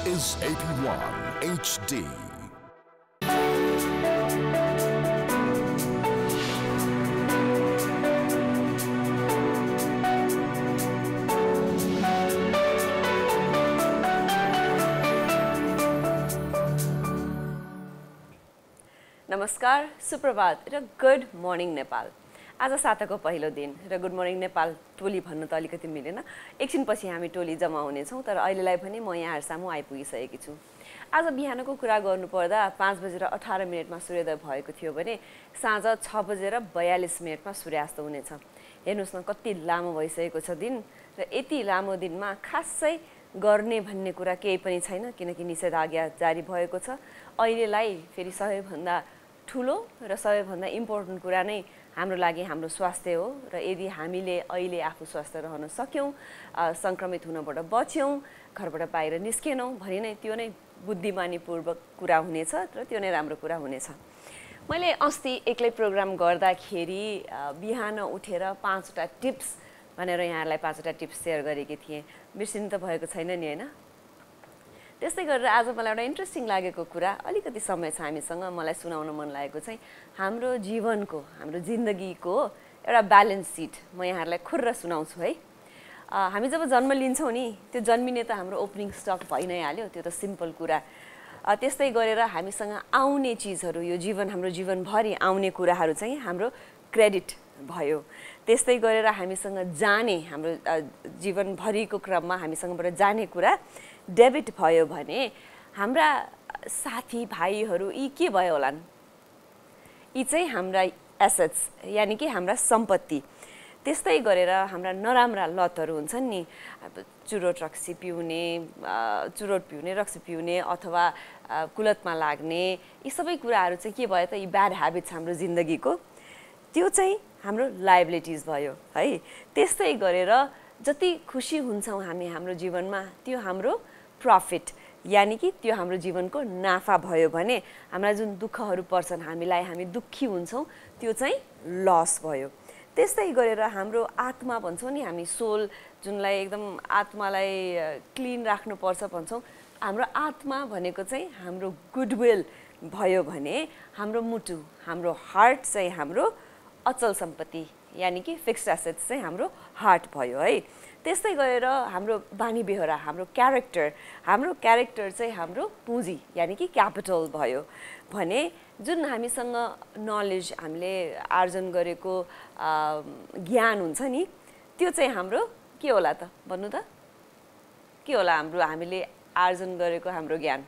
is AP1 HD. नमस्कार, सुप्रभात र गुड मर्निङ नेपाल। आज साताको पहिलो दिन र गुड मर्निङ नेपाल टोली भन्नु त अलिकति मिलेन। एकछिनपछि हामी टोली जम्मा हुनेछौँ, तर अहिलेलाई पनि म यहाँ सामु आइपुगिसकेकी छु। आज बिहानको कुरा गर्नुपर्दा 5:18 सूर्योदय भएको थियो भने साँझ 6:42 सूर्यास्त हुनेछ। हेर्नुहोस् न, कति लामो भइसकेको छ दिन, र यति लामो दिनमा खासै गर्ने भन्ने कुरा केही पनि छैन, किनकि निषेधाज्ञा जारी भएको छ। अहिलेलाई फेरि सबैभन्दा ठुलो र सबैभन्दा इम्पोर्टेन्ट कुरा नै हाम्रो लागि हाम्रो स्वास्थ्य हो, र यदि हामीले अहिले आफू स्वस्थ रहन सक्यौँ, सङ्क्रमित हुनबाट बच्यौँ, घरबाट बाहिर निस्केनौँ भने नै त्यो नै बुद्धिमानीपूर्वक कुरा हुनेछ र त्यो नै राम्रो कुरा हुनेछ। मैले अस्ति एक्लै प्रोग्राम गर्दाखेरि बिहान उठेर 5वटा टिप्स भनेर यहाँहरूलाई 5वटा टिप्स सेयर गरेकी थिएँ। बिर्सिनु त भएको छैन नि, होइन? त्यस्तै गरेर आज मलाई एउटा इन्ट्रेस्टिङ लागेको कुरा, अलिकति समय छ हामीसँग, मलाई सुनाउन मन लागेको चाहिँ हाम्रो जीवनको, हाम्रो जिन्दगीको एउटा ब्यालेन्स सिट म यहाँहरूलाई खुर्र सुनाउँछु है। हामी जब जन्म लिन्छौँ नि, त्यो जन्मिने त हाम्रो ओपनिङ स्टक भइ नै हाल्यो, त्यो त सिम्पल कुरा। त्यस्तै गरेर हामीसँग आउने चिजहरू, यो जीवन, हाम्रो जीवनभरि आउने कुराहरू चाहिँ हाम्रो क्रेडिट भयो। त्यस्तै गरेर हामीसँग जाने, हाम्रो जीवनभरिको क्रममा हामीसँगबाट जाने कुरा डेबिट भयो भने हाम्रा साथीभाइहरू यी के भयो होलान्? यी चाहिँ हाम्रा एसेट्स, यानि कि हाम्रा सम्पत्ति। त्यस्तै गरेर हाम्रा नराम्रा लतहरू हुन्छन् नि, चुरोट रक्सी पिउने, रक्सी पिउने अथवा कुलतमा लाग्ने, यी सबै कुराहरू चाहिँ के भयो त? यी ब्याड ह्याबिट्स हाम्रो जिन्दगीको, त्यो चाहिँ हाम्रो लायबिलिटिज भयो है। त्यस्तै गरेर जति खुसी हुन्छौँ हामी हाम्रो जीवनमा, त्यो हाम्रो प्रफिट, यानि कि त्यो हाम्रो जीवनको नाफा भयो भने हाम्रा जुन दुःखहरू पर्छन्, हामीलाई, हामी दुःखी हुन्छौँ, त्यो चाहिँ लस भयो। त्यस्तै गरेर हाम्रो आत्मा भन्छौँ नि, हामी सोल, जुनलाई एकदम आत्मालाई क्लिन राख्नुपर्छ भन्छौँ, हाम्रो आत्मा भनेको चाहिँ हाम्रो गुडविल भयो भने हाम्रो मुटु, हाम्रो हार्ट चाहिँ हाम्रो अचल सम्पत्ति, यानि कि फिक्स्ड एसेट्स चाहिँ हाम्रो हार्ट भयो है। त्यस्तै गरेर हाम्रो बानी बेहोरा, हाम्रो क्यारेक्टर चाहिँ हाम्रो पुँजी, यानि कि क्यापिटल भयो भने जुन हामीसँग नलेज, हामीले आर्जन गरेको ज्ञान हुन्छ नि, त्यो चाहिँ हाम्रो के होला त? भन्नु त, के होला हाम्रो हामीले आर्जन गरेको हाम्रो ज्ञान?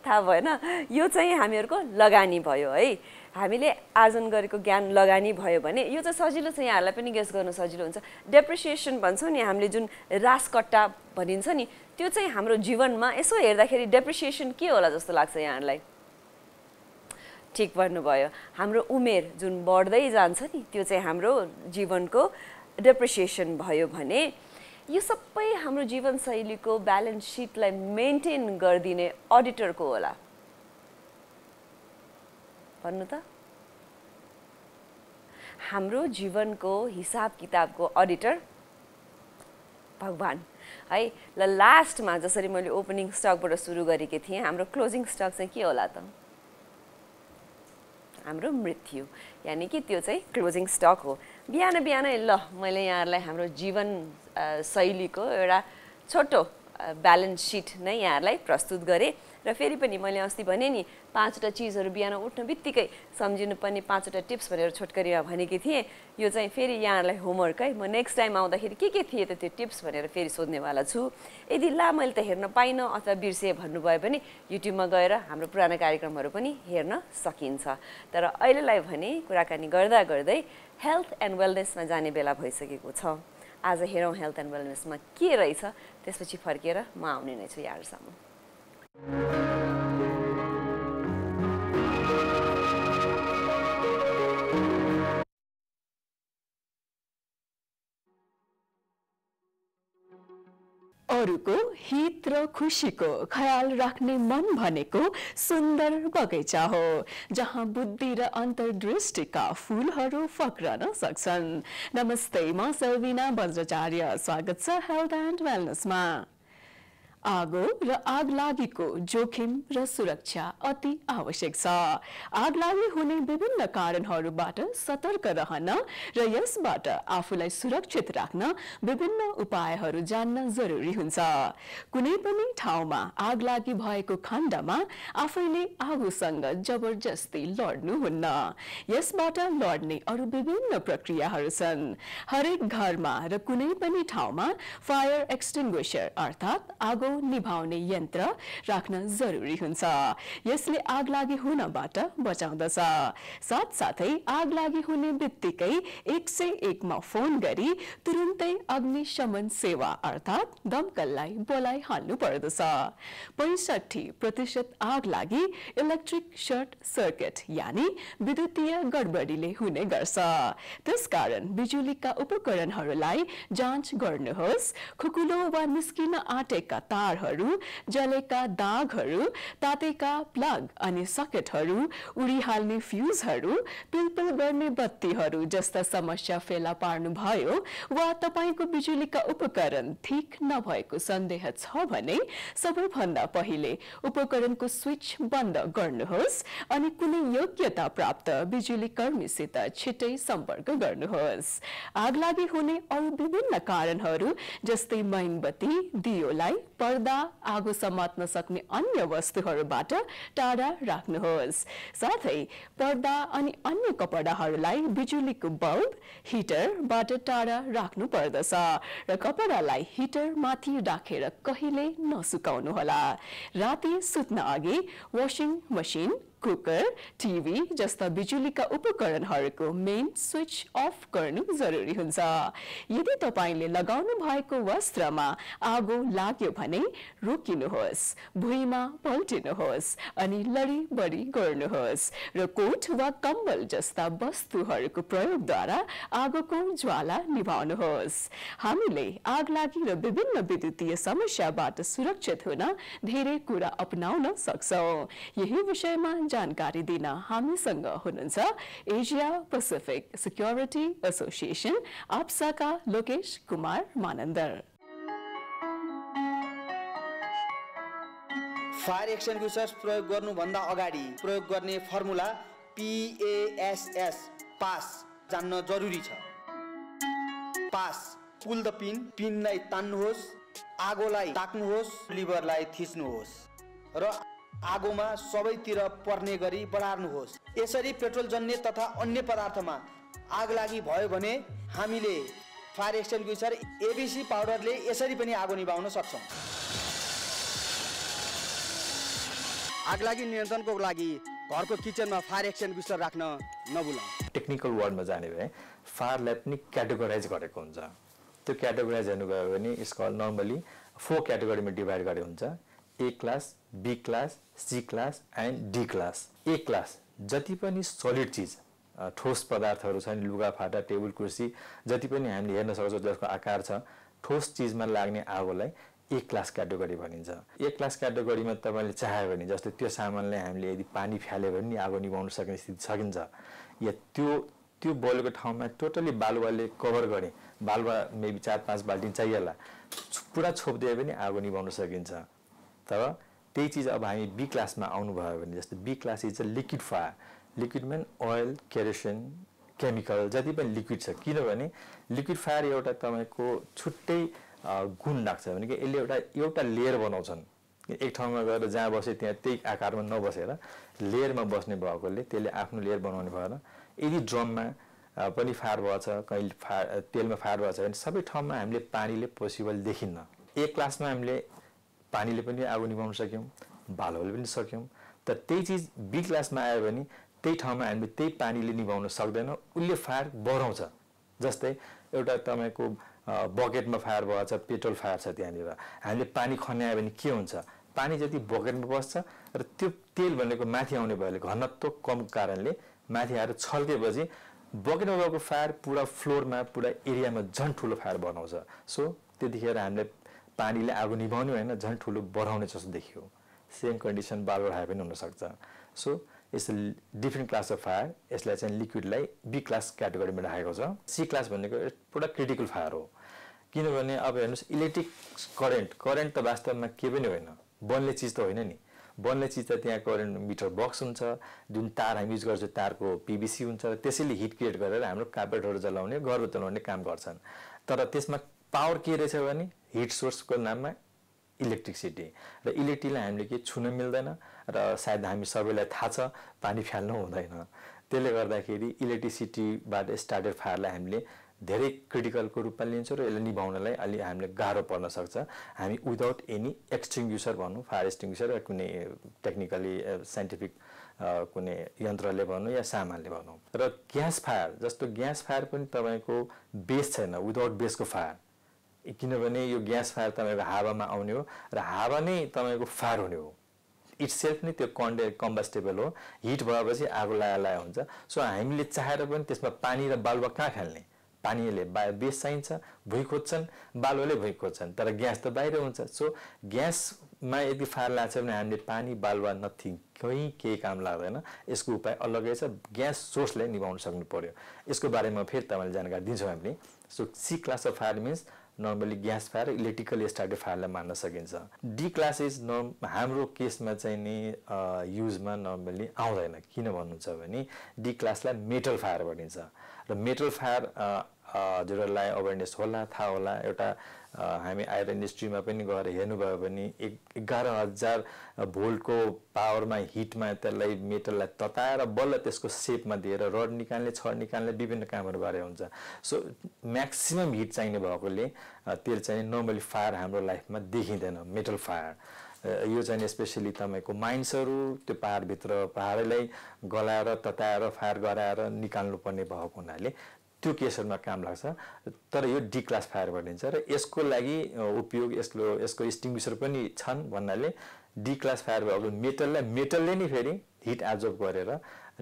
थाहा भएन? यो चाहिँ हामीहरूको लगानी भयो है। हामीले आर्जन गरेको ज्ञान लगानी भयो भने यो चाहिँ सजिलो छ, यहाँहरूलाई पनि गेस गर्न सजिलो हुन्छ। डेप्रिसिएसन भन्छौँ नि हामीले, जुन रासकट्टा भनिन्छ नि, त्यो चाहिँ हाम्रो जीवनमा यसो हेर्दाखेरि डेप्रिसिएसन के होला जस्तो लाग्छ यहाँहरूलाई? ठिक भन्नुभयो, हाम्रो उमेर जुन बढ्दै जान्छ नि, त्यो चाहिँ हाम्रो जीवनको डेप्रिसिएसन भयो भने यो सबै हाम्रो जीवनशैलीको ब्यालेन्स सिटलाई मेन्टेन गरिदिने अडिटरको होला? भन्नु त? हाम्रो जीवनको हिसाब किताबको अडिटर भगवान है। ल लास्टमा जसरी मैले ओपनिङ स्टकबाट सुरु गरेकी थिएँ, हाम्रो क्लोजिङ स्टक चाहिँ के होला त? हाम्रो मृत्यु, यानि कि त्यो चाहिँ क्लोजिङ स्टक हो। बिहान बिहानै ल मैले यहाँहरूलाई हाम्रो जीवन शैलीको एउटा छोटो ब्यालेन्स सिट नै यहाँहरूलाई प्रस्तुत गरेँ, र फेरि पनि मैले अस्ति भने नि 5वटा चिजहरू बिहान उठ्न बित्तिकै सम्झिनुपर्ने 5वटा टिप्स भनेर छोटकरीमा भनेकी थिएँ। यो चाहिँ फेरि यहाँहरूलाई होमवर्क है। म नेक्स्ट टाइम आउँदाखेरि के थिए त त्यो टिप्स भनेर फेरि सोध्नेवाला छु। यदि ला मैले त हेर्न पाइनँ अथवा बिर्सेँ भन्नुभयो भने युट्युबमा गएर हाम्रो पुरानो कार्यक्रमहरू पनि हेर्न सकिन्छ। तर अहिलेलाई भने कुराकानी गर्दा गर्दै हेल्थ एन्ड वेलनेसमा जाने बेला भइसकेको छ। आज हेरौँ हेल्थ एन्ड वेलनेसमा के रहेछ, त्यसपछि फर्केर म आउने नै छु यहाँहरूसम्म। अरूको हित र खुशीको ख्याल राख्ने मन भनेको सुन्दर बगैँचा हो जहाँ बुद्धि र अन्तर्दृष्टिका फूलहरू फक्रन सक्छन्। नमस्ते, म सल्बिना बज्राचार्य। स्वागत छ हेल्थ एन्ड वेलनेसमा। आगो र आगलागीको जोखिम र सुरक्षा अति आवश्यक छ। आगलागी हुने विभिन्न कारणहरूबाट सतर्क रहन र यसबाट आफूलाई सुरक्षित राख्न विभिन्न उपायहरू जान्न जरुरी हुन्छ। कुनै पनि ठाउँमा आगलागी भएको खण्डमा आफैले आगोसँग जबरजस्ती लड्नुहुन्न। यसबाट लड्ने अरू विभिन्न प्रक्रियाहरू छन्। हरेक घरमा र कुनै पनि ठाउँमा फायर एक्सटिङ्ग्विसर अर्थात् आगो निभाउने यन्त्र राख्न जरुरी हुन्छ। यसले आगलागी हुनबाट बचाउँदछ। साथसाथै आगलागी हुने बित्तिकै 101 मा फोन गरी तुरुन्तै अग्निशमन सेवा अर्थात् दमकललाई बोलाइहाल्नु पर्दछ। 65% आगलागी इलेक्ट्रिक सर्ट सर्किट यानि विद्युतीय गडबडीले हुने गर्छ। त्यसकारण बिजुलीका उपकरणहरूलाई जाँच गर्नुहोस्। खुकुलो वा निस्किन आँटेका तारहरू, जलेका दागहरू, तातेका प्लग अनि सकेटहरू, उडिहाल्ने फ्युजहरू, पिलपिल गर्ने बत्तीहरू जस्ता समस्या फेला पार्नुभयो वा तपाईको बिजुलीका उपकरण ठिक नभएको सन्देह छ भने सबैभन्दा पहिले उपकरणको स्विच बन्द गर्नुहोस् अनि कुनै योग्यता प्राप्त बिजुली कर्मीसित छिटै सम्पर्क गर्नुहोस्। आगलागी हुने अरू विभिन्न कारणहरू जस्तै मोमबत्ती, दियोलाई पर्दा, आगो समात्न सक्ने अन्य वस्तुहरूबाट टाढा राख्नुहोस्। साथै पर्दा अनि अन्य कपडाहरूलाई बिजुलीको बल्ब, हिटरबाट टाढा राख्नु पर्दछ र कपडालाई हिटर माथि राखेर कहिले नसुकाउनुहोला। राति सुत्न अघि वाशिङ मसिन, कुकर, टिभी जस्ता बिजुलीका उपकरणहरूको मेन स्विच अफ गर्नु जरुरी हुन्छ। यदि तपाईले लगाउनु भएको वस्त्रमा आगो लाग्यो भने रोकिनुहोस्, भुइँमा पल्टिनुहोस् अनि लडीबडी गर्नुहोस् र कोट वा कम्बल जस्ता वस्तुहरूको प्रयोगद्वारा आगोको ज्वाला निभाउनुहोस्। हामीले आगलागी र विभिन्न विद्युतीय समस्याबाट सुरक्षित हुन धेरै कुरा अपनाउन सक्छौं। यही विषयमा जानकारी दिन हामीसँग हुनुहुन्छ एसिया पेसिफिक सिक्युरिटी एसोसिएसन आप्साका लोकेश कुमार मानन्दर। फायर एक्सटिङ्ग्विसर्स प्रयोग गर्नुभन्दा अगाडि प्रयोग गर्ने फर्मुला PASS पास जान्न जरुरी छ। पास, पुल द पिन, पिनलाई तान्नुहोस्, आगोलाई ताक्नुहोस्, लिभरलाई थिच्नुहोस् र आगोमा सबैतिर पर्ने गरी बढार्नुहोस्। यसरी पेट्रोल जन्य तथा अन्य पदार्थमा आगलागी भयो भने हामीले फायर एक्सटिङ्ग्विसर ABC पाउडरले यसरी पनि आगो निभाउन सक्छौँ। आगलागी नियन्त्रणको लागि घरको किचनमा फायर एक्सटिङ्ग्विसर राख्न नभुलौँ। टेक्निकल वर्डमा जाने भए फायरलाई पनि क्याटेगोराइज गरेको हुन्छ। त्यो क्याटेगोराइज हेर्नुभयो भने यसको नर्मली 4 क्याटेगोरीमा डिभाइड गरेको हुन्छ। A class, B class, C class and D class. A class जति पनि सोलिड चिज, ठोस पदार्थहरू छन्, लुगाफाटा, टेबल कुर्सी, जति पनि हामीले हेर्न सक्छौँ जसको आकार छ, ठोस चिजमा लाग्ने आगोलाई A क्लास क्याटेगोरी भनिन्छ। A क्लास क्याटेगोरीमा तपाईले चाह्यो भने जस्तै त्यो सामानले हामीले यदि पानी फ्याल्यो भने नि आगो निभाउन सक्ने स्थिति सकिन्छ, या त्यो बलेको ठाउँमा टोटली बालुवाले कभर गर्ने, बालुवा मेबी 4-5 बाल्टिन चाहिएला, पुरा छोपिदियो भने आगो निभाउन सकिन्छ। तर त्यही चिज अब हामी B क्लासमा आउनुभयो भने जस्तै B class is a liquid fire. Liquid main oil, kerosene, chemical जति पनि लिक्विड छ। किनभने लिक्विड फायर एउटा तपाईको छुट्टै गुण लाग्छ भने कि यसले एउटा लेयर बनाउँछन्। एक ठाउँमा गएर जहाँ बसे त्यहाँ त्यही आकारमा नबसेर लेयरमा बस्ने भएकोले त्यसले आफ्नो लेयर बनाउने भएर यदि ड्रममा पनि फायर भएछ, कहिले तेलमा फायर भएछ भने सबै ठाउँमा हामीले पानीले पोसिबल देखिन्न। A क्लासमा हामीले पानीले पनि आगो निभाउन सक्यौं, बालुवाले पनि सक्यौं। तर त्यही चिज B क्लासमा आयो भने त्यही ठाउँमा हामीले त्यही पानीले निभाउन सक्दैन, उसले फायर बढाउँछ। जस्तै एउटा तपाईको बकेटमा फायर भएछ, पेट्रोल फायर छ, त्यहाँनिर हामीले पानी खन्यायो भने के हुन्छ, पानी जति बकेटमा बस्छ र त्यो तेल भनेको माथि आउने भएले घनत्व कम कारणले माथि आएर छल्केपछि बकेटमा भएको फायर पुरा फ्लोरमा, पुरा एरियामा झन् ठुलो फायर बनाउँछ। सो त्यतिखेर हामीले पानीले आगो निभाउने होइन झन् ठुलो बढाउने जस्तो देखियो सेम कन्डिसन बाल हाई पनि हुनसक्छ so it's different class of fire यसलाई चाहिँ लिक्विडलाई बी क्लास क्याटेगोरीमा राखेको छ सी क्लास भनेको पुरा क्रिटिकल फायर हो किनभने अब हेर्नुहोस् इलेक्ट्रिक करेन्ट त वास्तवमा के पनि होइन बन्ने चिज त होइन नि बन्ने चिज त त्यहाँ करेन्ट मिटर बक्स हुन्छ जुन तार हामी युज गर्छौँ तारको पिभिसी हुन्छ त्यसैले हिट क्रिएट गरेर हाम्रो कार्पेटहरू जलाउने घर चलाउने काम गर्छन् तर त्यसमा पावर के रहेछ भने हिट सोर्सको नाममा इलेक्ट्रिसिटी र इलेक्ट्रिकलाई हामीले के छुन मिल्दैन र सायद हामी सबैलाई थाहा छ पानी फ्याल्नु हुँदैन त्यसले गर्दाखेरि इलेक्ट्रिसिटीबाट स्टार्टेड फायरलाई हामीले धेरै क्रिटिकलको रूपमा लिन्छौँ र यसलाई निभाउनलाई अलि हामीले गाह्रो पर्न सक्छ हामी विदाउट एनी एक्सटिङ्ग्युसर भनौँ फायर एक्सटिङ्ग्युसर या कुनै टेक्निकली साइन्टिफिक कुनै यन्त्रले भनौँ या सामानले भनौँ र ग्यास फायर जस्तो ग्यास फायर पनि तपाईँको बेस छैन विदाउट बेसको फायर किनभने यो ग्यास फायर तपाईँको हावामा आउने हो र हावा नै तपाईँको फायर हुने हो इट्स सेल्फ नै त्यो कम्बस्टेबल हो हिट भएपछि आगो लाया हुन्छ सो हामीले चाहेर पनि त्यसमा पानी र बालुवा कहाँ फाल्ने पानीले बेस चाहिन्छ भुइँ खोज्छन् बालुवाले भुइँ खोज्छन् तर ग्यास त बाहिर हुन्छ सो ग्यासमा यदि फायर लाग्छ भने हामीले पानी बालुवा नथिङ कहीँ केही काम लाग्दैन यसको उपाय अलग्गै छ ग्यास सोर्सलाई निभाउन सक्नु पर्यो यसको बारेमा फेरि तपाईँले जानकारी दिन्छौँ हामीले so C class of fire means normally gas fire electrically started फायरलाई मान्न सकिन्छ डी क्लास इज हाम्रो केसमा चाहिँ नि युजमा नर्मली आउँदैन किन भन्नुहुन्छ भने डी क्लासलाई मेटल फायर भनिन्छ र मेटल फायर हजुरहरूलाई अवेरनेस होला थाहा होला एउटा हामी आइरन इन्डस्ट्रीमा पनि गएर हेर्नुभयो भने 11,000 भोल्टको पावरमा हिटमा त्यसलाई मेटललाई तताएर बल्ल त्यसको सेपमा दिएर रड निकाल्ने छड निकाल्ने विभिन्न कामहरू गरे हुन्छ सो म्याक्सिमम हिट चाहिने भएकोले त्यो चाहिँ नर्मली फायर हाम्रो लाइफमा देखिँदैन मेटल फायर यो चाहिँ स्पेसली तपाईँको माइन्सहरू त्यो पहाडभित्र पहाडलाई गलाएर तताएर फायर गराएर निकाल्नुपर्ने भएको हुनाले त्यो केसहरुमा काम लाग्छ तर यो डी क्लास फायर भनिन्छ र यसको लागि उपयोग यसको एक्सटिङ्ग्युसर पनि छन् भन्नाले डी क्लास फायर भएको मेटलले नि फेरि हिट एब्जर्ब गरेर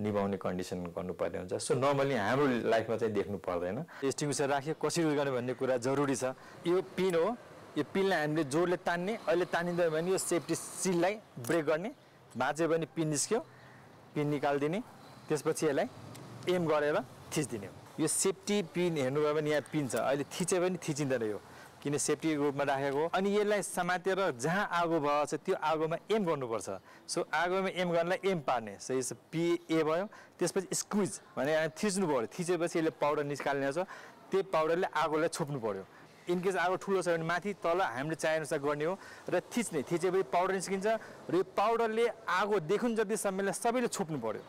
निभाउने कन्डिसन गर्नुपर्ने हुन्छ सो नर्मली हाम्रो लाइफमा चाहिँ देख्नु पर्दैन एक्सटिङ्ग्युसर राखे कसरी गर्ने भन्ने कुरा जरुरी छ यो पिन हो यो पिनलाई हामीले जोडले तान्ने अहिले तानिँदैन भने यो सेफ्टी सिललाई ब्रेक गर्ने भाँच्यो भने पिन निस्क्यो पिन निकाल्दिने त्यसपछि यसलाई एम गरेर थिच्दिने यो सेफ्टी पिन हेर्नुभयो भने यहाँ पिन छ अहिले थिचे पनि थिचिँदैन यो किन सेफ्टी रूपमा राखेको अनि यसलाई समातेर जहाँ आगो भएको छ त्यो आगोमा एम गर्नुपर्छ सो आगोमा एम गर्नलाई एम पार्ने सो यस पी ए भयो त्यसपछि स्क्विज भने थिच्नु पर्यो थिचेपछि यसले पाउडर निकाल्ने छ त्यो पाउडरले आगोलाई छोप्नु पर्यो इनकेस आगो ठुलो छ भने माथि तल हामीले चाहेअनुसार गर्ने हो र थिचेपछि पाउडर निस्किन्छ र यो पाउडरले आगो देखुन जति समयलाई सबैले छोप्नु पर्यो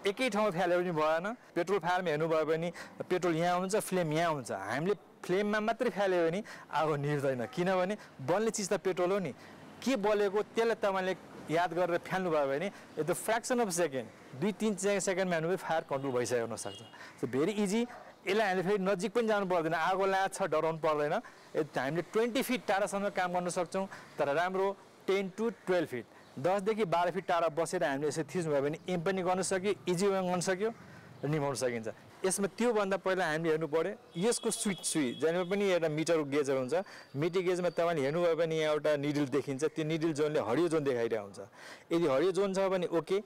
एकै ठाउँमा फ्याल्यो पनि भएन पेट्रोल फायरमा हेर्नुभयो भने पेट्रोल यहाँ हुन्छ फ्लेम यहाँ हुन्छ हामीले फ्लेममा मात्रै फ्याल्यो भने आगो निभ्दैन किनभने बल्ने चिज त पेट्रोल हो नि के बलेको त्यसलाई तपाईँले याद गरेर फ्याल्नु भयो भने यो फ्र्याक्सन अफ सेकेन्ड 2-3 सेकेन्डमा हेर्नु फायर कन्ट्रोल भइसक्यो हुनसक्छ सो भेरी इजी यसलाई हामीले फेरि नजिक पनि जानु पर्दैन आगो लागेको छ डराउनु पर्दैन हामीले 20 फिट टाढासम्म काम गर्न सक्छौँ तर राम्रो 10 to 12 फिट 10 देखि 12 फिट टाढा बसेर हामीले यसरी थिच्नुभयो भने एम पनि गर्न सक्यो इजी वे गर्न सक्यो र निभाउन सकिन्छ यसमा त्योभन्दा पहिला हामीले हेर्नु पर्यो यसको सुई जहाँमा पनि एउटा मिटर गेजर हुन्छ मिटर गेजमा तपाईँले हेर्नुभयो भने यहाँ एउटा निडल देखिन्छ त्यो निडल जोनले हरियो जोन देखाइरहेको हुन्छ यदि हरियो जोन छ भने ओके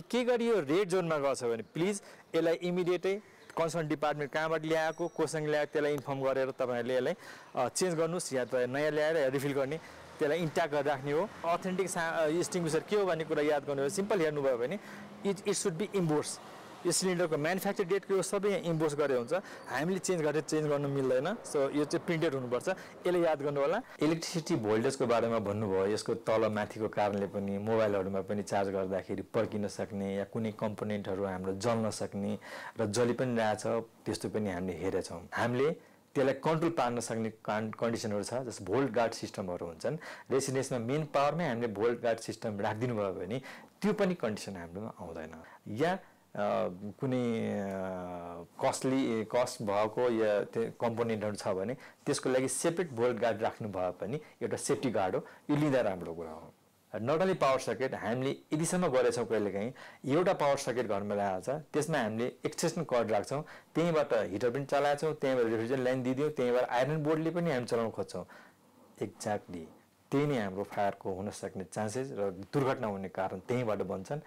के गरी यो रेड जोनमा गछ भने प्लिज यसलाई इमिडिएटै कन्सर्न डिपार्टमेन्ट कहाँबाट ल्याएको कोसँग ल्याएको त्यसलाई इन्फर्म गरेर तपाईँहरूले यसलाई चेन्ज गर्नुहोस् या त नयाँ ल्याएर रिफिल गर्ने त्यसलाई इन्ट्याक्ट गरेर राख्ने हो अथेन्टिक एक्सटिङ्ग्युसर के हो भन्ने कुरा याद गर्नु हो सिम्पल हेर्नुभयो भने इट सुड बी इम्बोर्स यो सिलिन्डरको म्यानुफ्याक्चर डेटको यो सबै यहाँ इम्बोर्स गरेर हुन्छ हामीले चेन्ज गर्नु मिल्दैन सो यो चाहिँ प्रिन्टेड हुनुपर्छ यसले याद गर्नु होला इलेक्ट्रिसिटी भोल्टेजको बारेमा भन्नुभयो यसको तल माथिको कारणले पनि मोबाइलहरूमा पनि चार्ज गर्दाखेरि पड्किन सक्ने या कुनै कम्पोनेन्टहरू हाम्रो जल्न सक्ने र जलि पनि रहेछ त्यस्तो पनि हामीले हेरेछौँ हामीले त्यसलाई कन्ट्रोल पार्न सक्ने कन्डिसनहरू छ जस्तो भोल्ट गार्ड सिस्टमहरू हुन्छन् रेसिडेन्समा मेन पावरमै हामीले भोल्ट गार्ड सिस्टम राखिदिनु भयो भने त्यो पनि कन्डिसन हाम्रोमा आउँदैन या कुनै कस्ट भएको या त्यो कम्पोनेन्टहरू छ भने त्यसको लागि सेपरेट भोल्ट गार्ड राख्नु भए पनि एउटा सेफ्टी गार्ड हो यो लिँदा राम्रो कुरा हो नट ओन्ली पावर सकेट हामीले यदिसम्म गरेछौँ कहिलेकाहीँ एउटा पावर सकेट घरमा ल्याएको छ त्यसमा हामीले एक्सटेन्सन कर्ड राख्छौँ त्यहीँबाट हिटर पनि चलाएछौँ त्यहीँबाट रेफ्रिजरेटर लाइन दिदियौँ त्यहीँबाट आइरन बोर्डले पनि हामी चलाउन खोज्छौँ एक्ज्याक्टली त्यही नै हाम्रो फायरको हुन सक्ने चान्सेस र दुर्घटना हुने कारण त्यहीँबाट बन्छन्।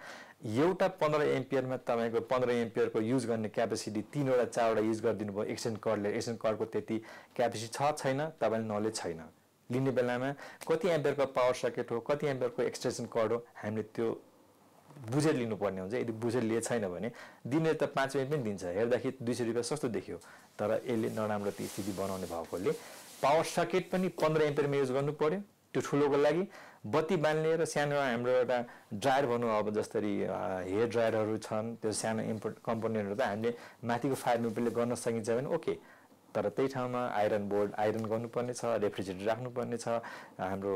एउटा 15 एम्पियरमा तपाईँको 15 एम्पियरको युज गर्ने क्यापेसिटी 3वटा 4वटा युज गरिदिनु भयो एक्सटेन्सन कर्डले। एक्सटेन्सन कर्डको त्यति क्यापेसिटी छ छैन तपाईँले नलेज छैन। लिने बेलामा कति एम्पियरको पावर सकेट हो, कति एम्पियरको एक्सटेन्सन कर्ड हो, हामीले त्यो बुझेर लिनुपर्ने हुन्छ। यदि बुझेर लिए छैन भने दिने त 5 मिनट पनि दिन्छ, हेर्दाखेरि 200 रुपियाँ सस्तो देखियो, तर यसले नराम्रो स्थिति बनाउने भएकोले पावर सकेट पनि 15 एम्पियरमा युज गर्नु पर्यो। त्यो ठुलोको लागि बत्ती बाल्ने र सानो हाम्रो एउटा ड्रायर भनौँ, अब जसरी हेयर ड्रायरहरू छन्, त्यो सानो कम्पोनेन्टहरू त हामीले माथिको फायर म्यापले गर्न सकिन्छ भने ओके, तर त्यही ठाउँमा आइरन बोर्ड आइरन गर्नुपर्ने छ, रेफ्रिजरेटर राख्नुपर्ने छ, हाम्रो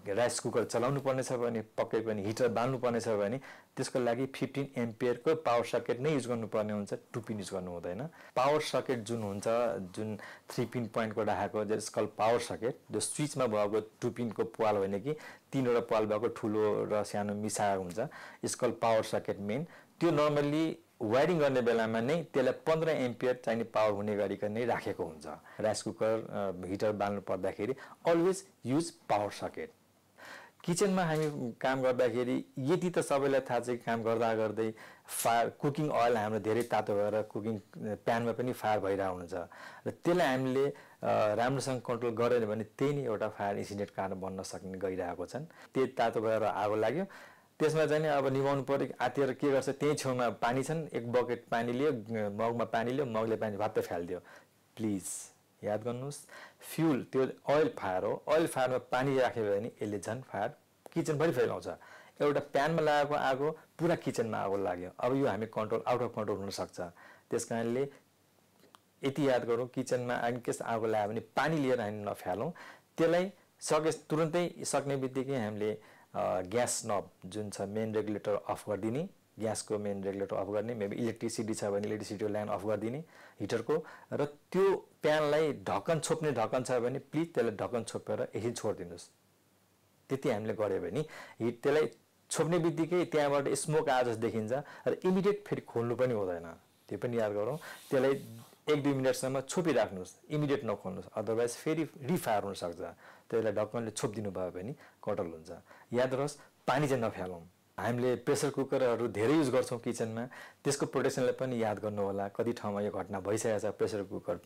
राइस कुकर चलाउनु पर्ने छ भने, पक्कै पनि हिटर बाल्नुपर्ने छ भने त्यसको लागि 15 एम्पियरको पावर सकेट नै युज गर्नुपर्ने हुन्छ, 2 पिन युज गर्नु हुँदैन। पावर सकेट जुन हुन्छ, जुन 3 पिन पोइन्टको राखेको जसको पावर सकेट, जो स्विचमा भएको 2 पिनको पाल होइन कि 3वटा पाल भएको ठुलो र सानो मिसाएको हुन्छ, यसको पावर सकेट मेन। त्यो नर्मल्ली वायरिङ गर्ने बेलामा नै त्यसलाई 15 एम्पियर चाहिने पावर हुने गरिकन नै राखेको हुन्छ। राइस कुकर हिटर बाल्नु पर्दाखेरि अलवेज युज पावर सकेट। किचनमा हामी काम गर्दाखेरि यति त सबैलाई थाहा छ कि काम गर्दा गर्दै फायर कुकिङ ओइल हाम्रो धेरै तातो भएर कुकिङ प्यानमा पनि फायर भइरहेको हुन्छ र त्यसलाई हामीले राम्रोसँग कन्ट्रोल गरेन भने त्यही नै एउटा फायर इन्सिडेन्ट कारण बन्न सक्ने गइरहेको छन्। त्यही तातो भएर आगो लाग्यो, त्यसमा चाहिँ अब निभाउनु पर्यो। आतिर के गर्छ, त्यही छेउमा पानी छन्, एक बकेट पानी लियो, मगमा पानी लियो, मगले पानी भाप्दै फालिदियो। प्लिज याद गर्नुहोस्, फ्युल त्यो ओइल फायर हो, ओइल फायरमा पानी राख्यो भने यसले झन् फायर किचनभरि फैलाउँछ। एउटा प्यानमा लागेको आगो पुरा किचनमा आगो लाग्यो, अब यो हामी कन्ट्रोल आउट अफ कन्ट्रोल हुनसक्छ। त्यस कारणले यति याद गरौँ, किचनमा केस आगो लाग्यो भने पानी लिएर हामी नफालौँ, त्यसलाई सके तुरन्तै सक्ने बित्तिकै हामीले ग्यास नब जुन छ मेन रेगुलेटर अफ गरिदिने, ग्यासको मेन रेगुलेटर अफ गर्ने, मेबी इलेक्ट्रिसिटी छ भने इलेक्ट्रिसिटीको लाइन अफ गरिदिने हिटरको, र त्यो प्यानलाई ढक्कन छोप्ने ढक्कन छ भने प्लिज त्यसलाई ढक्कन छोपेर एकछिन छोडिदिनुहोस्। त्यति हामीले गऱ्यो भने हिट त्यसलाई छोप्ने बित्तिकै त्यहाँबाट स्मोक आए जस्तो देखिन्छ र इमिडिएट फेरि खोल्नु पनि हुँदैन। त्यो पनि याद गरौँ, त्यसलाई 1-2 मिनटसम्म छोपिराख्नुहोस्, इमिडिएट नखोल्नुहोस्, अदरवाइज फेरि रिफायर हुनसक्छ। त्यसलाई ढक्कनले छोपिदिनु भयो भने कन्ट्रोल हुन्छ। याद रहोस्, पानी चाहिँ नफालौँ। हामीले प्रेसर कुकरहरू धेरै युज गर्छौँ किचनमा, त्यसको प्रोटेक्सनलाई पनि याद गर्नु होला। कति ठाउँमा यो घटना भइसकेको छ, प्रेसर कुकर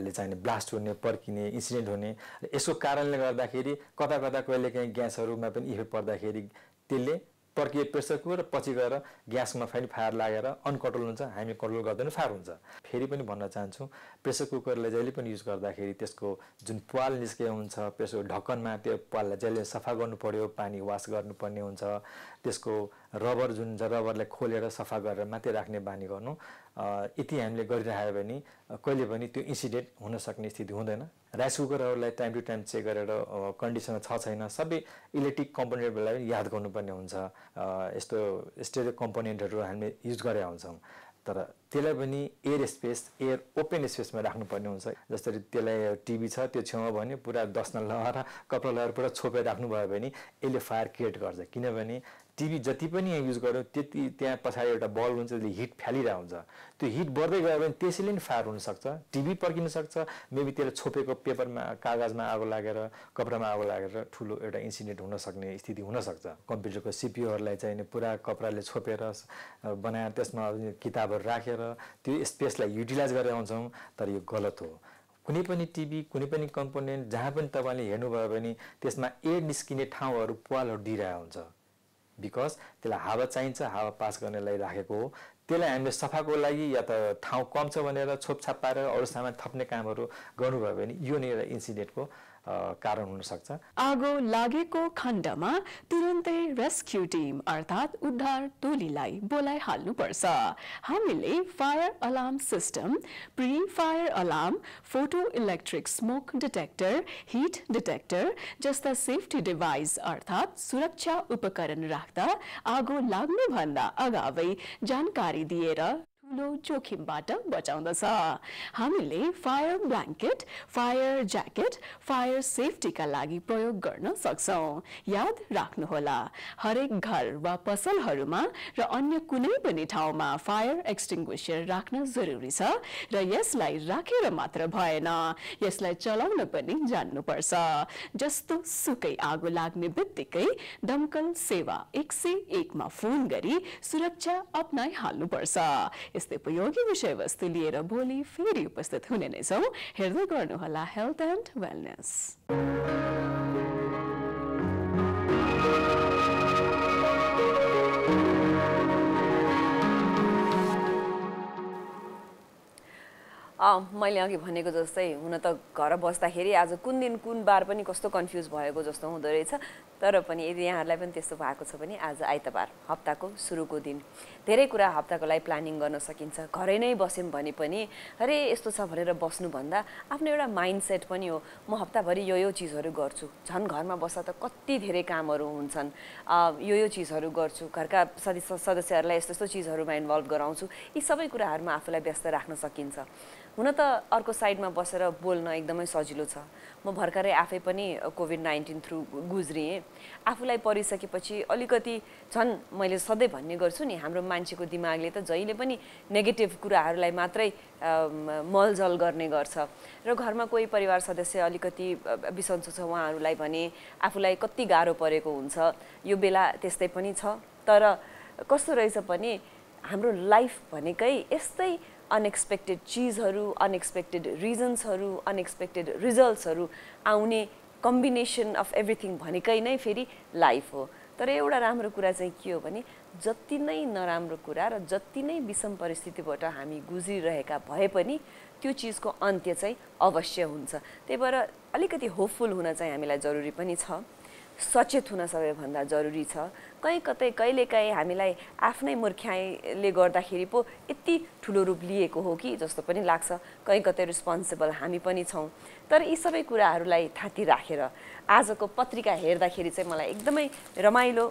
ले चाहिँ ब्लास्ट हुने, पर्किने, इन्सिडेन्ट हुने। यसको कारणले गर्दाखेरि कता कता कहिलेकाहीँ ग्यासहरूमा पनि इफेक्ट पर्दाखेरि त्यसले पर्किए प्रेसर कुकर पछि गएर ग्यासमा फेरि फायर लागेर अनकन्ट्रोल हुन्छ, हामी कन्ट्रोल गर्दैन फायर हुन्छ। फेरि पनि भन्न चाहन्छु, प्रेसर कुकरले जहिले पनि युज गर्दाखेरि त्यसको जुन पाल निस्केको हुन्छ, प्रेसर ढक्कनमा त्यो पाललाई जहिले सफा गर्नु पर्यो, पानी वास गर्नुपर्ने हुन्छ। त्यसको रबर जुन छ, रबरलाई खोलेर सफा गरेर मात्रै राख्ने बानी गर्नु। यति हामीले गरिरह्यो भने कहिले पनि त्यो इन्सिडेन्ट हुन सक्ने स्थिति हुँदैन। राइस कुकरहरूलाई टाइम टु टाइम चेक गरेर कन्डिसन छ छैन, सबै इलेक्ट्रिक कम्पोनेन्टहरूलाई याद गर्नुपर्ने हुन्छ। यस्तो स्टेरियो कम्पोनेन्टहरू हामीले युज गरेका हुन्छौँ, तर त्यसलाई पनि एयर स्पेस, एयर ओपन स्पेसमा राख्नुपर्ने हुन्छ। जसरी त्यसलाई टिभी छ त्यो छेउमा भने पुरा दस्न लगाएर कपडा लगाएर पुरा छोपेर राख्नुभयो भने यसले फायर क्रिएट गर्छ। किनभने टिभी जति पनि यहाँ युज गर्यो त्यति त्यहाँ पछाडि एउटा बल्ब हुन्छ, त्यसले हिट फ्यालिरहेको हुन्छ। त्यो हिट बढ्दै गयो भने त्यसैले नि फायर हुनसक्छ, टिभी पर्किन सक्छ, मेबी त्यसले छोपेको पेपरमा कागजमा आगो लागेर, कपडामा आगो लागेर ठुलो एउटा इन्सिडेन्ट हुन सक्ने स्थिति हुनसक्छ। कम्प्युटरको सिपियूहरूलाई चाहिँ पुरा कपडाले छोपेर बनाएर त्यसमा किताबहरू राखेर त्यो स्पेसलाई युटिलाइज गरेर आउँछौँ, तर यो गलत हो। कुनै पनि टिभी, कुनै पनि कम्पोनेन्ट जहाँ पनि तपाईँले हेर्नुभयो भने त्यसमा एयर निस्किने ठाउँहरू पालहरू दिइरहेको हुन्छ, बिकज त्यसलाई हावा चाहिन्छ, हावा पास गर्नलाई राखेको हो। त्यसलाई हामीले सफाको लागि या त ठाउँ कम छ भनेर छोपछाप पारेर अरू सामान थप्ने कामहरू गर्नुभयो भने यो नै एउटा इन्सिडेन्टको कारण हुन सक्छ। आगो लागेको खण्डमा तुरुन्तै रेस्क्यू टिम अर्थात् उद्धार टोलीलाई बोलाइहाल्नु पर्छ। हामीले fire alarm system, pre fire alarm, photo electric smoke detector, hit detector जस्ता सेफ्टी डिभाइस अर्थात् सुरक्षा उपकरण राख्दा आगो लाग्नुभन्दा अगावै जानकारी दिएर ठुलो जोखिमबाट बचाउँदछ। हामीले fire blanket, fire jacket, fire सेफ्टीका लागि प्रयोग गर्न सक्छौँ। याद राख्नुहोला, हरेक घर वा पसलहरूमा र अन्य कुनै पनि ठाउँमा फायर एक्सटिङ्ग्विसर राख्न जरुरी छ र यसलाई राखेर मात्र भएन, यसलाई चलाउन पनि जान्नुपर्छ। जस्तो सुकै आगो लाग्ने बित्तिकै दमकल सेवा 101 मा फोन गरी सुरक्षा अपनाइहाल्नुपर्छ। यस्तै उपयोगी विषयवस्तु लिएर भोलि फेरि उपस्थित हुने नै छौँ। हेर्दै गर्नुहोला हेल्थ एन्ड वेलनेस। मैले अघि भनेको जस्तै हुन त घर बस्दाखेरि आज कुन दिन कुन बार पनि कस्तो कन्फ्युज भएको जस्तो हुँदो रहेछ। तर पनि यदि यहाँहरूलाई पनि त्यस्तो भएको छ भने आज आइतबार, हप्ताको सुरुको दिन, धेरै कुरा हप्ताको लागि प्लानिङ गर्न सकिन्छ। घरै नै बस्यौँ भने पनि अरे यस्तो छ भनेर बस्नुभन्दा आफ्नो एउटा माइन्डसेट पनि हो, म हप्ताभरि यो चिजहरू गर्छु। झन् घरमा बस्दा त कति धेरै कामहरू हुन्छन्, यो चिजहरू गर्छु, घरका सदस्यहरूलाई यस्तो यस्तो चिजहरूमा इन्भल्भ गराउँछु। यी सबै कुराहरूमा आफूलाई व्यस्त राख्न सकिन्छ। हुन त अर्को साइडमा बसेर बोल्न एकदमै सजिलो छ। म भर्खरै आफै पनि कोभिड-19 थ्रु गुज्रिएँ। आफूलाई परिसकेपछि अलिकति झन् मैले सधैँ भन्ने गर्छु नि, हाम्रो मान्छेको दिमागले त जहिले पनि नेगेटिभ कुराहरूलाई मात्रै मलजल गर्ने गर्छ। र घरमा कोही परिवार सदस्य अलिकति बिसन्चो छ, उहाँहरूलाई भने आफूलाई कति गाह्रो परेको हुन्छ। यो बेला त्यस्तै पनि छ। तर कस्तो रहेछ भने हाम्रो लाइफ भनेकै यस्तै अनएक्सपेक्टेड चिजहरू, अनएक्सपेक्टेड रिजन्सहरू, अनएक्सपेक्टेड रिजल्ट्सहरू आउने कम्बिनेसन अफ एभ्रिथिङ भनेकै नै फेरि लाइफ हो। तर एउटा राम्रो कुरा चाहिँ के हो भने जति नै नराम्रो कुरा र जति नै विषम परिस्थितिबाट हामी गुज्रिरहेका भए पनि त्यो चिजको अन्त्य चाहिँ अवश्य हुन्छ। त्यही भएर अलिकति होपफुल हुन चाहिँ हामीलाई जरुरी पनि छ। सचेत हुन सबैभन्दा जरुरी छ। कहीँ कहिलेकाहीँ हामीलाई आफ्नै मूर्खाइले गर्दाखेरि पो यति ठुलो रूप लिएको हो कि जस्तो पनि लाग्छ। कहीँ कतै रिस्पोन्सिबल हामी पनि छौँ। तर यी सबै कुराहरूलाई थाती राखेर आजको पत्रिका हेर्दाखेरि चाहिँ मलाई एकदमै रमाइलो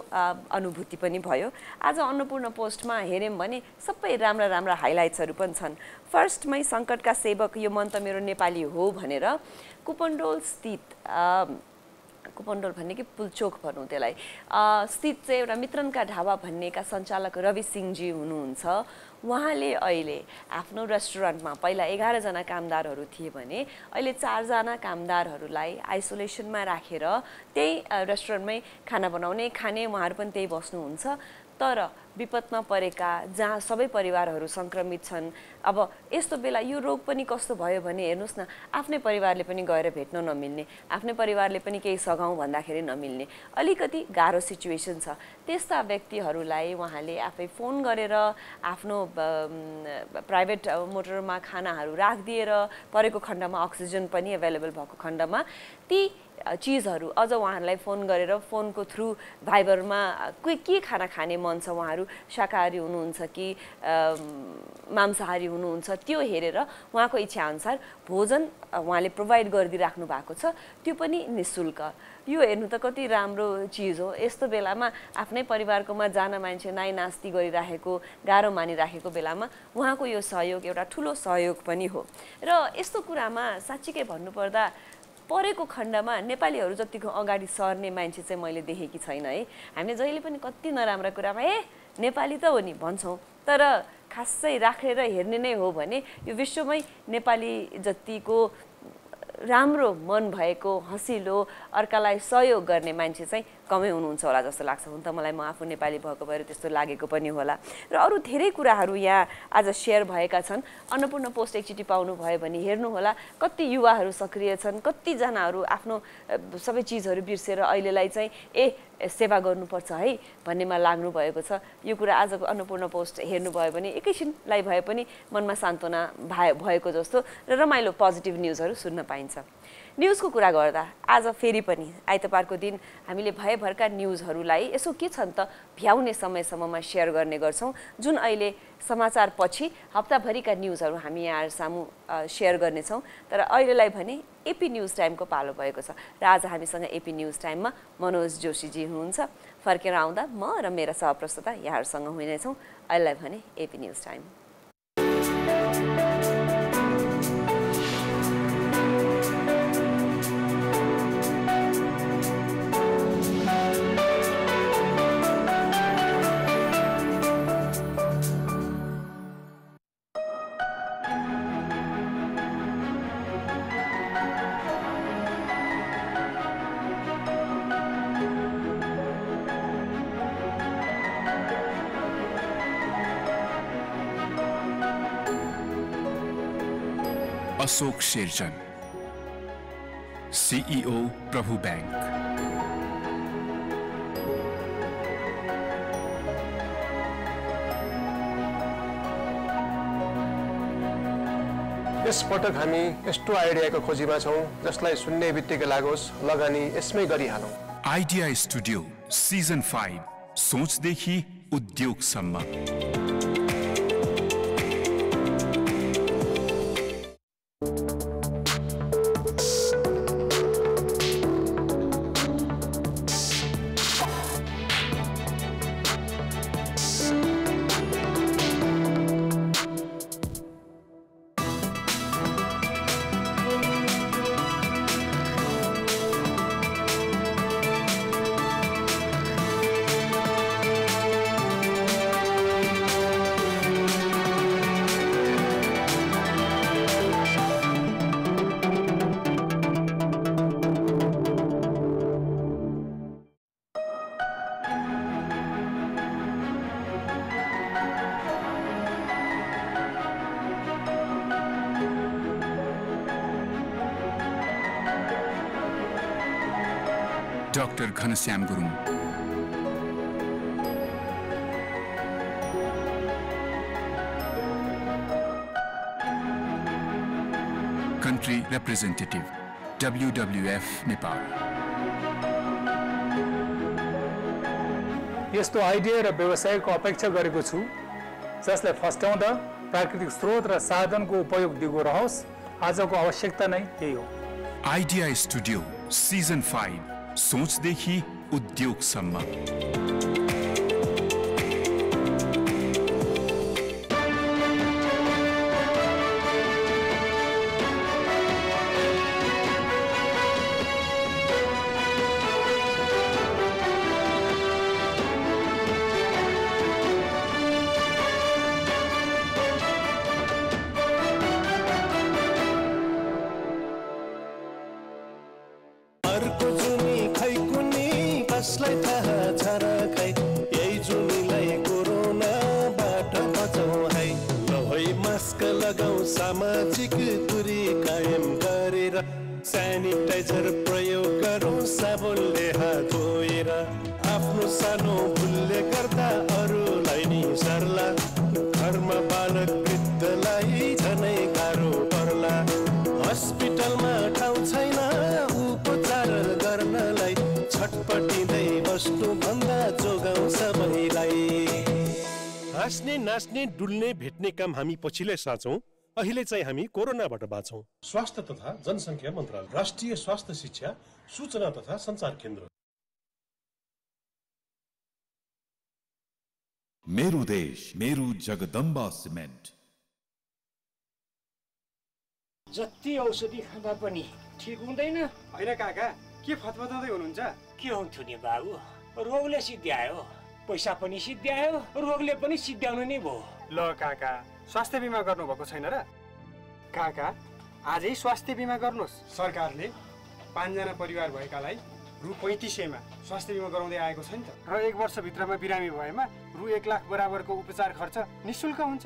अनुभूति पनि भयो। आज अन्नपूर्ण पोस्टमा हेऱ्यौँ भने सबै राम्रा राम्रा हाइलाइट्सहरू पनि छन्। फर्स्टमै सङ्कटका सेवक, यो मन त मेरो नेपाली हो भनेर कुपन्डोल स्थित, कुपन्डोल भन्ने कि पुल्चोक भनौँ त्यसलाई, स्थित चाहिँ एउटा मित्रनका ढाबा भन्नेका सञ्चालक रवि सिंहजी हुनुहुन्छ। उहाँले अहिले आफ्नो रेस्टुरेन्टमा पहिला 11 जना कामदारहरू थिए भने अहिले 4 जना कामदारहरूलाई आइसोलेसनमा राखेर त्यही रेस्टुरेन्टमै खाना बनाउने, खाने, उहाँहरू पनि त्यही बस्नुहुन्छ। तर विपदमा परेका, जहाँ सबै परिवारहरू सङ्क्रमित छन्, अब यस्तो बेला यो रोग पनि कस्तो भयो भने हेर्नुहोस् न, आफ्नै परिवारले पनि गएर भेट्न नमिल्ने, आफ्नै परिवारले पनि केही सघाउँ भन्दाखेरि नमिल्ने, अलिकति गाह्रो सिचुएसन छ। त्यस्ता व्यक्तिहरूलाई उहाँले आफै फोन गरेर आफ्नो प्राइभेट मोटरमा खानाहरू राखिदिएर परेको खण्डमा अक्सिजन पनि एभाइलेबल भएको खण्डमा ती चिजहरू अझ उहाँहरूलाई फोन गरेर फोनको थ्रु भाइबरमा के खाना खाने मन छ, उहाँहरू शाकाहारी हुनुहुन्छ कि मांसाहारी हुनुहुन्छ, त्यो हेरेर उहाँको इच्छाअनुसार भोजन उहाँले प्रोभाइड गरिदिइराख्नु भएको छ। त्यो पनि निःशुल्क। यो हेर्नु त कति राम्रो चिज हो। यस्तो बेलामा आफ्नै परिवारकोमा जान मान्छे नाइ नास्ति गरिराखेको, गाह्रो मानिराखेको बेलामा उहाँको यो सहयोग एउटा ठुलो सहयोग पनि हो। र यस्तो कुरामा साँच्चीकै भन्नुपर्दा परेको खण्डमा नेपालीहरू जतिको अगाडि सर्ने मान्छे चाहिँ मैले देखेकी छैन है। हामीले जहिले पनि कति नराम्रा कुरामा नेपाली त हो नि भन्छौँ, तर खासै राखेर हेर्ने नै हो भने यो विश्वमै नेपाली जतिको राम्रो मन भएको, हँसिलो, अर्कालाई सहयोग गर्ने मान्छे चाहिँ कमै हुनुहुन्छ होला जस्तो लाग्छ। हुन त मलाई म आफू नेपाली भएको भएर त्यस्तो लागेको पनि होला। र अरू धेरै कुराहरू यहाँ आज सेयर भएका छन्। अन्नपूर्ण पोस्ट एकचोटि पाउनुभयो भने हेर्नुहोला, कति युवाहरू सक्रिय छन्, कतिजनाहरू आफ्नो सबै चिजहरू बिर्सेर अहिलेलाई चाहिँ सेवा गर्नुपर्छ है भन्नेमा लाग्नु भएको छ। यो कुरा आजको अन्नपूर्ण पोस्ट हेर्नुभयो भने एकैछिनलाई भए पनि मनमा सान्त्वना भएको जस्तो र रमाइलो पोजिटिभ न्युजहरू सुन्न पाइन्छ। न्युजको कुरा गर्दा आज फेरि पनि आइतबारको दिन हामीले भएभरका न्युजहरूलाई यसो के छन् त भ्याउने समयसम्ममा सेयर गर्ने गर्छौँ, जुन अहिले समाचार पछि हप्ताभरिका न्युजहरू हामी यहाँ सामु सेयर गर्नेछौँ। तर अहिलेलाई भने एपी न्युज टाइमको पालो भएको छ र आज हामीसँग एपी न्युज टाइममा मनोज जोशीजी हुनुहुन्छ। फर्केर आउँदा म र मेरा सहप्रस्तुता यहाँहरूसँग हुनेछौँ। अहिलेलाई भने AP news time. Ashok Sherchan, CEO प्रभु बैंक। यस पटक हामी यस्तो आइडियाको खोजीमा छौं जसलाई सुन्ने बित्तिकै लागोस् लगानी यसमै गरिहालौं। आइडिया स्टुडियो सिजन 5, सोचदेखि उद्योगसम्म। Doctor Ghanshyam Gurung, country representative WWF Nepal. यस्तो आइडिया र व्यवसायको अपेक्षा गरेको छु जसले फस्टाउँदा प्राकृतिक स्रोत र साधनको उपयोग दिगो रहोस्। आजको आवश्यकता नै त्यही हो। आइडिया स्टुडियो सिजन 5, सोचदेखि उद्योगसम्म। कसलाई थाहा छ र खै यही जुनीलाई कोरोनाबाट बचाऊ है। ल है मास्क लगाऊ, सामाजिक दूरी कायम गरेर सेनिटाइजर प्रयोग गरौँ, साबुनले हात धोएर। आफ्नो सानो भुलले गर्दा अरूलाई नि सर्ला, घरमा बालक वृद्धलाई झनै गाह्रो पर्ला। हस्पिटलमा ठाउँ छैन उपचार गर्नलाई, छटपटिँदै बस्नु भन्दा जोगाउँ सबैलाई। हाँस्ने नाच्ने डुल्ने भेट्ने काम हामी पछिल्लै साँचौँ, अहिले चाहिँ हामी कोरोनाबाट बाँचौँ। स्वास्थ्य तथा जनसङ्ख्या मन्त्रालय, राष्ट्रिय स्वास्थ्य शिक्षा सूचना तथा सञ्चार केन्द्र। मेरो देश मेरो जगदम्बा सिमेन्ट। जति औषधि खाँदा पनि ठिक हुँदैन। होइन काका, के फतफताउँदै हुनुहुन्छ? के हुन्थ्यो नि बाबु, रोगले सिद्ध्यायो, पैसा पनि सिद्ध्यायो, रोगले पनि सिद्ध्याउनु नै भयो। ल काका, स्वास्थ्य बिमा गर्नु भएको छैन र? काका, आजै स्वास्थ्य बिमा गर्नुहोस्। सरकारले 5 जना परिवार भएकालाई रु 3500 स्वास्थ्य बिमा गराउँदै आएको छ नि त। र 1 वर्षभित्रमा बिरामी भएमा रु 1 लाख बराबरको उपचार खर्च निःशुल्क हुन्छ।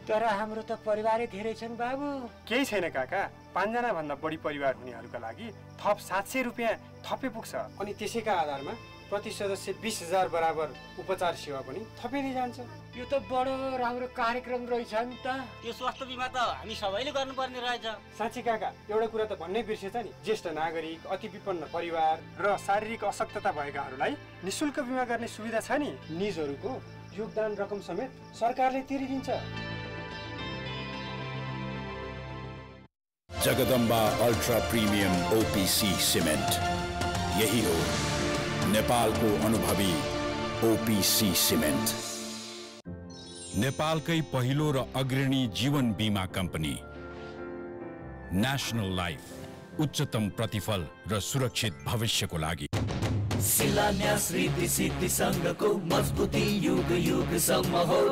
तर हाम्रो त परिवारै धेरै छन् बाबु। केही छैन काका, 5 जना भन्दा बढी परिवार हुनेहरूका लागि थप 700 रुपियाँ थपे पुग्छ। अनि त्यसैका आधारमा प्रति सदस्य 20,000 बराबर उपचार सेवा पनि थपिँदै जान्छ। यो त बडो राम्रो कार्यक्रम रहेछ नि त। यो स्वास्थ्य बिमा त हामी सबैले गर्नुपर्ने रहेछ। साँच्चै काका, एउटा कुरा त भन्नै बिर्सेछ नि, ज्येष्ठ नागरिक, अति विपन्न परिवार र शारीरिक अशक्तता भएकाहरूलाई निःशुल्क बिमा गर्ने सुविधा छ नि। निजहरूको योगदान रकम समेत सरकारले तिरिदिन्छ। Jagdamba ultra premium OPC cement, यही हो नेपालको अनुभवी OPC सिमेन्ट। नेपालकै पहिलो र अग्रणी जीवन बीमा कम्पनी नेशनल लाइफ, उच्चतम प्रतिफल र सुरक्षित भविष्यको लागि। शिलान्यास रीति सिद्धि सङ्घको मजबुती युग युगसम्म हो।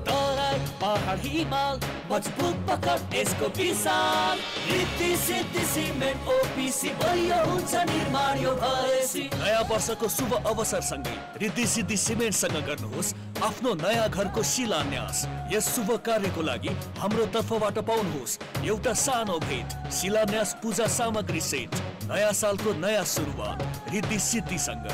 तराई पहाड हिमाल मजबुत पकड यसको विशाल रिद्धि सिद्धि सिमेन्ट ओपिसी बलियो हुन्छ निर्माण यो भएसी। नयाँ वर्षको शुभ अवसरसँगै रिद्धि सिद्धि सिमेन्टसँग गर्नुहोस् आफ्नो नयाँ घरको शिलान्यास। यस शुभ कार्यको लागि हाम्रो तर्फबाट पाउनुहोस् एउटा सानो भेट, शिलान्यास पूजा सामग्री सेट। नयाँ सालको नयाँ सुरुवात रिद्धि सिद्धिसँग।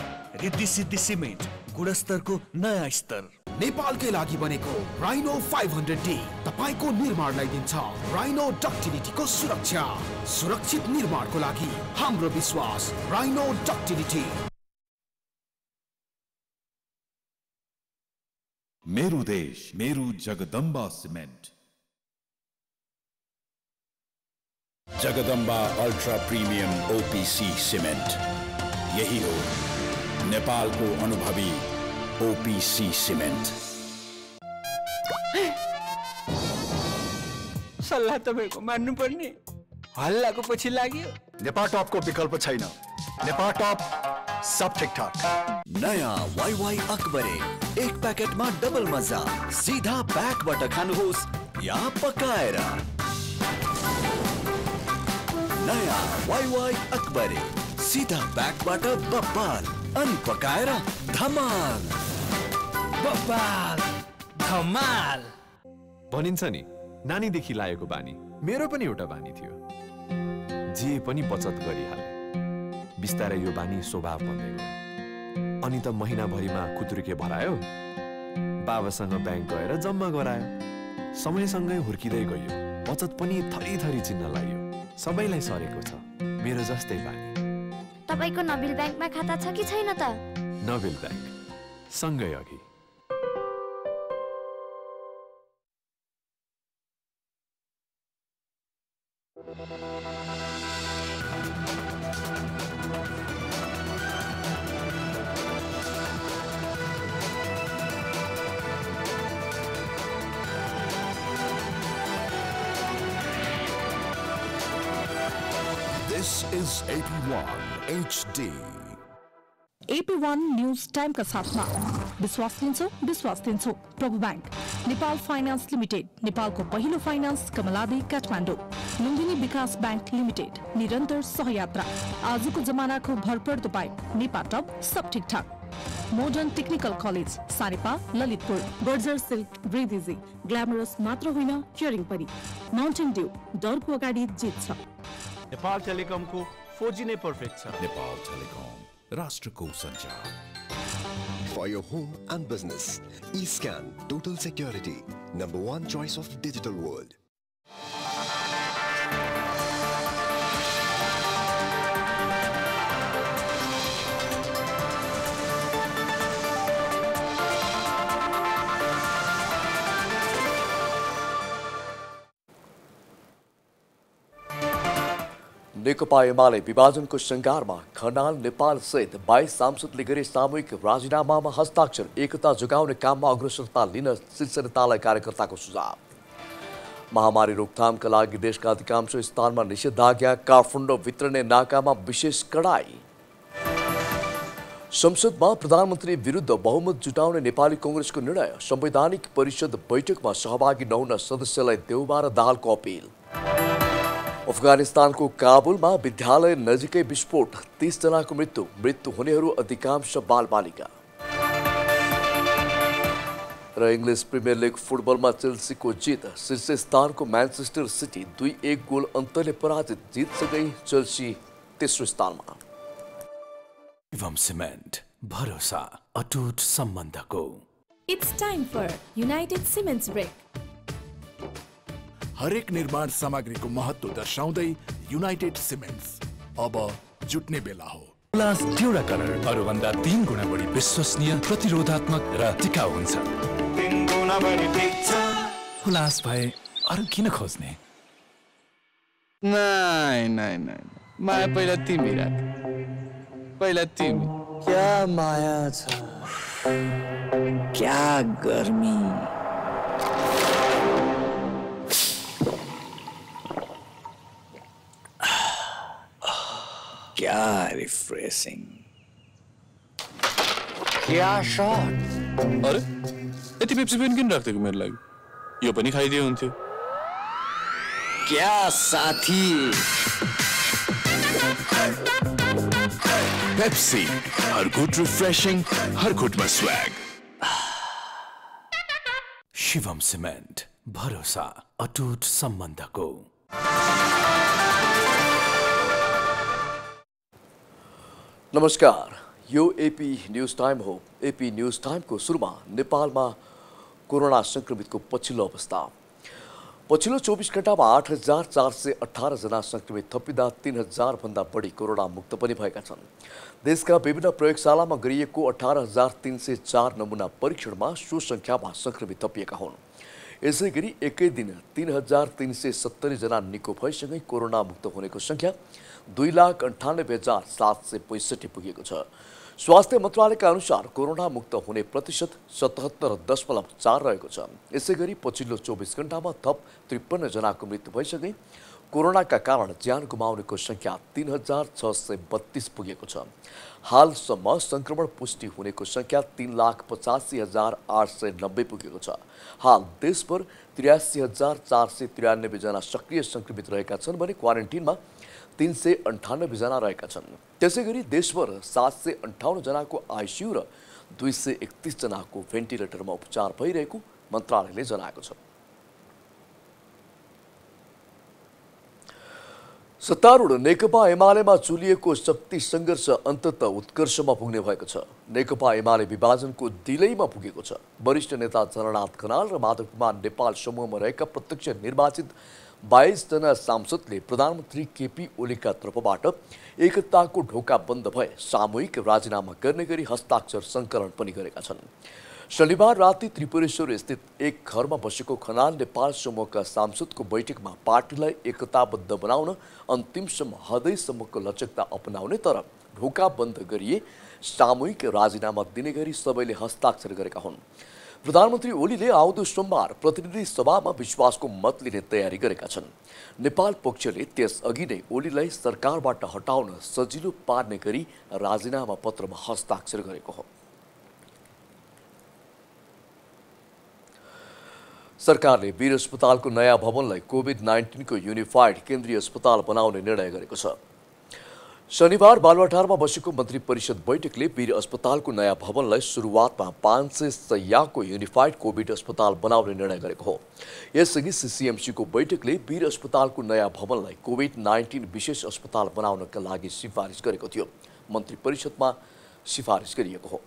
रिद्धि सिद्धि सिमेन्ट, गुणस्तरको नयाँ स्तर। नेपालकै लागि बनेको राइनो 500D तपाईको निर्माणलाई दिन्छ राइनो डक्टिलिटीको सुरक्षा। सुरक्षित निर्माणको लागि हाम्रो विश्वास राइनो डक्टिलिटी। मेरो देश मेरो Jagadamba cement. Jagadamba ultra premium OPC cement, यही हो नेपालको अनुभवी ओपीसी सिमेन्ट। सल्लाह तपाईको मान्नु पर्ने, हल्लाको पछि लाग्यो। नेपाल टपको विकल्प छैन। नेपाल टप सब ठिकठाक। नयाँ वाइवाई अकबरे, एक प्याकेटमा डबल मजा। सीधा प्याकबाट खानुहोस् या पकाएर। नयाँ वाइवाई अकबरे, सीधा प्याकबाट बब्बाल अनि पकाएर धमाल। बब्बाल धमाल भनिन्छ नि, नानीदेखि लागेको बानी। मेरो पनि एउटा बानी थियो, जे पनि बचत गरिहाले। बिस्तारै यो बानी स्वभाव बन्दै गयो। अनि त महिनाभरिमा कुतुर्के भरायो, बाबासँग ब्याङ्क गएर जम्मा गरायो। समयसँगै हुर्किँदै गयो, बचत पनि थरी थरी चिन्न लाग्यो। सबैलाई सरेको छ मेरो जस्तै बानी। तपाईको नबिल ब्याङ्कमा खाता छ कि छैन त? नबिल ब्याङ्क सँगै अघि। This is AP1 HD. AP1 news time का साथमा विश्वास दिन्छौ प्रभु बैंक, नेपाल फाइनान्स लिमिटेड, नेपालको पहिलो फाइनान्स, कमलादी काठमाडौँ, लुम्बिनी विकास बैंक लिमिटेड, निरन्तर सहयात्रा। आजको जमानाको भरपर्दो पाइप नेपाटप सब ठिकठाक। मोडर्न टेक्निकल कलेज सारेपा Lalitpur, Berger silk breathe easy, glamorous मात्र होइन केयरिङ पनि। माउन्टेन ड्यू, डरको अगाडि जित छ। नेपाल टेलिकमको 4G नै पर्फेक्ट छ। नेपाल टेलिकम, राष्ट्रको सञ्चार। For your home and business, eScan Total Security, #1 choice of digital world. नेकपा एमाले विभाजनको सङ्घारमा खनाल नेपाल सहित 22 सांसदले गरे सामूहिक राजीनामामा हस्ताक्षर। एकता जोगाउने काममा अग्रसरता लिन शीर्ष नेतालाई कार्यकर्ताको सुझाव। महामारी रोकथामका लागि देशका अधिकांश स्थानमा निषेधाज्ञा। काठमाडौँ वितरणे नाकामा विशेष कडाई। संसदमा प्रधानमन्त्री विरुद्ध बहुमत जुटाउने नेपाली कांग्रेसको निर्णय। संवैधानिक परिषद बैठकमा सहभागी नहुन सदस्यलाई देउबा र दाहालको अपिल। अफगानिस्तानको काबुलमा विद्यालय नजिकै विस्फोट, 30 जनाको मृत्यु हुनेहरू अधिकांश बालबालिका। र इङ्ग्लिस प्रिमियर लिग फुटबलमा चेल्सीको जित। शीर्ष स्थानको म्यान्चेस्टर सिटी 2-1 गोल अन्तरले पराजित। जितसँगै चेल्सी तेस्रो स्थानमा। एवं सिमेन्ट, भरोसा अटुट सम्बन्धको। It's time for United Cements Break. हरेक निर्माण सामग्रीको महत्त्व दर्शाउँदै युनाइटेड सिमेन्ट्स अब जुट्ने बेला हो। हुलास ड्युरा कलर अरूभन्दा 3 गुणा बढी विश्वसनीय, प्रतिरोधात्मक र टिकाउ हुन्छ। 3 गुणा बढी टिक्छ। हुलास भए अरू किन खोज्ने? नहीं माया पहिला तिमी राख, पहिला तिमी। क्या माया छ, क्या गर्मी। क्या रिफ्रेशिंग, क्या शॉट। अरे यति पेप्सी पेन किन राख्दिएको मेरो लागि? यो पनि खाइदिए हुन्थ्यो। क्या साथी? पेप्सी, हर घुट रिफ्रेशिङ, हर घुटमा स्वैग। शिवम सिमेन्ट, भरोसा अटुट सम्बन्धको। नमस्कार, यो एपी न्यूज टाइम हो। एपी न्यूज टाइमको सुरुमा नेपालमा कोरोना संक्रमितको पछिल्लो अवस्था। पछिल्लो 24 घण्टामा 8,418 जना संक्रमित थपिँदा 3,000 भन्दा बढी कोरोना मुक्त पनि भएका छन्। देशका विभिन्न प्रयोगशालामा गरिएको 18,304 नमुना परीक्षणमा सो संख्यामा संक्रमित थपिएका हुन्। यसैगरी एकै दिन 3,370 जना निको भएसँगै कोरोना मुक्त हुनेको संख्या 2,98,765 पुगेको छ। स्वास्थ्य मन्त्रालयका अनुसार कोरोना मुक्त हुने प्रतिशत 77.4 रहेको छ। यसैगरी पछिल्लो 24 घण्टामा थप 53 जनाको मृत्यु भइसके कोरोनाका कारण ज्यान गुमाउनेको संख्या 3,632 पुगेको छ। हालसम्म संक्रमण पुष्टि हुनेको संख्या 3,85,890 पुगेको छ। हाल देशभर 83,493 जना सक्रिय संक्रमित रहेका छन् भने क्वारेन्टिनमा 398 जना रहेका छन्। त्यसैगरी देशभर 758 जनाको आइसियु र 231 जनाको भेन्टिलेटरमा उपचार भइरहेको मन्त्रालयले जनाएको छ। सत्तारूढ नेकपा एमालेमा चुलिएको शक्ति सङ्घर्ष अन्ततः उत्कर्षमा पुग्ने भएको छ। नेकपा एमाले विभाजनको दिलैमा पुगेको छ। वरिष्ठ नेता जननाथ खनाल र माधव कुमार नेपाल समूहमा रहेका प्रत्यक्ष निर्वाचित 22 जना सांसदले प्रधानमन्त्री केपी ओलीका तर्फबाट एकताको ढोका बन्द भए सामूहिक राजीनामा गर्ने गरी हस्ताक्षर सङ्कलन पनि गरेका छन्। शनिबार राति त्रिपुरेश्वर स्थित एक घरमा बसेको खनाल नेपाल समूहका सांसदको बैठकमा पार्टीलाई एकताबद्ध बनाउन अन्तिमसम्म हदैसम्मको लचकता अपनाउने तर ढोका बन्द गरिए सामूहिक राजीनामा दिने गरी सबैले हस्ताक्षर गरेका हुन्। प्रधानमन्त्री ओलीले आउँदो सोमबार प्रतिनिधि सभामा विश्वासको मत लिने तयारी गरेका छन्। नेपाल पक्षले त्यसअघि नै ओलीलाई सरकारबाट हटाउन सजिलो पार्ने गरी राजीनामा पत्रमा हस्ताक्षर गरेको हो। सरकारले वीर अस्पतालको नयाँ भवनलाई कोभिड-19 को युनिफाइड केन्द्रीय अस्पताल बनाउने निर्णय गरेको छ। शनिबार बालुवाटारमा बसेको मन्त्री परिषद बैठकले वीर अस्पतालको नयाँ भवनलाई सुरुवातमा 500 शय्याको युनिफाइड कोभिड अस्पताल बनाउने निर्णय गरेको हो। यसअघि सीसीएमसीको बैठकले वीर अस्पतालको नयाँ भवनलाई कोभिड-19 विशेष अस्पताल बनाउनका लागि सिफारिस गरेको थियो। मन्त्री परिषदमा सिफारिस गरिएको हो।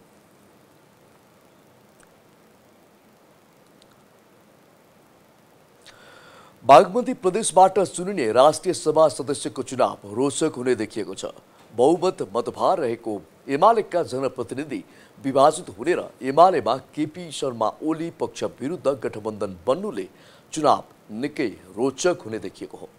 बागमती प्रदेशबाट चुनिने राष्ट्रिय सभा सदस्यको चुनाव रोचक हुने देखिएको छ। बहुमत मतभार रहेको एमालेका जनप्रतिनिधि विभाजित हुने र एमालेमा केपी शर्मा ओली पक्ष विरुद्ध गठबन्धन बन्नुले चुनाव निकै रोचक हुने देखिएको हो।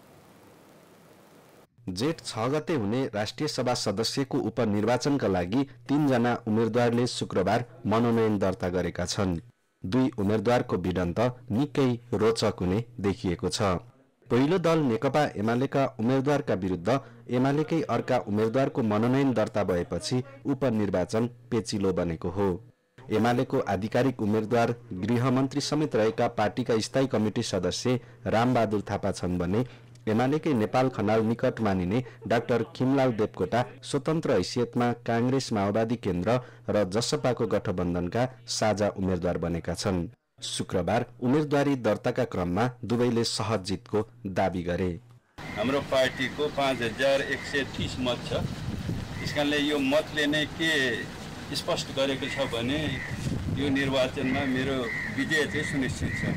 जेठ 6 गते हुने राष्ट्रिय सभा सदस्यको उपनिर्वाचनका लागि 3 जना उम्मेदवारले शुक्रबार मनोनयन दर्ता गरेका छन्। 2 उम्मेदवारको भिडन्त निकै रोचक हुने देखिएको छ। पहिलो दल नेकपा एमालेका उम्मेदवारका विरुद्ध एमालेकै अर्का उम्मेदवारको मनोनयन दर्ता भएपछि उपनिर्वाचन पेचिलो बनेको हो। एमालेको आधिकारिक उम्मेदवार गृहमन्त्री समेत रहेका पार्टीका स्थायी कमिटी सदस्य रामबहादुर थापा छन् भने एमालेकै नेपाल खनाल निकट मानिने डाक्टर खिमलाल देवकोटा स्वतन्त्र हैसियतमा कांग्रेस माओवादी केन्द्र र जसपाको गठबन्धनका साझा उम्मेदवार बनेका छन्। शुक्रबार उम्मेदवारी दर्ताका क्रममा दुवैले सहज जितको दाबी गरे। हाम्रो पार्टीको 5130 मत छ। यसकारणले यो मतले नै के स्पष्ट गरेको छ भने यो निर्वाचनमा मेरो विजय चाहिँ सुनिश्चित छ।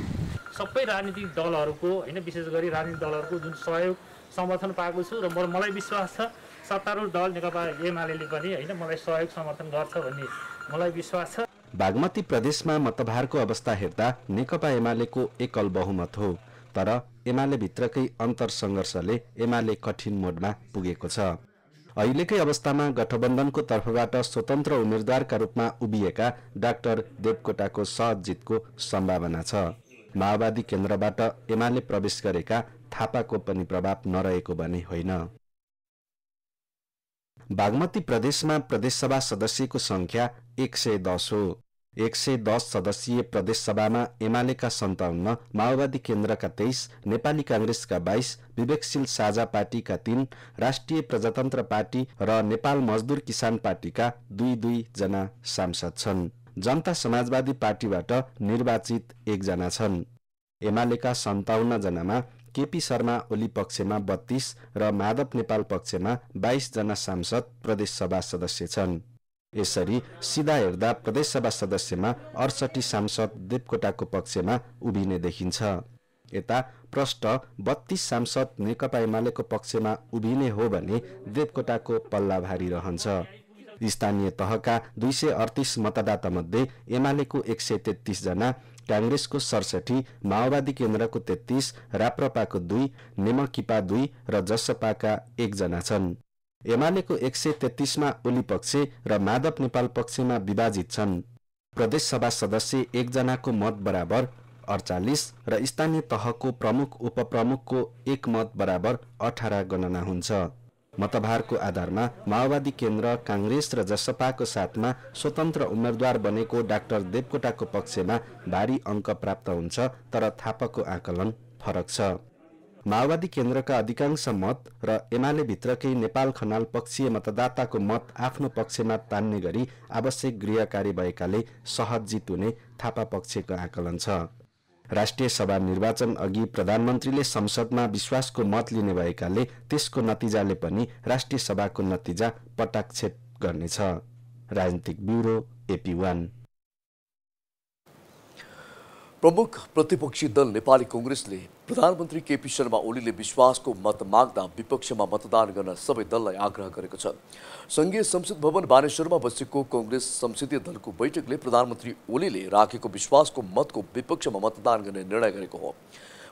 सबै राजनीतिक दलहरूको हैन, विशेष गरी राजनीतिक दलहरूको जुन सहयोग समर्थन पाएको छु र मलाई विश्वास छ सत्तारूढ दल नेकपा एमालेले पनि हैन मलाई सहयोग समर्थन गर्छ भन्ने मलाई विश्वास छ। बागमती प्रदेशमा मतभारको अवस्था हेर्दा नेकपा एमालेको एकल बहुमत हो, तर एमाले भित्रकै अन्तर संघर्षले एमाले कठिन मोडमा पुगेको छ। अहिलेकै अवस्थामा गठबन्धनको तर्फबाट स्वतन्त्र उम्मेदवारका रूपमा उभिएका डाक्टर देवकोटाको सहज जितको सम्भावना छ। माओवादी केन्द्रबाट एमाले प्रवेश गरेका थापाको पनि प्रभाव नरहेको भने होइन। बागमती प्रदेशमा प्रदेशसभा सदस्यको संख्या 110 हो। 110 सदस्यीय प्रदेशसभामा एमालेका 57, माओवादी केन्द्रका 23, नेपाली कांग्रेसका 22, विवेकशील साझा पार्टीका 3, राष्ट्रिय प्रजातन्त्र पार्टी र नेपाल मजदुर किसान पार्टीका 2-2 जना सांसद छन्। जनता समाजवादी पार्टीबाट निर्वाचित 1 जना छन्। एमालेका 57 जनामा केपी शर्मा ओली पक्षमा 32 र माधव नेपाल पक्षमा 22 जना सांसद प्रदेशसभा सदस्य छन्। यसरी सिधा हेर्दा प्रदेशसभा सदस्यमा 68 सांसद देवकोटाको पक्षमा उभिने देखिन्छ। यता प्रष्ट 32 सांसद नेकपा एमालेको पक्षमा उभिने हो भने देवकोटाको पल्ला भारी रहन्छ। स्थानीय तहका 238 मतदाता मध्ये एमालेको 133 जना, कांग्रेसको 67, माओवादी केन्द्रको 33, राप्रपाको 2, नेमकिपा 2 र जसपाका 1 जना छन्। एमालेको 133 मा ओली पक्ष र माधव नेपाल पक्षमा विभाजित छन्। प्रदेशसभा सदस्य 1 जनाको मत बराबर 48 र स्थानीय तहको प्रमुख उपप्रमुखको 1 मत बराबर 18 गणना हुन्छ। मतभारको आधारमा माओवादी केन्द्र, कांग्रेस र जसपाको साथमा स्वतन्त्र उम्मेद्वार बनेको डाक्टर देवकोटाको पक्षमा भारी अंक प्राप्त हुन्छ, तर थापाको आकलन फरक छ। माओवादी केन्द्रका अधिकांश मत र एमाले भित्रकै नेपाल खनाल पक्षीय मतदाताको मत आफ्नो पक्षमा तान्ने गरी आवश्यक गृहकार्य भएकाले सहज जित हुने थापा पक्षको आकलन छ। राष्ट्रिय सभा निर्वाचन अघि प्रधानमन्त्रीले संसदमा विश्वासको मत लिने भएकाले त्यसको नतिजाले पनि राष्ट्रिय सभाको नतिजा पटाक्षेप गर्नेछ। राजनीतिक ब्युरो AP1। प्रमुख प्रतिपक्षी दल नेपाली कांग्रेसले प्रधानमन्त्री केपी शर्मा ओलीले विश्वासको मत माग्दा विपक्षमा मतदान गर्न सबै दललाई आग्रह गरेको छ। संघीय संसद भवन बानेश्वरमा बसेको कांग्रेस संसदीय दलको बैठकले प्रधानमन्त्री ओलीले राखेको विश्वासको मतको विपक्षमा मतदान गर्ने निर्णय गरेको हो।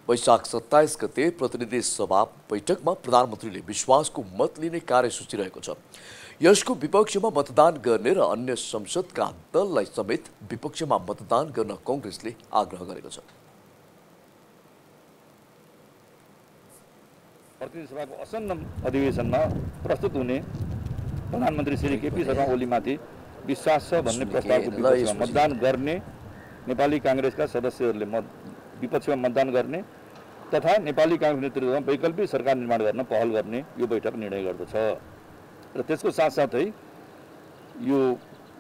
वैशाख 27 गते प्रतिनिधि सभा बैठकमा प्रधानमन्त्रीले विश्वासको मत लिने कार्यसूची रहेको छ। यसको विपक्षमा मतदान गर्ने र अन्य संसदका दललाई समेत विपक्षमा मतदान गर्न कांग्रेसले आग्रह गरेको छ। प्रतिनिधि सभाको असन्न अधिवेशनमा प्रस्तुत हुने प्रधानमन्त्री श्री केपी शर्मा ओलीमाथि विश्वास छ भन्ने प्रस्तावको विपक्षमा मतदान गर्ने नेपाली कांग्रेसका सदस्यहरूले विपक्षमा मतदान गर्ने तथा नेपाली कांग्रेस नेतृत्वमा वैकल्पिक सरकार निर्माण गर्न पहल गर्ने यो बैठक निर्णय गर्दछ। र त्यसको साथसाथै यो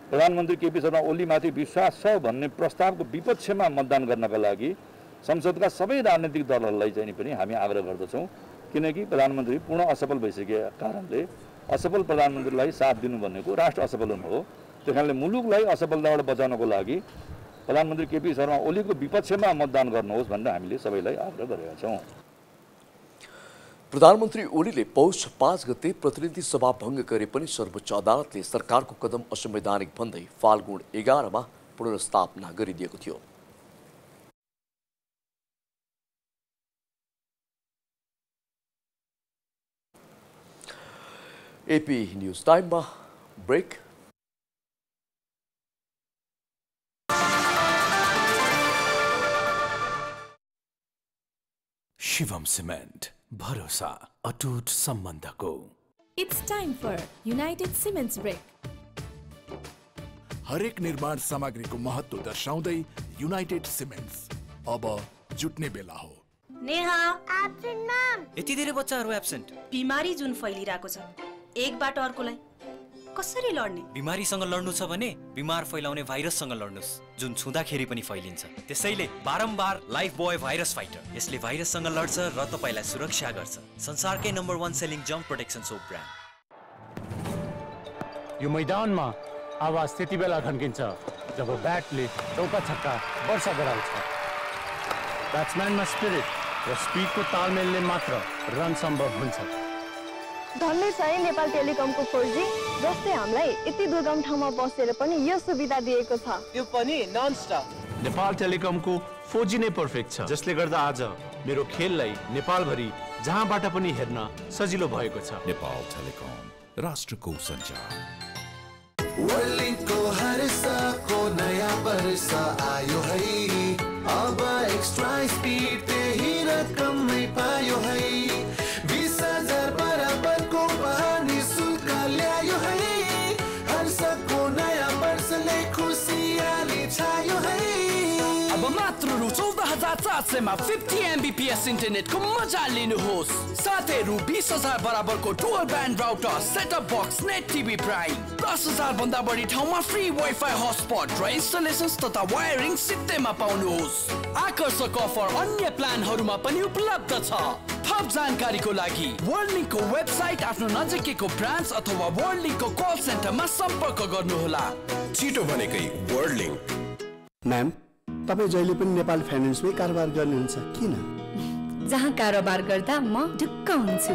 प्रधानमन्त्री केपी शर्मा ओलीमाथि विश्वास छ भन्ने प्रस्तावको विपक्षमा मतदान गर्नका लागि संसदका सबै राजनीतिक दलहरूलाई चाहिँ पनि हामी आग्रह गर्दछौँ, किनकि प्रधानमन्त्री पूर्ण असफल भइसकेका कारणले असफल प्रधानमन्त्रीलाई साथ दिनु भनेको राष्ट्र असफल हुनु हो। त्यस कारणले मुलुकलाई असफलताबाट बचाउनको लागि प्रधानमन्त्री केपी शर्मा ओलीको विपक्षमा मतदान गर्नुहोस् भनेर हामीले सबैलाई आग्रह गरेका छौँ। प्रधानमन्त्री ओलीले पौष 5 गते प्रतिनिधि सभा भङ्ग गरे पनि सर्वोच्च अदालतले सरकारको कदम असंवैधानिक भन्दै फाल्गुन 11 मा पुनर्स्थापना गरिदिएको थियो। एपी न्यूज टाइममा ब्रेक। शिवम सिमेन्ट, भरोसा अटुट सम्बन्धको। It's time for United Cements Break. हरेक निर्माण सामग्रीको महत्त्व दर्शाउँदै युनाइटेड सिमेन्ट्स अब जुट्ने बेला हो। Neha absent ma'am. यति धेरै बच्चाहरू एब्सेन्ट। बिमारी जुन फैलिरहेको छ, एकबाट अर्कोलाई कसरी लड्ने? बिमारीसँग लड्नु छ भने बिमार फैलाउने भाइरससँग लड्नुस्, जुन छुँदाखेरि पनि फैलिन्छ। त्यसैले बारम्बार लाइफ बोय भाइरस फाइटर, यसले भाइरससँग लड्छ र तपाईलाई सुरक्षा गर्छ। संसारकै number 1 selling jump protection soap brand. यो मैदानमा आवाज त्यति बेला खन्किन्छ जब ब्याटले चौका छक्का वर्षा गराउँछ। ब्याट्सम्यानमा स्पिरिट र स्पिडको तालमेलले मात्र रन सम्भव हुन्छ। धन्य छ है नेपाल टेलिकमको 4G, जसले हामीलाई यति दुर्गम ठाउँमा बसेर पनि यो सुविधा दिएको छ, त्यो पनि नन स्टप। नेपाल टेलिकमको 4G नै पर्फेक्ट छ, जसले गर्दा आज मेरो खेललाई नेपालभरि जहाँबाट पनि हेर्न सजिलो भएको छ। नेपाल टेलिकम, राष्ट्रको सञ्चार। वर्ल्डको हर्षको नयाँ वर्ष आयो है, अब एक्स्ट्रा स्पिड त्यही रकममै पायो है। 20,000 बराबरको पानी शुल्क ल्यायो है, हर्षको नयाँ वर्षले खुसियाली छ 700 50 Mbps इन्टरनेटको मजा लिनुहोस्। साथै रु 20,000 बराबरको dual band router, setup box, net TV prime, 10,000 भन्दा बढी ठाउँमा फ्री वाइफाई हटस्पट र इन्स्टलेसन्स तथा वायरिङ सित्तैमा पाउनुहोस्। आकर्षक अफर अन्य प्लानहरूमा पनि उपलब्ध छ। थप जानकारीको लागि वर्ल्डलिङ्कको वेबसाइट, आफ्नो नजिकैको ब्रान्च अथवा वर्ल्डलिङ्कको कल सेन्टरमा सम्पर्क गर्नुहोला। छिटो भनेकै वर्ल्डलिङ्क। म्याम, तपाईँ जहिले पनि नेपाल फाइनेन्समै कारोबार गर्नुहुन्छ किन? जहाँ कारोबार गर्दा म ढुक्क हुन्छु।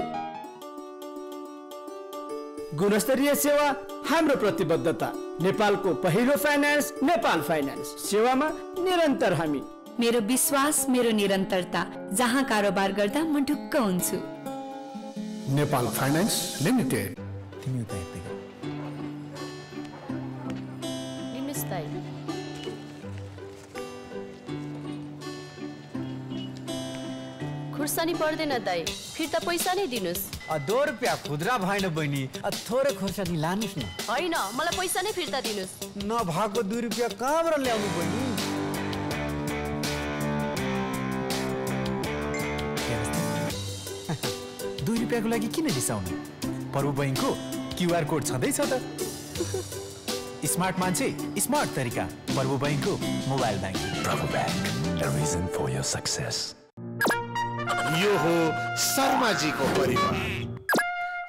गुणस्तरीय सेवा हाम्रो प्रतिबद्धता। नेपालको पहिलो फाइनेन्स नेपाल फाइनेन्स, सेवामा निरन्तर हामी। मेरो विश्वास, मेरो निरन्तरता। जहाँ कारोबार गर्दा म ढुक्क हुन्छु। Nepal finance limited. तिमी उता हेर्दै लिनुस् दाइ। खुर्सानी पर्दैन दाइ, फिर्ता पैसा नै दिनुस्। 2 रुपियाँ खुद्रा भएन बहिनी, थोरै खुर्सानी लानुस् न। होइन, मलाई पैसा नै फिर्ता दिनुस्। नभएको 2 रुपियाँ कहाँबाट ल्याउनु बहिनी? 2 रुपियाँको लागि किन रिसाउनु? प्रभु बैंकको क्युआर कोड छँदैछ त। स्मार्ट मान्छे, स्मार्ट तरिका। प्रभु बैंकको मोबाइल ब्याङ्किङ। प्रभु bank, a reason for your success. यो हो शर्माजीको परिवार।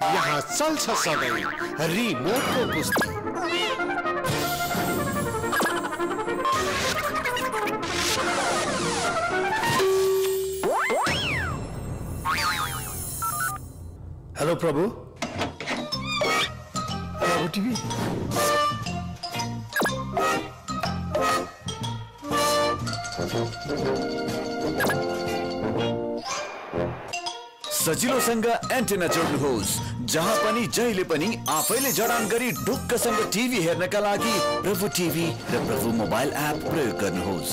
यहाँ चल्छ सधैँ रिमोटको कुस्ती। हेलो प्रभु। प्रभु टिभी। सजिलोसँग एन्टेना जोड्नुहोस्। जहाँ पनि जहिले पनि आफैले जडान गरी ढुक्कसँग टिभी हेर्नका लागि प्रभु टिभी र प्रभु मोबाइल एप प्रयोग गर्नुहोस्।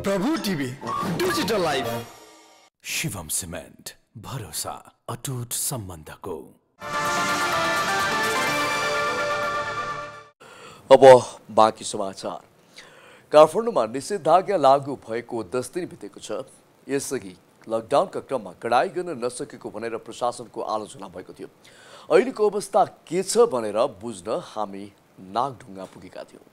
प्रभु TV, digital life. Shivam cement, भरोसा अटुट सम्बन्धको। अब बाँकी समाचार। काठमाडौँमा निषेधाज्ञा लागू भएको 10 दिन बितेको छ। यसअघि लकडाउनका क्रममा कडाई गर्न नसकेको भनेर प्रशासनको आलोचना भएको थियो। अहिलेको अवस्था के छ भनेर बुझ्न हामी नागढुङ्गा पुगेका थियौँ।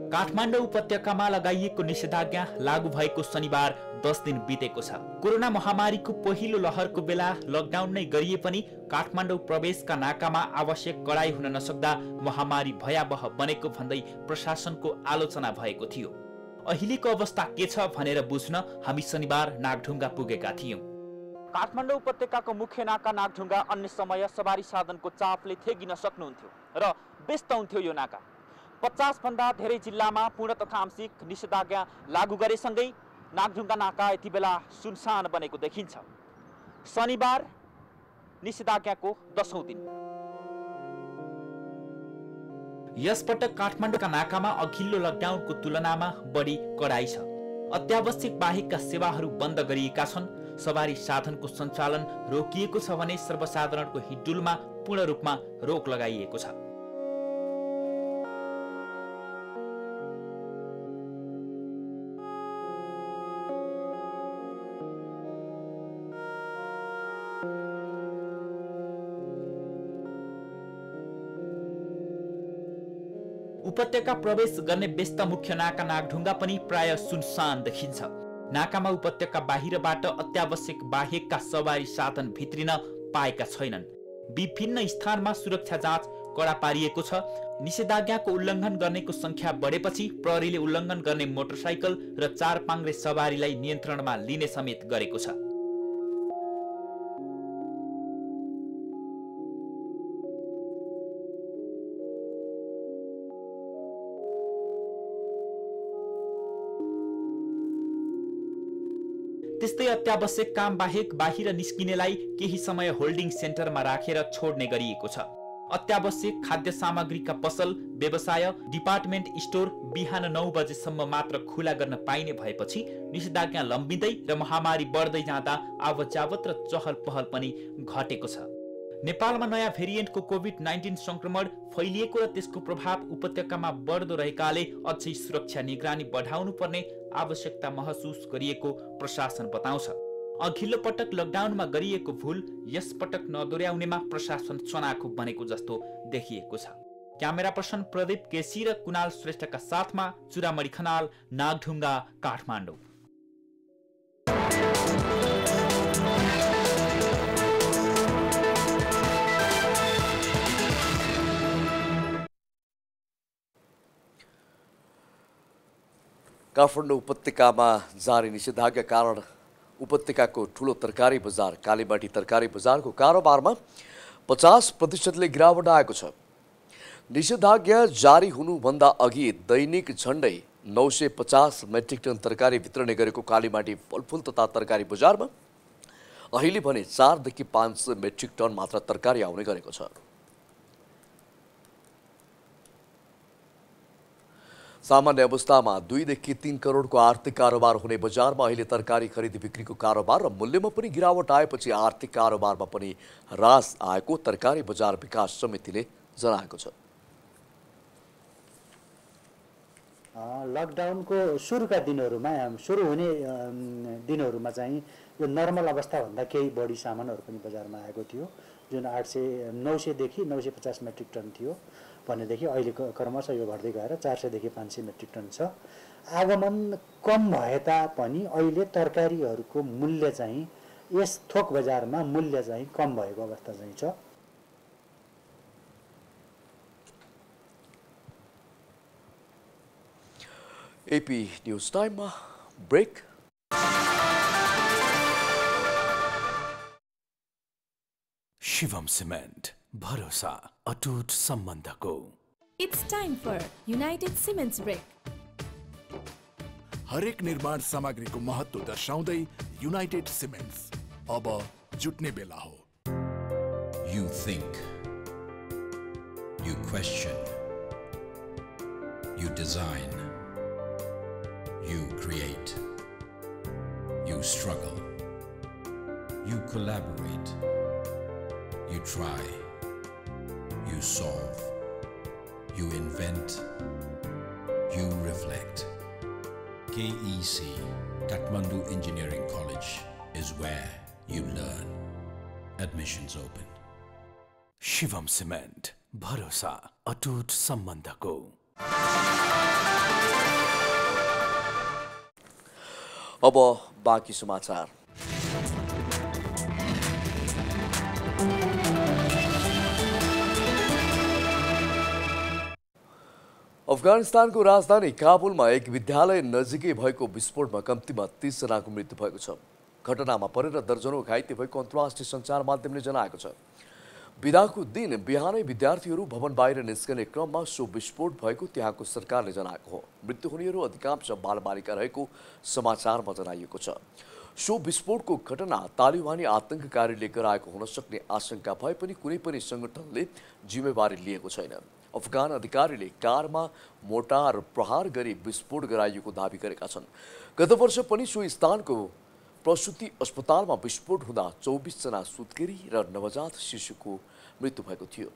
काठमाडौँ उपत्यकामा लगाइएको निषेधाज्ञा लागू भएको शनिबार 10 दिन बितेको छ। कोरोना महामारीको पहिलो लहरको बेला लकडाउन नै गरिए पनि काठमाडौँ प्रवेशका नाकामा आवश्यक कडाई हुन नसक्दा महामारी भयावह बनेको भन्दै प्रशासनको आलोचना भएको थियो। अहिलेको अवस्था के छ भनेर बुझ्न हामी शनिबार नागढुङ्गा पुगेका थियौँ। काठमाडौँ उपत्यकाको मुख्य नाका नागढुङ्गा अन्य समय सवारी साधनको चापले थेगिन सक्नुहुन्थ्यो र व्यस्त हुन्थ्यो यो नाका। 50 भन्दा धेरै जिल्लामा पूर्ण तथा आंशिक निषेधाज्ञा लागू गरेसँगै नागढुङ्गा नाका यति बेला सुनसान बनेको देखिन्छ। शनिबार निषेधाज्ञाको 10औं दिन। यसपटक काठमाडौँका नाकामा अघिल्लो लकडाउनको तुलनामा बढी कडाई छ। अत्यावश्यक बाहेकका सेवाहरू बन्द गरिएका छन्। सवारी साधनको सञ्चालन रोकिएको छ भने सर्वसाधारणको हिडडुलमा पूर्ण रूपमा रोक लगाइएको छ। उपत्यका प्रवेश गर्ने व्यस्त मुख्य नाका नागढुङ्गा पनि प्राय सुनसान देखिन्छ। नाकामा उपत्यका बाहिरबाट अत्यावश्यक बाहेकका सवारी साधन भित्रिन पाएका छैनन्। विभिन्न स्थानमा सुरक्षा जाँच कडा पारिएको छ। निषेधाज्ञाको उल्लङ्घन गर्नेको संख्या बढेपछि प्रहरीले उल्लङ्घन गर्ने मोटरसाइकल र 4 पाङ्ग्रे सवारीलाई नियन्त्रणमा लिने समेत गरेको छ। त्यस्तै अत्यावश्यक काम बाहेक बाहिर निस्किनेलाई केही समय होल्डिङ सेन्टरमा राखेर छोड्ने गरिएको छ। अत्यावश्यक खाद्य सामग्रीका पसल, व्यवसाय, डिपार्टमेन्ट स्टोर बिहान 9 बजेसम्म मात्र खुला गर्न पाइने भएपछि निषेधाज्ञा लम्बिँदै र महामारी बढ्दै जाँदा आवत जावत र चहल पहल पनि घटेको छ। नेपालमा नयाँ भेरिएन्टको कोभिड-19 संक्रमण फैलिएको र त्यसको प्रभाव उपत्यकामा बढ्दो रहेकाले अझै सुरक्षा निगरानी बढाउनु पर्ने आवश्यकता महसुस गरिएको प्रशासन बताउँछ। अघिल्लो पटक लकडाउनमा गरिएको भूल यस पटक नदोर्याउनेमा प्रशासन चनाखो बनेको जस्तो देखिएको छ। क्यामेरा पर्सन प्रदीप केसी र कुणाल श्रेष्ठका साथमा चुरामणी खनाल, नागढुङ्गा, काठमाडौँ। काठमाडौँ उपत्यकामा जारी निषेधाज्ञा कारण उपत्यकाको ठूलो तरकारी बजार कालीबाटी तरकारी बजारको कारोबारमा 50% गिरावट आएको छ। निषेधाज्ञा जारी हुनुभन्दा अघि दैनिक झण्डै 950 मेट्रिक टन तरकारी वितरण गरेको कालीबाटी फलफुल तथा तरकारी बजारमा अहिले भने 4 देखि 500 मेट्रिक टन मात्र तरकारी आउने गरेको छ। सामान्य अवस्थामा 2 देखि 3 करोडको आर्थिक कारोबार हुने बजारमा अहिले तरकारी खरिद बिक्रीको कारोबार र मूल्यमा पनि गिरावट आएपछि आर्थिक कारोबारमा पनि ह्रास आएको तरकारी बजार विकास समितिले जनाएको छ। लकडाउनको सुरुका दिनहरूमा सुरु हुने दिनहरूमा चाहिँ यो नर्मल अवस्थाभन्दा केही बढी सामानहरू पनि बजारमा आएको थियो, जुन 900 देखि 950 मेट्रिक टन थियो भनेदेखि अहिले क्रमशः यो घट्दै गएर 400 देखि 500 मेट्रिक टन छ। आगमन कम भए तापनि अहिले तरकारीहरूको मूल्य चाहिँ यस थोक बजारमा मूल्य चाहिँ कम भएको अवस्था चाहिँ छ। एपी न्यूज टाइममा ब्रेक। शिवम सिमेन्ट, भरोसा अटुट सम्बन्धको। It's time for United Cements Break. हरेक निर्माण सामग्रीको महत्त्व दर्शाउँदै युनाइटेड सिमेन्ट्स अब जुट्ने बेला हो। You think, you question, you design, you create, you struggle, you collaborate, you try, you solve, you invent, you reflect. KEC, Kathmandu Engineering College, is where you learn. Admissions open. Shivam cement, भरोसा अटुट सम्बन्धको। अब बाँकी समाचार। अफगानिस्तानको राजधानी काबुलमा एक विद्यालय नजिकै भएको विस्फोटमा कम्तीमा 30 जनाको मृत्यु भएको छ। घटनामा परेर दर्जनौं घाइते भएको अन्तर्राष्ट्रिय सञ्चार माध्यमले जनाएको छ। बिदाको दिन बिहानै विद्यार्थीहरू भवन बाहिर निस्कने क्रममा सो विस्फोट भएको त्यहाँको सरकारले जनाएको हो। मृत्यु हुनेहरू अधिकांश बालबालिका रहेको समाचारमा जनाइएको छ। सो विस्फोटको घटना तालिबानी आतंककारीले गराएको हुन सक्ने आशंका भए पनि कुनै पनि संगठनले जिम्मेवारी लिएको छैन। अफगान अधिकारीले कारमा मोटार प्रहार गरी विस्फोट गराइएको दावी गरेका छन्। गत वर्ष पनि सो स्थानको प्रसूति अस्पतालमा विस्फोट हुँदा 24 जना सुत्केरी र नवजात शिशुको मृत्यु भएको थियो।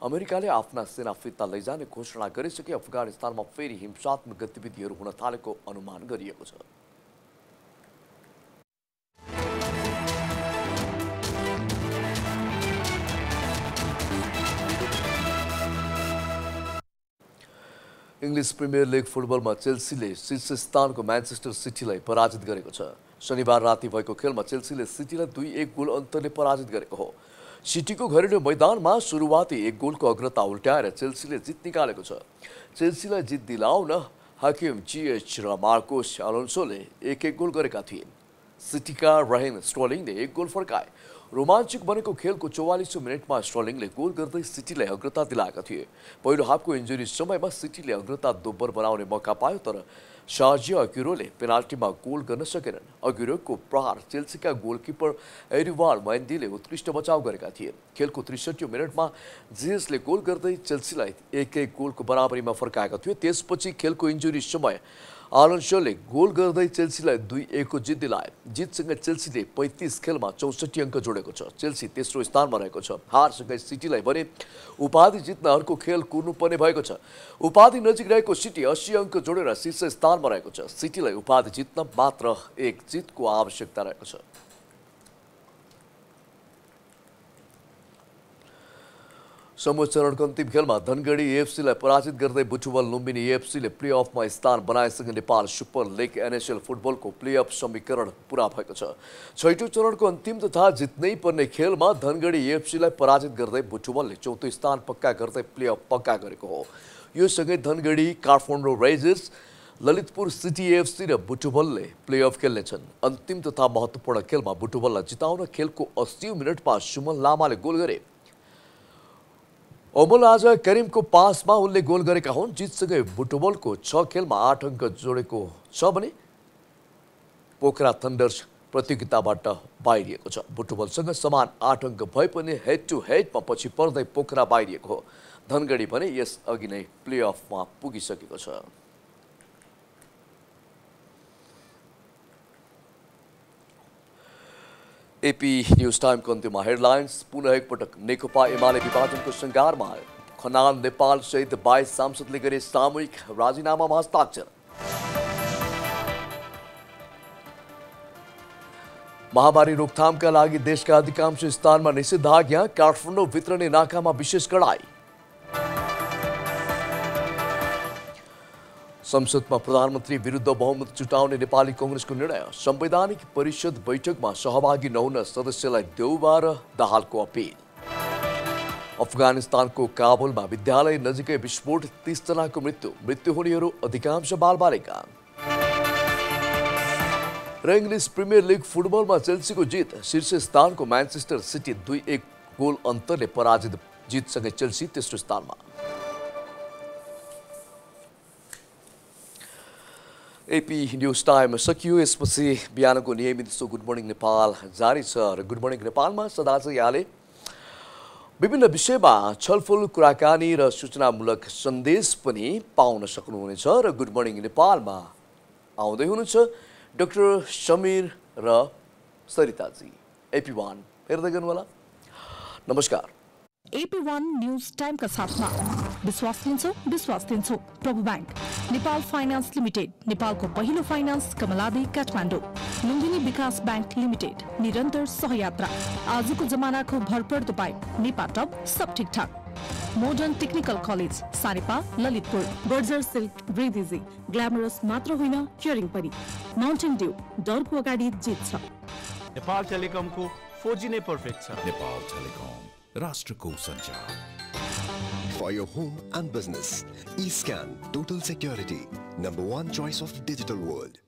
अमेरिकाले आफ्ना सेना फिर्ता लैजाने घोषणा गरिसके अफगानिस्तानमा फेरि हिंसात्मक गतिविधिहरू हुन थालेको अनुमान गरिएको छ। इंग्लिश प्रिमियर लिग फुटबलमा चेल्सीले शीर्ष स्थानको म्यान्चेस्टर सिटीलाई पराजित गरेको छ। शनिबार राति भएको खेलमा चेल्सीले सिटीलाई 2-1 गोल अन्तरले पराजित गरेको हो। सिटीको घरेलु मैदानमा सुरुवाती 1 गोलको अग्रता उल्टाएर चेल्सीले जित निकालेको छ। चेल्सीलाई जित दिलाउन हाकिम जीएच र मार्कोस अलोन्सोले 1-1 गोल गरेका थिए। सिटीका राहिम स्टर्लिङले 1 गोल फर्काए। रोमाञ्चक बनेको खेलको 44औं मिनेटमा स्टर्लिङले गोल गर्दै सिटीलाई अग्रता दिलाएका थिए। पहिलो हाफको इन्जुरी समयमा सिटीले अग्रता दोब्बर बनाउने मौका पायो, तर शार्जिया अग्युरोले पेनाल्टीमा गोल गर्न सकेनन्। अग्युरोको प्रहार चेल्सीका गोलकिपर एरिवार मैन्डीले उत्कृष्ट बचाउ गरेका थिए। खेलको 63औं मिनेटमा जिएसले गोल गर्दै चेल्सीलाई 1-1 गोलको बराबरीमा फर्काएको थियो। त्यसपछि खेलको इन्जुरी समय आलोन्सोले गोल गर्दै चेल्सीलाई 2-1 को जित दिलाए। जितसँगै चेल्सीले 35 खेलमा 64 अङ्क जोडेको छ। चेल्सी तेस्रो स्थानमा रहेको छ। हारसँगै सिटीलाई भने उपाधि जित्न अर्को खेल कुर्नुपर्ने भएको छ। उपाधि नजिक रहेको सिटी 80 अङ्क जोडेर शीर्ष स्थानमा रहेको छ। सिटीलाई उपाधि जित्न मात्र 1 जितको आवश्यकता रहेको छ। समूह चरणको अन्तिम खेलमा धनगढी एएफसीलाई पराजित गर्दै बुटुवल लुम्बिनी एएफसीले प्लेअफमा स्थान बनाएसँगै नेपाल सुपर लिग एनएसएल फुटबलको प्लेअफ समीकरण पूरा भएको छ। छैटौं चरणको अन्तिम तथा जित्नै पर्ने खेलमा धनगढी एएफसीलाई पराजित गर्दै बुटुवलले चौथो स्थान पक्का गर्दै प्लेअफ पक्का गरेको हो। यो सँगै Dhangadhi, Kathmandu risers, Lalitpur city AFC र बुटुवलले प्लेअफ खेल्नेछन्। अन्तिम तथा महत्त्वपूर्ण खेलमा बुटुवललाई जिताउन खेलको 80औं मिनेटमा सुमन लामाले गोल गरे। ओमल आज करिमको पासमा उनले गोल गरेका हुन्। जितसँगै बुटुवलको 6 खेलमा 8 अङ्क जोडेको छ भने पोखरा थन्डर्स प्रतियोगिताबाट बाहिरिएको छ। बुटुवलसँग समान 8 अङ्क भए पनि हेड टु हेडमा पछि पर्दै पोखरा बाहिरिएको हो। धनगढी भने यस अघि नै प्लेअफमा पुगिसकेको छ। एपी न्यूज टाइमको अन्त्यमा हेडलाइन्स पुनः एकपटक। नेकपा एमाले विभाजनको सङ्घारमा खनाल नेपाल सहित 22 सांसदले गरे सामूहिक राजीनामामा हस्ताक्षर। महामारी रोकथामका लागि देशका अधिकांश स्थानमा निषेधाज्ञा। काठमाडौँ वितरणी नाकामा विशेष कडाई। संसदमा प्रधानमन्त्री विरुद्ध बहुमत जुटाउने नेपाली कांग्रेसको निर्णय। संवैधानिक परिषद बैठकमा सहभागी नहुन सदस्यलाई देउबा र दाहालको अपिल। अफगानिस्तानको काबुलमा विद्यालय नजिकै विस्फोट, 30 जनाको मृत्यु हुनेहरू अधिकांश बालबालिका। र इङ्ग्लिस प्रिमियर लिग फुटबलमा चेल्सीको जित। शीर्ष स्थानको म्यानचेस्टर सिटी 2-1 गोल अन्तरले पराजित। जितसँगै चेल्सी तेस्रो स्थानमा। एपी न्यूज टाइम सकियो। यसपछि बिहानको नियमित सो गुड मर्निङ नेपाल जारी छ र गुड मर्निङ नेपालमा सदा चाहिँ यहाँले विभिन्न विषयमा छलफल, कुराकानी र सूचनामूलक सन्देश पनि पाउन सक्नुहुनेछ। र गुड मर्निङ नेपालमा आउँदै हुनुहुन्छ डाक्टर समीर र सरिताजी। AP1 हेर्दै गर्नुहोला। नमस्कार। AP1 न्यूज टाइम का साथमा विश्वास दिन्छौ प्रभु बैंक, नेपाल फाइनान्स लिमिटेड, नेपालको पहिलो फाइनान्स, कमलादी काठमाडौँ, लुम्बिनी विकास बैंक लिमिटेड, निरन्तर सहयात्रा। आजको जमानाको भरपर्दो पाइप, नेपा टप सब ठिकठाक। मोडर्न टेक्निकल कलेज, सारेपा, Lalitpur, Berger silk, breathe easy, glamorous मात्र होइन केयरिङ पनि। माउन्टेन ड्यू, डरको अगाडि जित छ। नेपाल टेलिकमको 4G नै पर्फेक्ट छ। नेपाल टेलिकम, राष्ट्रको सञ्चार। For your home and business, eScan Total Security, #1 choice of digital world.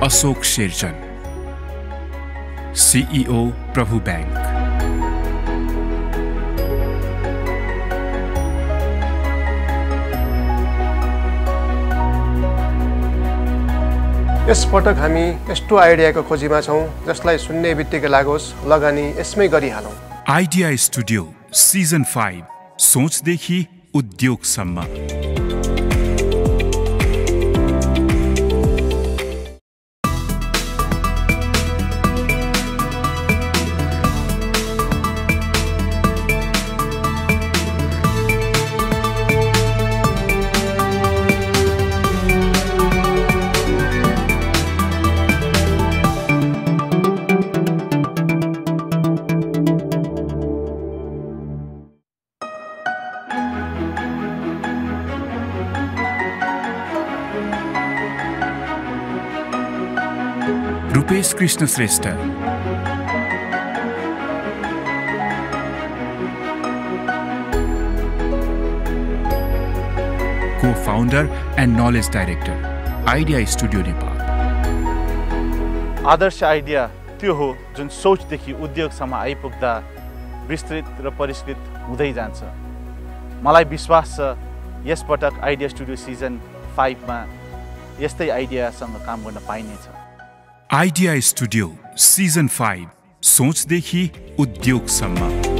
Ashok Sherchan, CEO प्रभु बैंक। यस पटक हामी यस्तो आइडियाको खोजीमा छौं जसलाई सुन्ने बित्तिकै लागोस् लगानी यसमै गरिहालौं। आइडिया स्टुडियो सिजन 5, सोचदेखि उद्योगसम्म। Rupesh Krishna Shrestha, co-founder and knowledge director, Idea Studio Nepal. आदर्श आइडिया त्यो हो जुन सोचदेखि उद्योगसम्म आइपुग्दा विस्तृत र परिष्कृत हुँदै जान्छ। मलाई विश्वास छ यस पटक आइडिया स्टुडियो सिजन 5 मा यस्तै आइडियासँग काम गर्न पाइनेछ। आइडिया स्टुडियो सिजन 5 सोचदेखि उद्योगसम्म।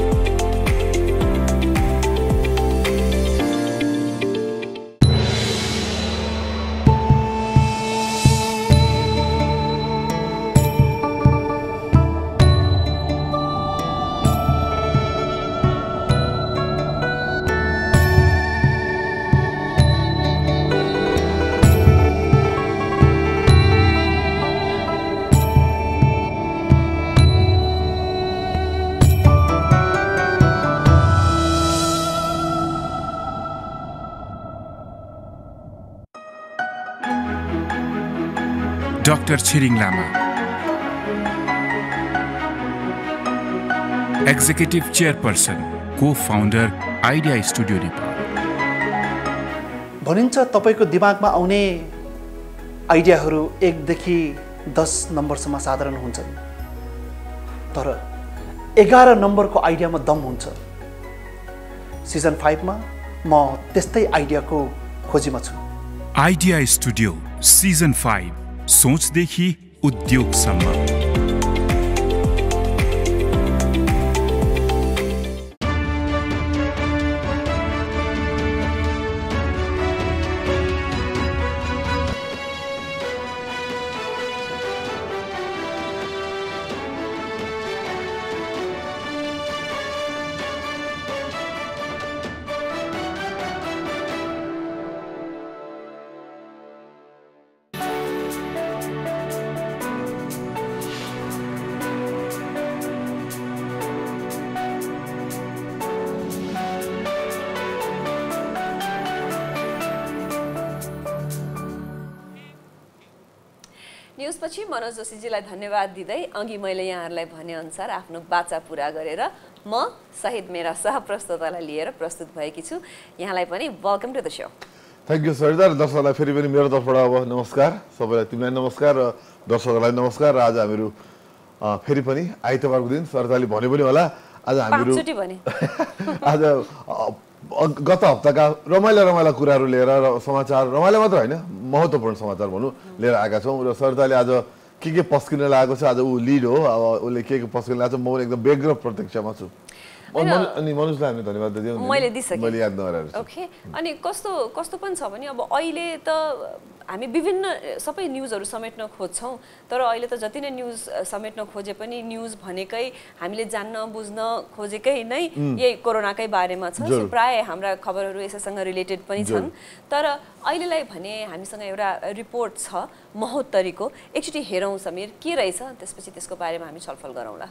Dr. Chiring Lama, Executive Chairperson, Co-founder, Idea Studio Nepal. भनिन्छ तपाईको दिमागमा आउने आइडियाहरू 1 देखि 10 नम्बरसम्म साधारण हुन्छन्, तर 11 नम्बरको आइडियामा दम हुन्छ। सिजन 5 मा म त्यस्तै आइडियाको खोजीमा छु। आइडिया स्टुडियो सिजन 5 सोचदेखि उद्योगसम्म। न्युजपछि मनोज जोशीजीलाई धन्यवाद दिँदै अघि मैले यहाँहरूलाई भनेअनुसार आफ्नो बाचा पुरा गरेर म सहित मेरा सहप्रस्तोतालाई लिएर प्रस्तुत भएकी छु। यहाँलाई पनि welcome to the show. Thank you Sarita. दर्शकलाई फेरि पनि मेरो तर्फबाट अब नमस्कार। सबैलाई तिमीलाई नमस्कार र दर्शकहरूलाई नमस्कार। र आज हामीहरू फेरि पनि आइतबारको दिन सरिताले भन्यो पनि होला, आज हामीहरू आज गत हप्ताका रमाइला कुराहरू लिएर र समाचार रमाइलो मात्र होइन महत्त्वपूर्ण समाचार भनौँ लिएर आएका छौँ। र सरिताले आज के पस्किन लागेको छ, आज ऊ लिड हो, अब उसले के पस्किन लागेको छ, म एकदम बेग्र प्रतीक्षामा छु। अनि मनोजलाई हामी धन्यवाद दियौँ, मैले दिइसकेँ, मैले याद नगरेर। ओके, अनि कस्तो पनि छ भने अब अहिले त हामी विभिन्न सबै न्युजहरू समेट्न खोज्छौँ, तर अहिले त जति नै न्युज समेट्न खोजे पनि न्युज भनेकै हामीले जान्न बुझ्न खोजेकै नै यही कोरोनाकै बारेमा छ। सो प्राय हाम्रा खबरहरू यसैसँग रिलेटेड पनि छन्। तर अहिलेलाई भने हामीसँग एउटा रिपोर्ट छ महोत्तरीको, एकचोटि हेरौँ समीर के रहेछ, त्यसपछि त्यसको बारेमा हामी छलफल गरौँला।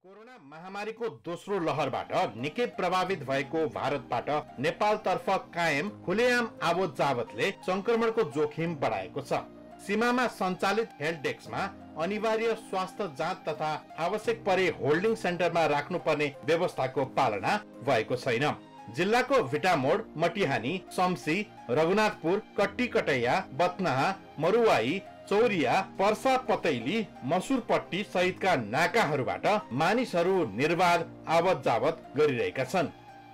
कोरोना महामारीको दोस्रो लहरबाट निकै प्रभावित भएको भारतबाट नेपालतर्फ कायम खुलेआम आवत जावतले संक्रमणको जोखिम बढाएको छ। सीमामा सञ्चालित हेल्थ डेस्कमा अनिवार्य स्वास्थ्य जाँच तथा आवश्यक परे होल्डिङ सेन्टरमा राख्नुपर्ने व्यवस्थाको पालना भएको छैन। जिल्लाको भिटामोड, मटिहानी, सम्सी, रघुनाथपुर, कट्टीकटैया, बत्नाहा, मरुवाई, चौरिया, पर्सा, पतैली, मसुरपट्टी सहितका नाकाहरूबाट मानिसहरू निर्बाध आवत जावत गरिरहेका छन्।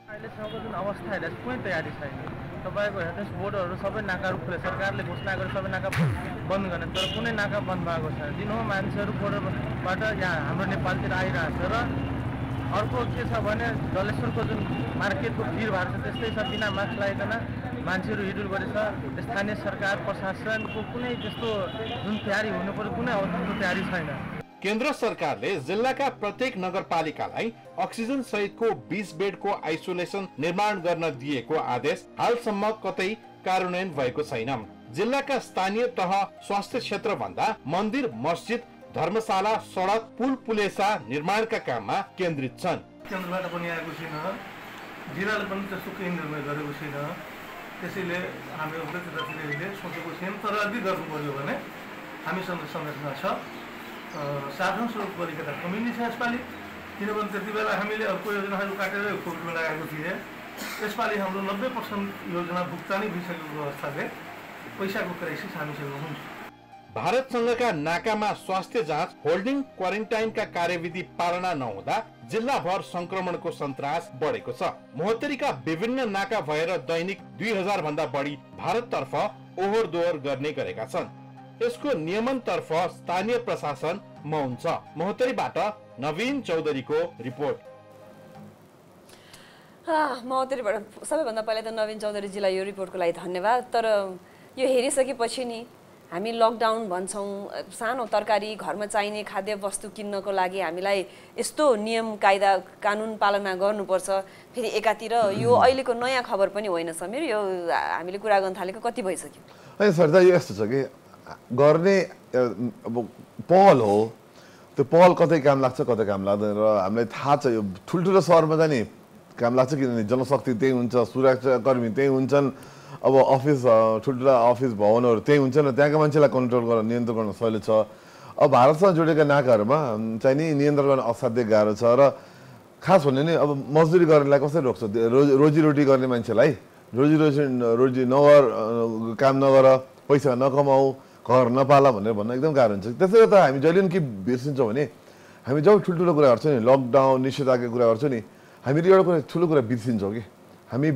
अहिलेसम्मको जुन अवस्था हेर्दा कुनै तयारी छैन। तपाईँको हेर्नुहोस् बोर्डहरू सबै नाकाहरू खुले, सरकारले घोषणा गरे सबै नाका बन्द गर्ने, तर कुनै नाका बन्द भएको छैन। दिनहुँ मान्छेहरू बोर्डरबाट यहाँ हाम्रो नेपालतिर आइरहेको छ। र अर्को के छ भने डलेश्वरको जुन मार्केटको भिडभाड छ त्यस्तै छ, बिना मास्क लगाइकन मान्छेहरू हिँडुल गरेछ। स्थानीय सरकार प्रशासनको कुनै त्यस्तो जुन तयारी हुनुपर्ने कुनै अवस्थाको तयारी छैन। केन्द्र सरकारले जिल्लाका प्रत्येक नगरपालिकालाई अक्सिजन सहितको 20 बेडको आइसोलेसन निर्माण गर्न दिएको आदेश हालसम्म कतै कार्यान्वयन भएको छैन। जिल्लाका स्थानीय तह स्वास्थ्य क्षेत्र भन्दा मन्दिर, मस्जिद, धर्मशाला, सडक, पुल, पुलेसा निर्माणका काममा केन्द्रित छन्। केन्द्रबाट पनि आएको छैन, जिल्लाले पनि त्यस्तो केही निर्णय गरेको छैन। त्यसैले हामी सोचेको थियौँ, तर अलि गर्नु पर्यो भने हामीसँग संरचना छ। साधन स्रोत परिकता कमी छ यसपालि, किनभने त्यति बेला हामीले अर्को योजनाहरू काटेर कोभिडमा लगाएको थिए। यसपालि हाम्रो 90% योजना भुक्तानी भइसकेको अवस्थाले पैसाको क्राइसिस हामीसँग हुन्छ। भारतसँगका नाकामा स्वास्थ्य जाँच, होल्डिङ, क्वारेन्टाइनका कार्यविधि पालना नहुँदा जिल्लाभर संक्रमणको सन्तास बढेको छ। महोत्तरीका विभिन्न नाका भएर दैनिक 2000 भन्दा बढी भारततर्फ ओहोर दोहोर गर्ने गरेका छन्। यसको नियमनतर्फ स्थानीय प्रशासन मौन छ। महोत्तरीबाट नवीन चौधरीको रिपोर्ट। महोत्तरीबाट सबैभन्दा पहिला त नवीन चौधरीजीलाई यो रिपोर्टको लागि धन्यवाद। तर यो हेरिसकेपछि नि हामी लकडाउन भन्छौँ, सानो तरकारी घरमा चाहिने खाद्य वस्तु किन्नको लागि हामीलाई यस्तो नियम कायदा कानुन पालना गर्नुपर्छ। फेरि एकातिर यो अहिलेको नयाँ खबर पनि होइन समीर, यो हामीले कुरा गर्न थालेको कति भइसक्यो। होइन सर, यो यस्तो छ कि गर्ने अब पहल हो, त्यो पहल कतै काम लाग्छ कतै काम लाग्दैन। र हामीलाई थाहा छ यो ठुल्ठुलो सहरमा चाहिँ नि काम लाग्छ, किनभने जनशक्ति त्यही हुन्छ, सुरक्षाकर्मी त्यही हुन्छन्, अब अफिस ठुल्ठुला अफिस भवनहरू त्यही हुन्छन् र त्यहाँका मान्छेलाई कन्ट्रोल गर्न नियन्त्रण गर्न सजिलो छ। अब भारतसँग जोडेका नाकाहरूमा चाहिँ नि नियन्त्रण गर्न असाध्यै गाह्रो छ। र खास भन्यो नि अब मजदुरी गर्नेलाई कसरी रोक्छ? रोजीरोटी गर्ने मान्छेलाई रोजी नगर, काम नगर, पैसा नकमाऊ, घर नपाला भनेर भन्न एकदम गाह्रो हुन्छ। त्यसै गर्दा हामी जहिले पनि के बिर्सिन्छौँ भने हामी जब ठुल्ठुलो कुरा गर्छौँ नि, लकडाउन निषेधाज्ञा कुरा गर्छौँ नि, हामीले एउटा कुरा ठुलो कुरा बिर्सिन्छौँ कि हामी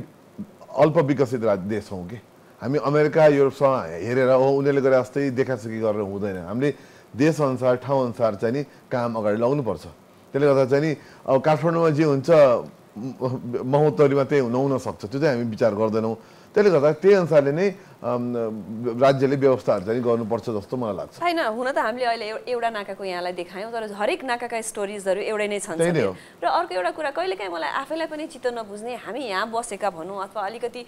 अल्प विकसित देश हौँ कि हामी अमेरिका युरोपसँग हेरेर उनीहरूले गरे जस्तै देखासेखी गरेर हुँदैन। हामीले देशअनुसार ठाउँअनुसार चाहिँ नि काम अगाडि लगाउनुपर्छ। त्यसले गर्दा चाहिँ नि अब काठमाडौँमा जे हुन्छ महोत्तरीमा त्यही नहुन सक्छ, त्यो चाहिँ हामी विचार गर्दैनौँ। त्यसले गर्दा त्यही अनुसारले नै राज्यले व्यवस्थाहरू चाहिँ गर्नुपर्छ जस्तो मलाई लाग्छ। होइन, हुन त हामीले अहिले एउटा नाकाको यहाँलाई देखायौँ, तर हरेक नाकाका स्टोरिजहरू एउटै नै छन्। र अर्को एउटा कुरा कहिलेकाहीँ मलाई आफैलाई पनि चित्त नबुझ्ने, हामी यहाँ बसेका भनौँ अथवा अलिकति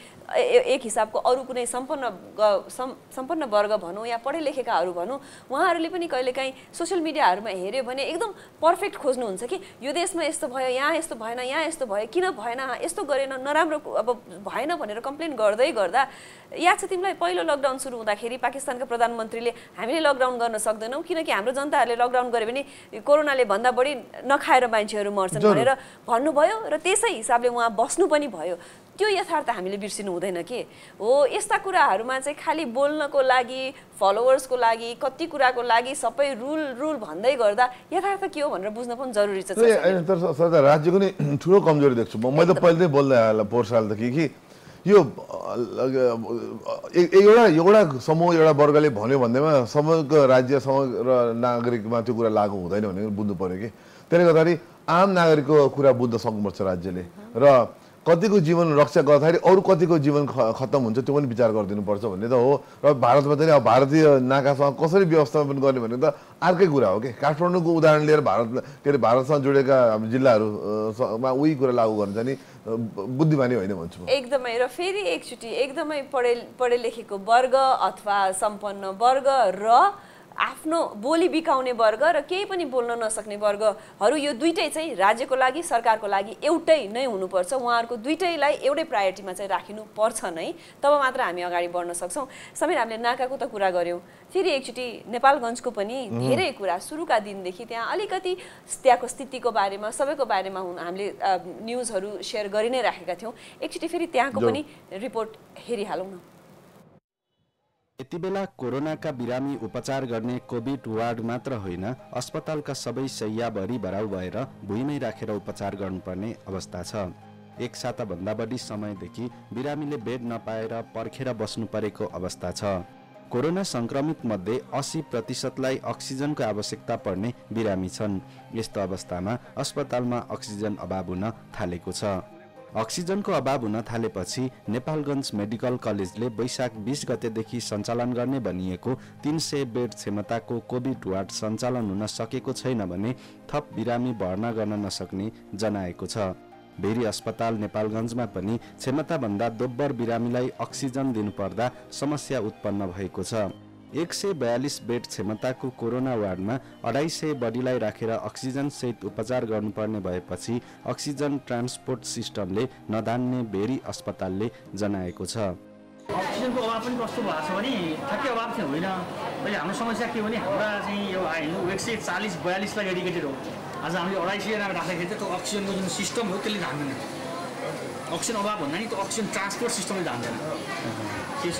एक हिसाबको अरू कुनै सम्पन्न वर्ग भनौँ या पढे लेखेकाहरू भनौँ, उहाँहरूले पनि कहिलेकाहीँ सोसियल मिडियाहरूमा हेऱ्यो भने एकदम पर्फेक्ट खोज्नुहुन्छ कि यो देशमा यस्तो भयो, यहाँ यस्तो भएन, यहाँ यस्तो भयो, किन भएन, यस्तो गरेन, नराम्रो अब भएन भनेर कम्प्लेन गर्दै गर्दा याद छ तिमीलाई पहिलो लकडाउन सुरु हुँदाखेरि पाकिस्तानका प्रधानमन्त्रीले हामीले लकडाउन गर्न सक्दैनौँ किनकि हाम्रो जनताहरूले लकडाउन गर्यो भने कोरोनाले भन्दा बढी नखाएर मान्छेहरू मर्छन् भनेर भन्नुभयो र त्यसै हिसाबले उहाँ बस्नु पनि भयो। त्यो यथार्थ हामीले बिर्सिनु हुँदैन के हो। यस्ता कुराहरूमा चाहिँ खालि बोल्नको लागि, फलोवर्सको लागि, कति कुराको लागि सबै रुल भन्दै गर्दा यथार्थ के हो भनेर बुझ्न पनि जरुरी छ। तर राज्यको नि ठुलो कमजोरी देख्छु म। मैले त पहिल्यै बोल्दै आएँ पोहोर सालदेखि कि यो एउटा समूह एउटा वर्गले भन्यो भन्दैमा समग्र राज्य समग्र नागरिकमा त्यो कुरा लागू हुँदैन भनेर बुझ्नु पर्यो कि। त्यसले गर्दाखेरि आम नागरिकको कुरा बुझ्न सक्नुपर्छ राज्यले, र कतिको जीवन रक्षा गर्दाखेरि अरू कतिको जीवन खत्तम हुन्छ त्यो पनि विचार गरिदिनुपर्छ भन्ने त हो। र भारतमा चाहिँ अब भारतीय नाकासँग कसरी व्यवस्थापन गर्ने भनेको त अर्कै कुरा हो कि। काठमाडौँको उदाहरण लिएर भारतसँग जोडेका जिल्लाहरूमा उही कुरा लागू गर्न चाहिँ नि बुद्धिमानी होइन भन्छु म। एकदमै। र फेरि एकचोटि एकदमै पढे लेखेको वर्ग अथवा सम्पन्न वर्ग र आफ्नो बोली बिकाउने वर्ग र केही पनि बोल्न नसक्ने वर्गहरू, यो दुईटै चाहिँ राज्यको लागि सरकारको लागि एउटै नै हुनुपर्छ। उहाँहरूको दुईटैलाई एउटै प्रायोरिटीमा चाहिँ राखिनुपर्छ नै, तब मात्र हामी अगाडि बढ्न सक्छौँ। समीर, हामीले नाकाको त कुरा गऱ्यौँ, फेरि एकचोटि नेपालगञ्जको पनि धेरै कुरा सुरुका दिनदेखि त्यहाँ अलिकति त्यहाँको स्थितिको बारेमा सबैको बारेमा हामीले न्युजहरू सेयर गरि नै राखेका थियौँ। एकचोटि फेरि त्यहाँको पनि रिपोर्ट हेरिहालौँ न। यति बेला कोरोनाका बिरामी उपचार गर्ने कोभिड वार्ड मात्र होइन, अस्पतालका सबै शय्याभरि भराउ भएर भुइँमै राखेर उपचार गर्नुपर्ने अवस्था छ। एक साताभन्दा बढी समयदेखि बिरामीले बेड नपाएर पर्खेर बस्नु परेको अवस्था छ। कोरोना संक्रमित मध्ये 80% अक्सिजनको आवश्यकता पर्ने बिरामी छन्। यस्तो अवस्थामा अस्पतालमा अक्सिजन अभाव हुन थालेको छ। अक्सिजनको अभाव हुन थालेपछि नेपालगञ्ज मेडिकल कलेजले वैशाख 20 गतेदेखि सञ्चालन गर्ने भनिएको 300 बेड क्षमताको कोभिड वार्ड सञ्चालन हुन सकेको छैन भने थप बिरामी भर्ना गर्न नसक्ने जनाएको छ। भेरी अस्पताल नेपालगञ्जमा पनि क्षमताभन्दा दोब्बर बिरामीलाई अक्सिजन दिनुपर्दा समस्या उत्पन्न भएको छ। 142 बेड क्षमताको कोरोना वार्डमा 250 बढीलाई राखेर अक्सिजन सहित उपचार गर्नुपर्ने भएपछि अक्सिजन ट्रान्सपोर्ट सिस्टमले नधान्ने भेरी अस्पतालले जनाएको छ। अक्सिजनको अभाव पनि कस्तो भएको छ भने ठ्याक्कै अभाव चाहिँ होइन, अहिले हाम्रो समस्या के भने हाम्रा चाहिँ यो 140-42 लाख डेडिकेटेड हो। आज हामीले 250 राख्दाखेरि चाहिँ त्यो अक्सिजनको जुन सिस्टम हो त्यसले जान्दैन। अक्सिजन अभाव भन्दा नि त्यो अक्सिजन ट्रान्सपोर्ट सिस्टमले जान्दैन के छ।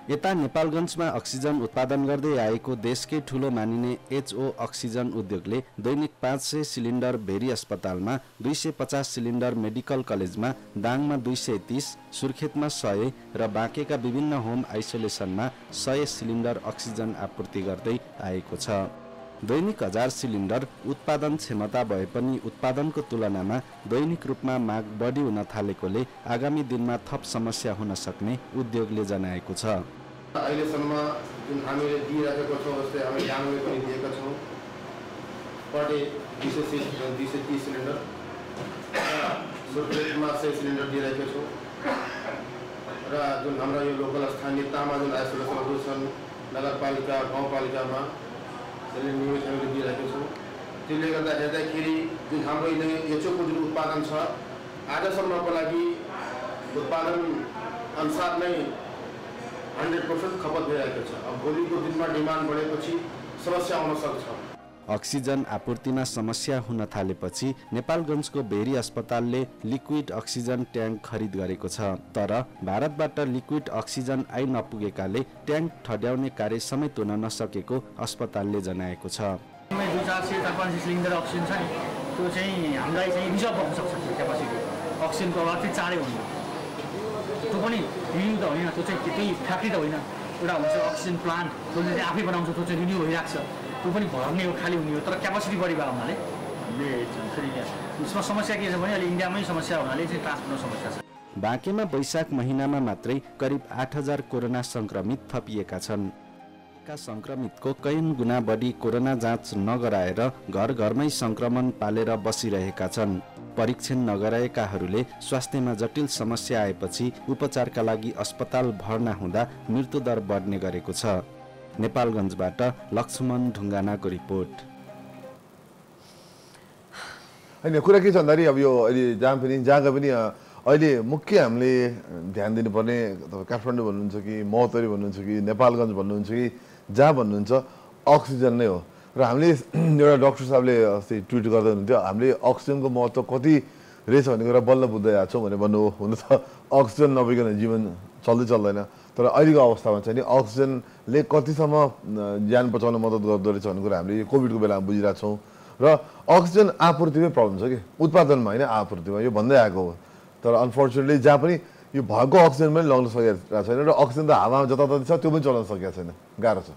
यता नेपालगञ्जमा अक्सिजन उत्पादन गर्दै आएको देशकै ठूलो मानिने HO अक्सिजन उद्योगले दैनिक 500 सिलिन्डर भेरी अस्पतालमा, 250 सिलिन्डर मेडिकल कलेजमा, दाङमा 230, सुर्खेतमा 100 र बाँकेका विभिन्न होम आइसोलेसनमा 100 सिलिन्डर अक्सिजन आपूर्ति गर्दै आएको छ। दैनिक 1000 सिलिन्डर उत्पादन क्षमता भए पनि उत्पादनको तुलनामा दैनिक रूपमा माग बढी हुन थालेकोले आगामी दिनमा थप समस्या हुन सक्ने उद्योगले जनाएको छ। अहिलेसम्म जुन हामीले दिइराखेको छौँ, जस्तै हामीले दाङले पनि दिएका छौँ पर डे 230 सिलिन्डर, सुर्खेतमा 100 सिलिन्डर दिइरहेका छौँ र जुन हाम्रा यो लोकल स्थानीय तामा जुन आइसोलेसनहरू छन् नगरपालिका गाउँपालिकामा त्यसले नियमित हामीले दिइरहेका छौँ। त्यसले गर्दा हेर्दाखेरि जुन हाम्रो HOको जुन उत्पादन छ आजसम्मको लागि उत्पादन अनुसार नै 100% खपत भइरहेको छ। अब भोलिको दिनमा डिमान्ड बढेपछि समस्या आउन सक्छ। अक्सिजन आपूर्तिमा समस्या हुन थालेपछि नेपालगञ्जको भेरी अस्पतालले लिक्विड अक्सिजन ट्याङ्क खरिद गरेको छ। तर भारतबाट लिक्विड अक्सिजन आइ नपुगेकाले ट्याङ्क ठड्याउने कार्य समेत हुन नसकेको अस्पतालले जनाएको छ। 200-450 सिलिन्डर अक्सिजन छ नि, त्यो चाहिँ हामीलाई चाहिँ रिजर्भ गर्न सक्छ क्यापासिटी। अक्सिजनको अभाव चाहिँ चाँडै हुने, त्यो पनि रिन्यू त होइन, त्यो चाहिँ त्यही फ्याक्ट्री त होइन, एउटा हुन्छ अक्सिजन प्लान्ट जसले चाहिँ आफै बनाउँछ, त्यो चाहिँ रिन्यू भइरहेको छ, त्यो पनि भर्ने हो खाली हुने हो। तर क्यापासिटी बढी भएको हुनाले हामीले फेरि यसमा समस्या के छ भने अहिले इन्डियामै समस्या हुनाले चाहिँ ट्रान्सपोर्टको समस्या छ। बाँकेमा वैशाख महिनामा मात्रै करिब 8000 कोरोना संक्रमित थपिएका छन्। संक्रमितको कैयन गुणा बढी कोरोना जाँच नगराएर घर घरमै संक्रमण पालेर बसिरहेका छन्। परीक्षण नगराएकाहरूले स्वास्थ्यमा जटिल समस्या आएपछि उपचारका लागि अस्पताल भर्ना हुँदा मृत्युदर बढ्ने गरेको छ। नेपालगञ्जबाट लक्ष्मण ढुङ्गानाको रिपोर्ट। होइन कुरा के छ भन्दाखेरि अब यो अहिले जहाँ पनि अहिले मुख्य हामीले ध्यान दिनुपर्ने काठमाडौँ भन्नुहुन्छ कि महोत्तरी भन्नुहुन्छ कि नेपालगञ्ज भन्नुहुन्छ कि जहाँ भन्नुहुन्छ अक्सिजन नै हो। र हामीले एउटा डाक्टर साहबले अस्ति ट्विट गर्दै हुनुहुन्थ्यो, हामीले अक्सिजनको महत्त्व कति रहेछ भन्ने कुरा बल्ल बुझ्दै आएको छौँ भने भन्नु हो। हुन त अक्सिजन नभइकन जीवन चल्दैन, तर अहिलेको अवस्थामा चाहिँ नि अक्सिजनले कतिसम्म ज्यान बचाउन मद्दत गर्दो रहेछ भन्ने कुरा हामीले कोभिडको बेलामा बुझिरहेको छौँ। र अक्सिजन आपूर्तिमै प्रब्लम छ कि उत्पादनमा होइन आपूर्तिमा, यो भन्दै आएको हो। तर अनफर्चुनेटली जहाँ पनि यो भएको अक्सिजन पनि लगाउन सकेको छैन र अक्सिजन त हावामा जताततै छ, त्यो पनि चलाउन सकेको छैन, गाह्रो छ।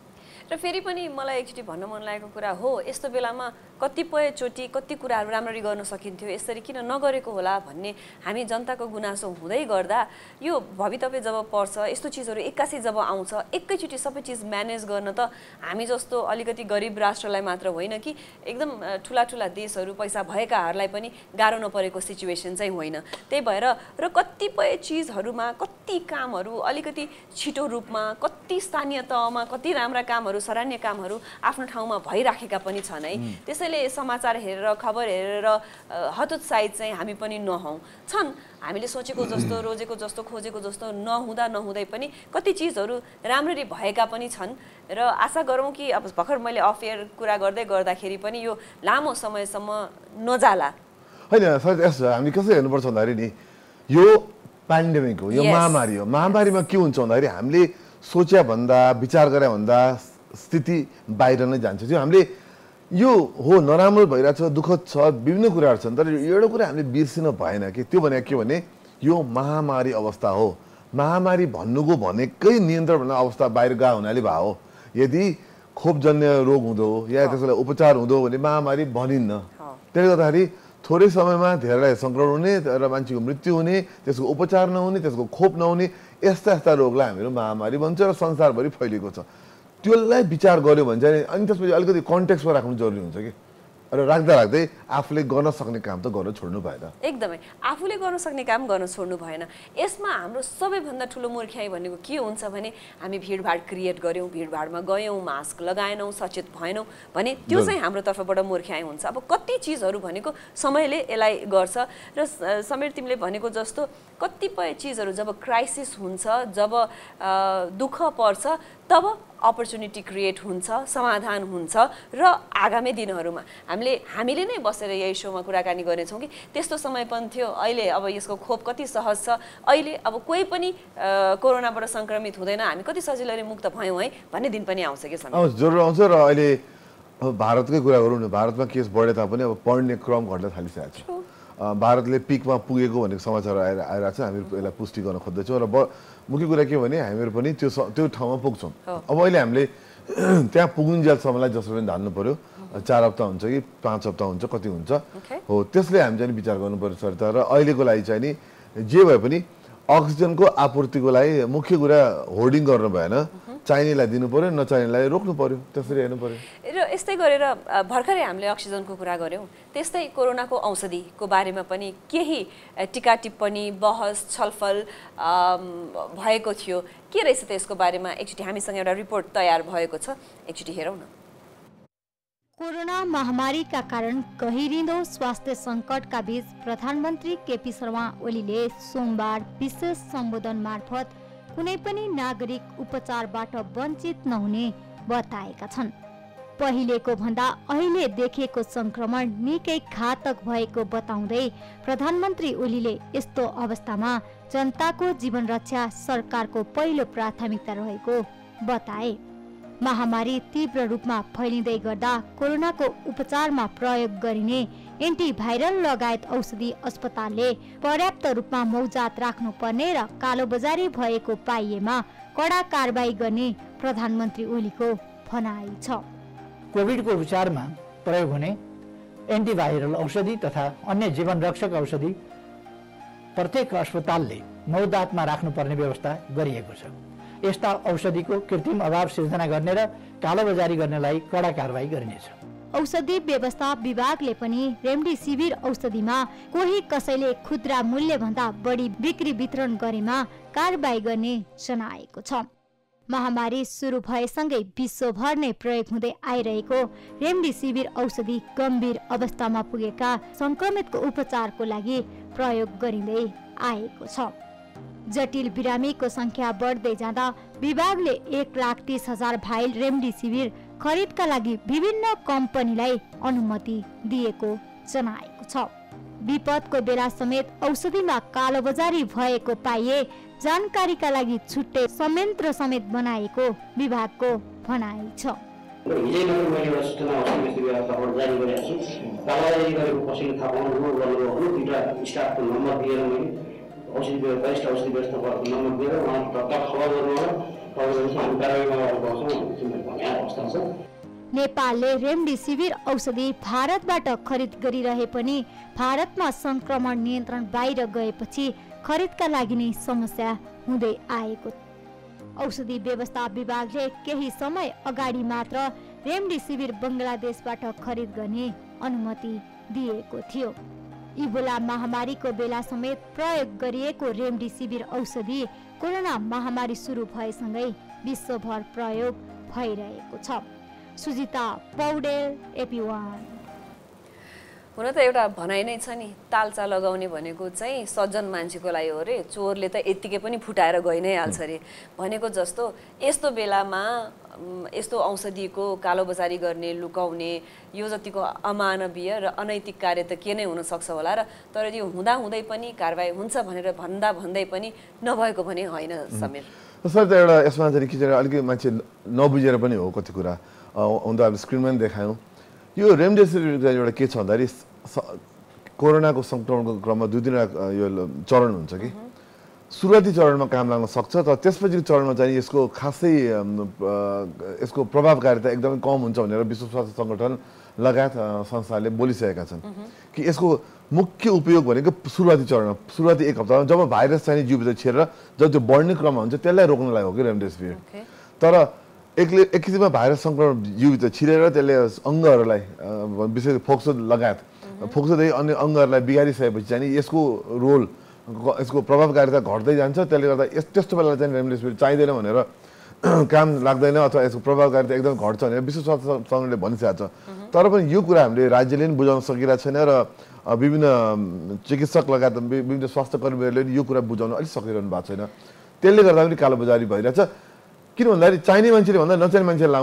र फेरि पनि मलाई एकचोटि भन्न मन लागेको कुरा हो, यस्तो बेलामा कतिपयचोटि कति कुराहरू राम्ररी गर्न सकिन्थ्यो, यसरी किन नगरेको होला भन्ने हामी जनताको गुनासो हुँदै गर्दा यो भवितव्य जब पर्छ, यस्तो चिजहरू एक्कासी जब आउँछ, एकैचोटि सबै चिज म्यानेज गर्न त हामी जस्तो अलिकति गरिब राष्ट्रलाई मात्र होइन कि एकदम ठुला देशहरू पैसा भएकाहरूलाई पनि गाह्रो नपरेको सिचुएसन चाहिँ होइन। त्यही भएर र कतिपय चिजहरूमा कति कामहरू अलिकति छिटो रूपमा, कति स्थानीय तहमा कति राम्रा कामहरू, सराहनीय कामहरू आफ्नो ठाउँमा भइराखेका पनि छन् है। त्यसैले समाचार हेरेर, खबर हेरेर हतोत्साहित चाहिँ हामी पनि नहौँ। छन् हामीले सोचेको जस्तो, रोजेको जस्तो, खोजेको जस्तो नहुँदै पनि कति चिजहरू राम्ररी भएका पनि छन् र आशा गरौँ कि अब भर्खर मैले अफ एयर कुरा गर्दाखेरि पनि यो लामो समयसम्म नजाला। होइन सर, हामी कसरी हेर्नुपर्छ भन्दाखेरि नि यो पेन्डेमिक हो, यो महामारी हो। महामारीमा के हुन्छ भन्दाखेरि हामीले सोचे भन्दा, विचार गरे भन्दा स्थिति बाहिर नै जान्छ। त्यो हामीले यो हो नराम्रो भइरहेछ, दुःखद छ, विभिन्न कुराहरू छन्, तर एउटा कुरा हामीले बिर्सिन भएन कि त्यो भने के भने यो महामारी अवस्था हो। महामारी भन्नुको भनेकै नियन्त्रण भन्ने अवस्था बाहिर गएको हुनाले भयो हो। यदि खोपजन्य रोग हुँदो या त्यसलाई उपचार हुँदो भने महामारी भनिन्न। त्यसले गर्दाखेरि थोरै समयमा धेरैलाई सङ्क्रमण हुने र मान्छेको मृत्यु हुने, त्यसको उपचार नहुने, त्यसको खोप नहुने, यस्ता रोगलाई हामीहरू महामारी भन्छ र संसारभरि फैलिएको छ। त्यसलाई विचार गर्यो भने चाहिँ अनि त्यसपछि अलिकति कन्टेक्स्टमा राख्नु जरुरी हुन्छ कि, र राख्दै आफूले गर्न सक्ने काम त गर्न छोड्नु भएन। एकदमै आफूले गर्न सक्ने काम गर्न छोड्नु भएन। यसमा हाम्रो सबैभन्दा ठुलो मूर्खाइ भनेको के हुन्छ भने हामी भिडभाड क्रिएट गऱ्यौँ, भिडभाडमा गयौँ, मास्क लगाएनौँ, सचेत भएनौँ भने त्यो चाहिँ हाम्रो तर्फबाट मूर्खाइ हुन्छ। अब कति चिजहरू भनेको समयले यसलाई गर्छ र समीर तिमीले भनेको जस्तो कतिपय चिजहरू जब क्राइसिस हुन्छ, जब दुःख पर्छ, तब अपर्च्युनिटी क्रिएट हुन्छ, समाधान हुन्छ र आगामी दिनहरूमा हामीले नै बसेर यही सोमा कुराकानी गर्नेछौँ कि त्यस्तो समय पनि थियो, अहिले अब यसको खोप कति सहज छ, अहिले अब कोही पनि कोरोनाबाट सङ्क्रमित हुँदैन, हामी कति सजिलै मुक्त भयौँ है भन्ने दिन पनि आउँछ कि जरुर आउँछ। र अहिले भारतकै कुरा गरौँ न, भारतमा केस बढे तापनि अब पढ्ने क्रम घट्न थालिसकेको छ। भारतले पिकमा पुगेको भनेको समाचार आइरहेको छ, हामीहरू यसलाई पुष्टि गर्न खोज्दैछौँ र मुख्य कुरा के भने हामीहरू पनि त्यो ठाउँमा पुग्छौँ। अब अहिले हामीले त्यहाँ पुगुन्जेलसम्मलाई जसरी पनि धान्नु पऱ्यो, 4 हप्ता हुन्छ कि 5 हप्ता हुन्छ, कति हुन्छ हो, त्यसले हामी चाहिँ विचार गर्नु पर्यो सरकार। र अहिलेको लागि चाहिँ नि जे भए पनि अक्सिजनको आपूर्तिको लागि मुख्य कुरा होर्डिङ गर्नु भएन, चाहिनेलाई दिनु पर्यो, नचाहिनेलाई रोक्नु पर्यो, त्यसरी हेर्नु पर्यो। र यस्तै गरेर भर्खरै हामीले अक्सिजनको कुरा गऱ्यौँ, त्यस्तै कोरोनाको औषधिको बारेमा पनि केही टिका टिप्पणी, बहस, छलफल भएको थियो। के रहेछ त्यसको बारेमा एकचोटि हामीसँग एउटा रिपोर्ट तयार भएको छ, एकचोटि हेरौँ न। कोरोना महामारीका कारण गहिरिँदो स्वास्थ्य सङ्कटका बीच प्रधानमन्त्री केपी शर्मा ओलीले सोमबार विशेष सम्बोधन मार्फत कुनै पनि नागरिक उपचारबाट वञ्चित नहुने बताएका छन्। पहिलेको भन्दा अहिले देखिएको संक्रमण निकै घातक भएको बताउँदै प्रधानमन्त्री ओलीले यस्तो अवस्थामा जनताको जीवन रक्षा सरकारको पहिलो प्राथमिकता रहेको बताए। महामारी तीव्र रूपमा फैलिँदै गर्दा कोरोनाको उपचारमा प्रयोग गरिने एन्टिभाइरल लगायत औषधि अस्पतालले पर्याप्त रूपमा मौजात राख्नुपर्ने र कालोबजारी भएको पाइएमा कडा कारबाही गर्ने प्रधानमन्त्री ओलीको भनाइ छ। कोभिडको उपचारमा प्रयोग हुने एन्टिभाइरल औषधि तथा अन्य जीवन रक्षक औषधि प्रत्येक अस्पतालले मौजातमा राख्नुपर्ने व्यवस्था गरिएको छ। यस्ता औषधिको कृत्रिम अभाव सिर्जना गर्ने र कालोबजारी गर्नेलाई कडा कारबाही गरिनेछ। औषधि व्यवस्था विभागले पनि रेमडेसिभिर औषधिमा कोही कसैले खुद्रा मूल्य भन्दा बढी बिक्री वितरण गरेमा कारबाही गर्ने जनाएको छ। महामारी सुरु भएसँगै विश्वभर नै प्रयोग हुँदै आइरहेको रेमडेसिभिर औषधि गम्भीर अवस्थामा पुगेका संक्रमितको उपचारको लागि प्रयोग गरिँदै आएको छ। जटिल बिरामीको संख्या बढ्दै जाँदा विभागले 1,30,000 भाइल रेमडेसिभिर खरिदका लागि विभिन्न कम्पनीलाई अनुमति दिएको जनाएको छ। विपदको बेला समेत औषधिमा कालोबजारी भएको पाइए जानकारीका लागि छुट्टै संयन्त्र समेत बनाएको विभागको भनाइ छ। औषधि वरिष्ठ औषधि व्यवस्थापकको नम्बर दिएर उहाँलाई तत्काल खबर गर्नुहोला, हामी कारबाही गर्ने अवस्था छ। नेपालले रेमडेसिभिर औषधि भारतबाट खरिद गरिरहे पनि भारतमा संक्रमण नियन्त्रण बाहिर गएपछि खरिदका लागि नै समस्या हुँदै आएको। औषधि व्यवस्था विभागले केही समय अगाडि मात्र रेमडेसिभिर बङ्गलादेशबाट खरिद गर्ने अनुमति दिएको थियो। इबोला महामारीको बेला समेत प्रयोग गरिएको रेमडेसिभिर औषधि कोरोना महामारी सुरु भएसँगै विश्वभर प्रयोग भइरहेको छ। सुजिता पौडेल, AP1। हुन त एउटा भनाइ नै छ नि, तालचा लगाउने भनेको चाहिँ सज्जन मान्छेको लागि हो रे, चोरले त यत्तिकै पनि फुटाएर गइ नै हाल्छ रे भनेको जस्तो यस्तो बेलामा यस्तो औषधिको कालोबजारी गर्ने, लुकाउने यो जतिको अमानवीय र अनैतिक कार्य त के नै हुन सक्छ होला र, तर यो हुँदै पनि कारबाही हुन्छ भनेर भन्दै पनि नभएको भने होइन समेत। सर त एउटा यसमा चाहिँ के अलिकति मान्छे नबुझेर पनि हो कति कुरा, हुन त हामीले स्क्रिनमा पनि देखायौँ। यो रेमडेसिभिर एउटा के छ भन्दाखेरि कोरोनाको सङ्क्रमणको क्रममा 2 दिन यो चरण हुन्छ कि सुरुवाती चरणमा काम लाग्न सक्छ, तर त्यसपछि चरणमा चाहिँ यसको खासै यसको प्रभावकारिता एकदमै कम हुन्छ भनेर विश्व स्वास्थ्य सङ्गठन लगायत संस्थाले बोलिसकेका छन् कि यसको मुख्य उपयोग भनेको सुरुवाती चरणमा, सुरुवाती 1 हप्तामा जब भाइरस चाहिँ जिउभित्र छिरेर जब त्यो बढ्ने क्रममा हुन्छ त्यसलाई रोक्नलाई हो कि रेमडेसिभिर। तर एक किसिममा भाइरस सङ्क्रमण जिउभित्र छिरेर त्यसले अङ्गहरूलाई विशेष फोक्सो लगायत फोक्सोदेखि अन्य अङ्गहरूलाई बिगारिसकेपछि चाहिँ यसको रोल, यसको प्रभावकारिता घट्दै जान्छ। त्यसले गर्दा त्यस्तो बेला चाहिँ रेमडेसिभिर चाहिँदैन भनेर काम लाग्दैन अथवा यसको प्रभावकारिता एकदम घट्छ भनेर विश्व स्वास्थ्य सङ्गठनले भनिसकेको छ। तर पनि यो कुरा हामीले राज्यले पनि बुझाउन सकिरहेको छैन र विभिन्न चिकित्सक लगायत विभिन्न स्वास्थ्य कर्मीहरूले यो कुरा बुझाउन अलिक सकिरहनु भएको छैन। त्यसले गर्दा पनि कालोबजारी भइरहेछ। किन भन्दाखेरि चाहिने मान्छेले भन्दा नचाहिने मान्छेले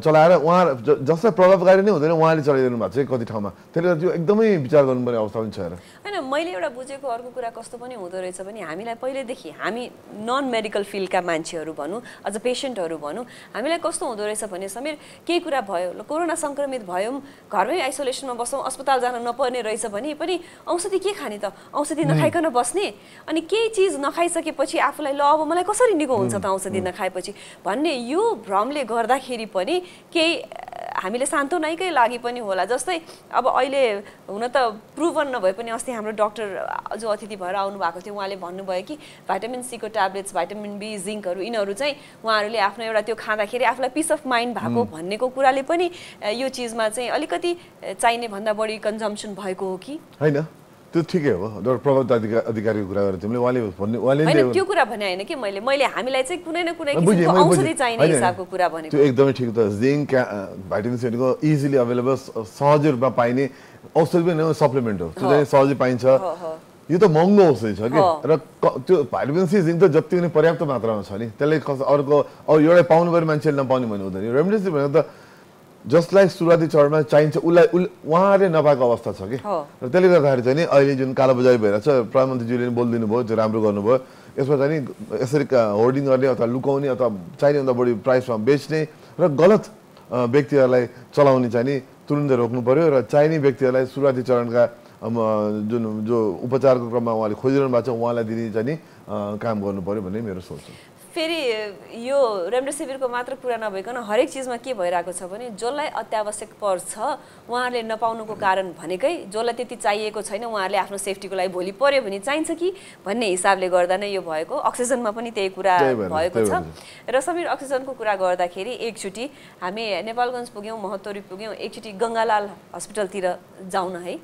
चलाएर उहाँ जसलाई प्रभावकारी नै हुँदैन उहाँले चलाइदिनु भएको छ कति ठाउँमा। त्यसले गर्दा त्यो एकदमै विचार गर्नुपर्ने अवस्था पनि छ हेर। हैन मैले एउटा बुझेको अर्को कुरा कस्तो पनि हुँदो रहेछ भने हामीलाई पहिलेदेखि हामी नन मेडिकल फिल्डका मान्छेहरू भनौँ अझ पेसेन्टहरू भनौँ हामीलाई कस्तो हुँदो रहेछ भने समीर केही कुरा भयो कोरोना सङ्क्रमित भयौँ घरमै आइसोलेसनमा बसौँ अस्पताल जान नपर्ने रहेछ भने पनि औषधि के खाने त औषधि नखाइकन बस्ने अनि केही चिज नखाइसकेपछि आफूलाई ल अब मलाई कसरी निको हुन्छ त औषधि नखाएपछि भन्ने यो भ्रमले गर्दाखेरि पनि केही हामीले सान्त्वनाकै लागि पनि होला। जस्तै अब अहिले हुन त प्रुभन नभए पनि अस्ति हाम्रो डाक्टर जो अतिथि भएर आउनु भएको थियो उहाँले भन्नुभयो कि भाइटामिन सी को ट्याब्लेट्स भाइटामिन बी जिङ्कहरू यिनीहरू चाहिँ उहाँहरूले आफ्नो एउटा त्यो खाँदाखेरि आफूलाई पिस अफ माइन्ड भएको भन्नेको कुराले पनि यो चिजमा चाहिँ अलिकति चाहिने भन्दा बढी कन्जम्सन भएको हो कि हैन? त्यो ठिकै हो प्रभावित अधिकारीको कुरा गरेर तिमीले उहाँले हैन त्यो कुरा भने हैन कि मैले हामीलाई चाहिँ कुनै न कुनै किसिमको औषधि चाहिने हिसाबको कुरा भनेको। त्यो एकदमै ठिक त जिङ्क भाइटामिन सी को इजिली अवेलेबल सहज रूपमा पाइने औषधि पनि सप्लिमेन्ट हो त्यो चाहिँ सहजै पाइन्छ। यो त महँगो औषधि छ कि र त्यो भाइटामिन सी जिङ्क त जति पनि पर्याप्त मात्रामा छ नि त्यसले अर्को एउटै पाउनुपर्ने मान्छेले नपाउने भन्ने हुँदैन। रेमडेसिभिर भनेको त जसलाई सुरुवाती चरणमा चाहिन्छ उहाँले नपाएको अवस्था छ कि र त्यसले गर्दाखेरि चाहिँ नि अहिले जुन कालोबजारी भइरहेछ प्रधानमन्त्रीज्यूले बोलिदिनु भयो त्यो राम्रो गर्नुभयो। यसमा चाहिँ नि यसरी होर्डिङ गर्ने अथवा लुकाउने अथवा चाहिनेभन्दा बढी प्राइसमा बेच्ने र गलत व्यक्तिहरूलाई चलाउने चाहिँ नि तुरुन्तै रोक्नु पर्यो र चाहिने व्यक्तिहरूलाई सुरुवाती चरणका जो उपचारको क्रममा उहाँले खोजिरहनु भएको छ उहाँलाई दिने चाहिँ नि काम गर्नु पर्यो भन्ने मेरो सोच हो। फेरि यो रेमडेसिभिरको मात्र कुरा नभइकन हरेक चिजमा के भइरहेको छ भने जसलाई अत्यावश्यक पर्छ उहाँहरूले नपाउनुको कारण भनेकै जसलाई त्यति चाहिएको छैन उहाँहरूले आफ्नो सेफ्टीको लागि भोलि पर्यो भने चाहिन्छ कि भन्ने हिसाबले गर्दा नै यो भएको। अक्सिजनमा पनि त्यही कुरा भएको छ र समीर अक्सिजनको कुरा गर्दाखेरि एकचोटि हामी नेपालगञ्ज पुग्यौँ महतौरी पुग्यौँ एकचोटि गङ्गालाल हस्पिटलतिर जाउँ न है।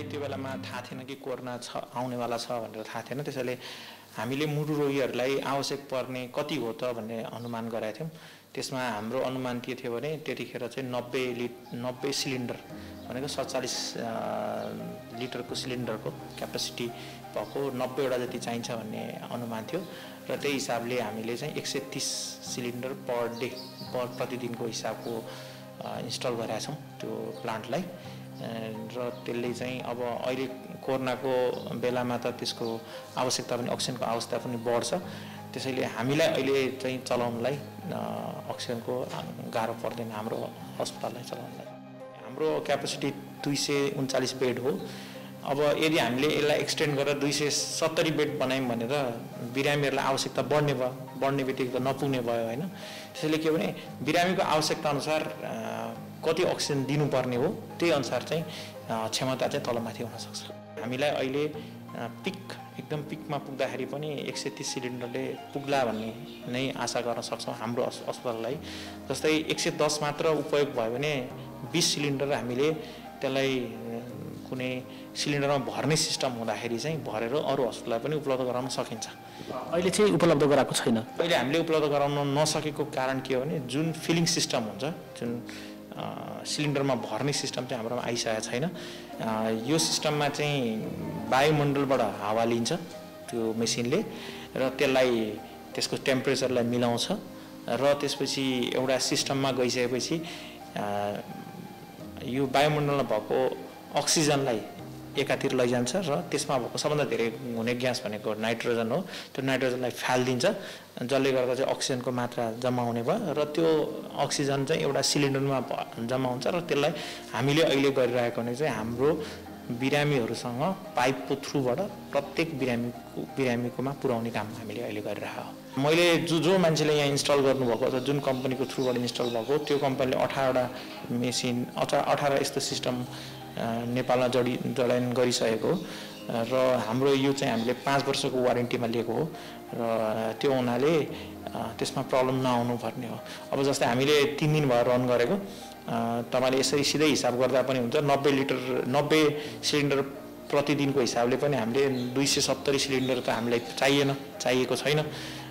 त्यो बेलामा थाहा थिएन कि कोरोना आउनेवाला छ भनेर थाहा थिएन। त्यसैले हामीले मुटु रोगीहरूलाई आवश्यक पर्ने कति हो त भन्ने अनुमान गरेका थियौँ। त्यसमा हाम्रो अनुमान के थियो भने त्यतिखेर चाहिँ 90 सिलिन्डर भनेको 47 लिटरको सिलिन्डरको क्यापेसिटी भएको 90वटा जति चाहिन्छ भन्ने अनुमान थियो र त्यही हिसाबले हामीले चाहिँ 130 सिलिन्डर पर डे प्रतिदिनको हिसाबको इन्स्टल गरेका छौँ त्यो प्लान्टलाई र त्यसले चाहिँ अब अहिले कोरोनाको बेलामा त त्यसको आवश्यकता पनि अक्सिजनको आवश्यकता पनि बढ्छ। त्यसैले हामीलाई अहिले चाहिँ चलाउनलाई अक्सिजनको गाह्रो पर्दैन हाम्रो अस्पताललाई चलाउनलाई। हाम्रो क्यापेसिटी 239 बेड हो। अब यदि हामीले यसलाई एक्सटेन्ड गरेर 270 बेड बनायौँ भने त बिरामीहरूलाई आवश्यकता बढ्ने बित्तिकै त नपुग्ने भयो होइन। त्यसैले के भने बिरामीको आवश्यकता अनुसार कति अक्सिजन दिनुपर्ने हो त्यही अनुसार चाहिँ क्षमता चाहिँ तलमाथि हुन सक्छ। हामीलाई अहिले एकदम पिकमा पुग्दाखेरि पनि 130 सिलिन्डरले पुग्ला भन्ने नै आशा गर्न सक्छौँ हाम्रो अस्पताललाई। जस्तै 110 मात्र उपयोग भयो भने 20 सिलिन्डर हामीले त्यसलाई कुनै सिलिन्डरमा भर्ने सिस्टम हुँदाखेरि चाहिँ भरेर अरू हस्पिटललाई पनि उपलब्ध गराउन सकिन्छ। अहिले चाहिँ उपलब्ध गराएको छैन। अहिले हामीले उपलब्ध गराउन नसकेको कारण के हो भने जुन फिलिङ सिस्टम हुन्छ जुन सिलिन्डरमा भर्ने सिस्टम चाहिँ हाम्रोमा आइसकेको छैन। यो सिस्टममा चाहिँ वायुमण्डलबाट हावा लिन्छ त्यो मेसिनले र त्यसलाई त्यसको टेम्परेचरलाई मिलाउँछ र त्यसपछि एउटा सिस्टममा गइसकेपछि यो वायुमण्डलमा भएको अक्सिजनलाई एकातिर लैजान्छ र त्यसमा भएको सबभन्दा धेरै हुने ग्यास भनेको नाइट्रोजन हो। त्यो नाइट्रोजनलाई फालिदिन्छ जसले गर्दा चाहिँ अक्सिजनको मात्रा जम्मा हुने भयो र त्यो अक्सिजन चाहिँ एउटा सिलिन्डरमा जम्मा हुन्छ र त्यसलाई हामीले अहिले गरिरहेको भने चाहिँ हाम्रो बिरामीहरूसँग पाइपको थ्रुबाट प्रत्येक बिरामीकोमा पुर्याउने काम हामीले अहिले गरिरहेको हो। मैले जो मान्छेले यहाँ इन्स्टल गर्नुभएको अथवा जुन कम्पनीको थ्रुबाट इन्स्टल भएको त्यो कम्पनीले 18वटा मेसिन 18 यस्तो सिस्टम नेपालमा जडान गरिसकेको र हाम्रो यो चाहिँ हामीले 5 वर्षको वारेन्टीमा लिएको हो र त्यो हुनाले त्यसमा प्रब्लम नआउनु पर्ने हो। अब जस्तै हामीले 3 दिन भयो रन गरेको तपाईले यसरी सिधै हिसाब गर्दा पनि हुन्छ 90 सिलिन्डर प्रतिदिनको हिसाबले पनि हामीले 270 सिलिन्डर त हामीलाई चाहिएको छैन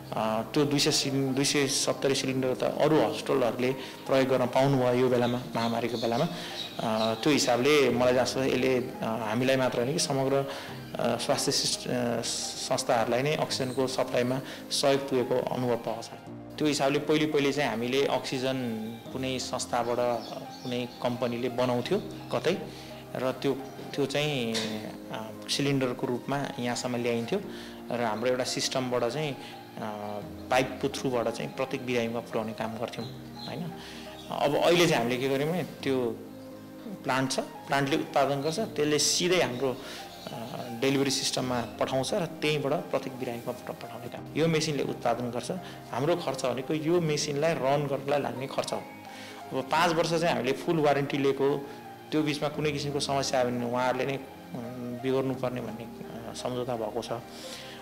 त्यो 270 सिलिन्डर त अरू हस्पिटलहरूले प्रयोग गर्न पाउनुभयो यो बेलामा, महामारीको बेलामा। त्यो हिसाबले मलाई जस्तो यसले हामीलाई मात्र होइन कि समग्र स्वास्थ्य संस्थाहरूलाई नै अक्सिजनको सप्लाईमा सहयोग पुगेको अनुभव पाउँछ। त्यो हिसाबले पहिले चाहिँ हामीले अक्सिजन कुनै संस्थाबाट कुनै कम्पनीले बनाउँथ्यो कतै, र त्यो चाहिँ सिलिन्डरको रूपमा यहाँसम्म ल्याइन्थ्यो, र हाम्रो एउटा सिस्टमबाट चाहिँ पाइपको थ्रुबाट चाहिँ प्रत्येक बिरामीमा पुर्याउने काम गर्थ्यौँ होइन। अब अहिले चाहिँ हामीले के गर्यौँ भने त्यो प्लान्ट छ, प्लान्टले उत्पादन गर्छ, त्यसले सिधै हाम्रो डेलिभरी सिस्टममा पठाउँछ र त्यहीँबाट प्रत्येक बिरामीमा पठाउने काम यो मेसिनले उत्पादन गर्छ। हाम्रो खर्च भनेको यो मेसिनलाई रन गर्नलाई लाग्ने खर्च हो। अब 5 वर्ष चाहिँ हामीले फुल वारेन्टी लिएको, त्यो बिचमा कुनै किसिमको समस्या आयो भने उहाँहरूले नै बिहोर्नुपर्ने भन्ने सम्झौता भएको छ।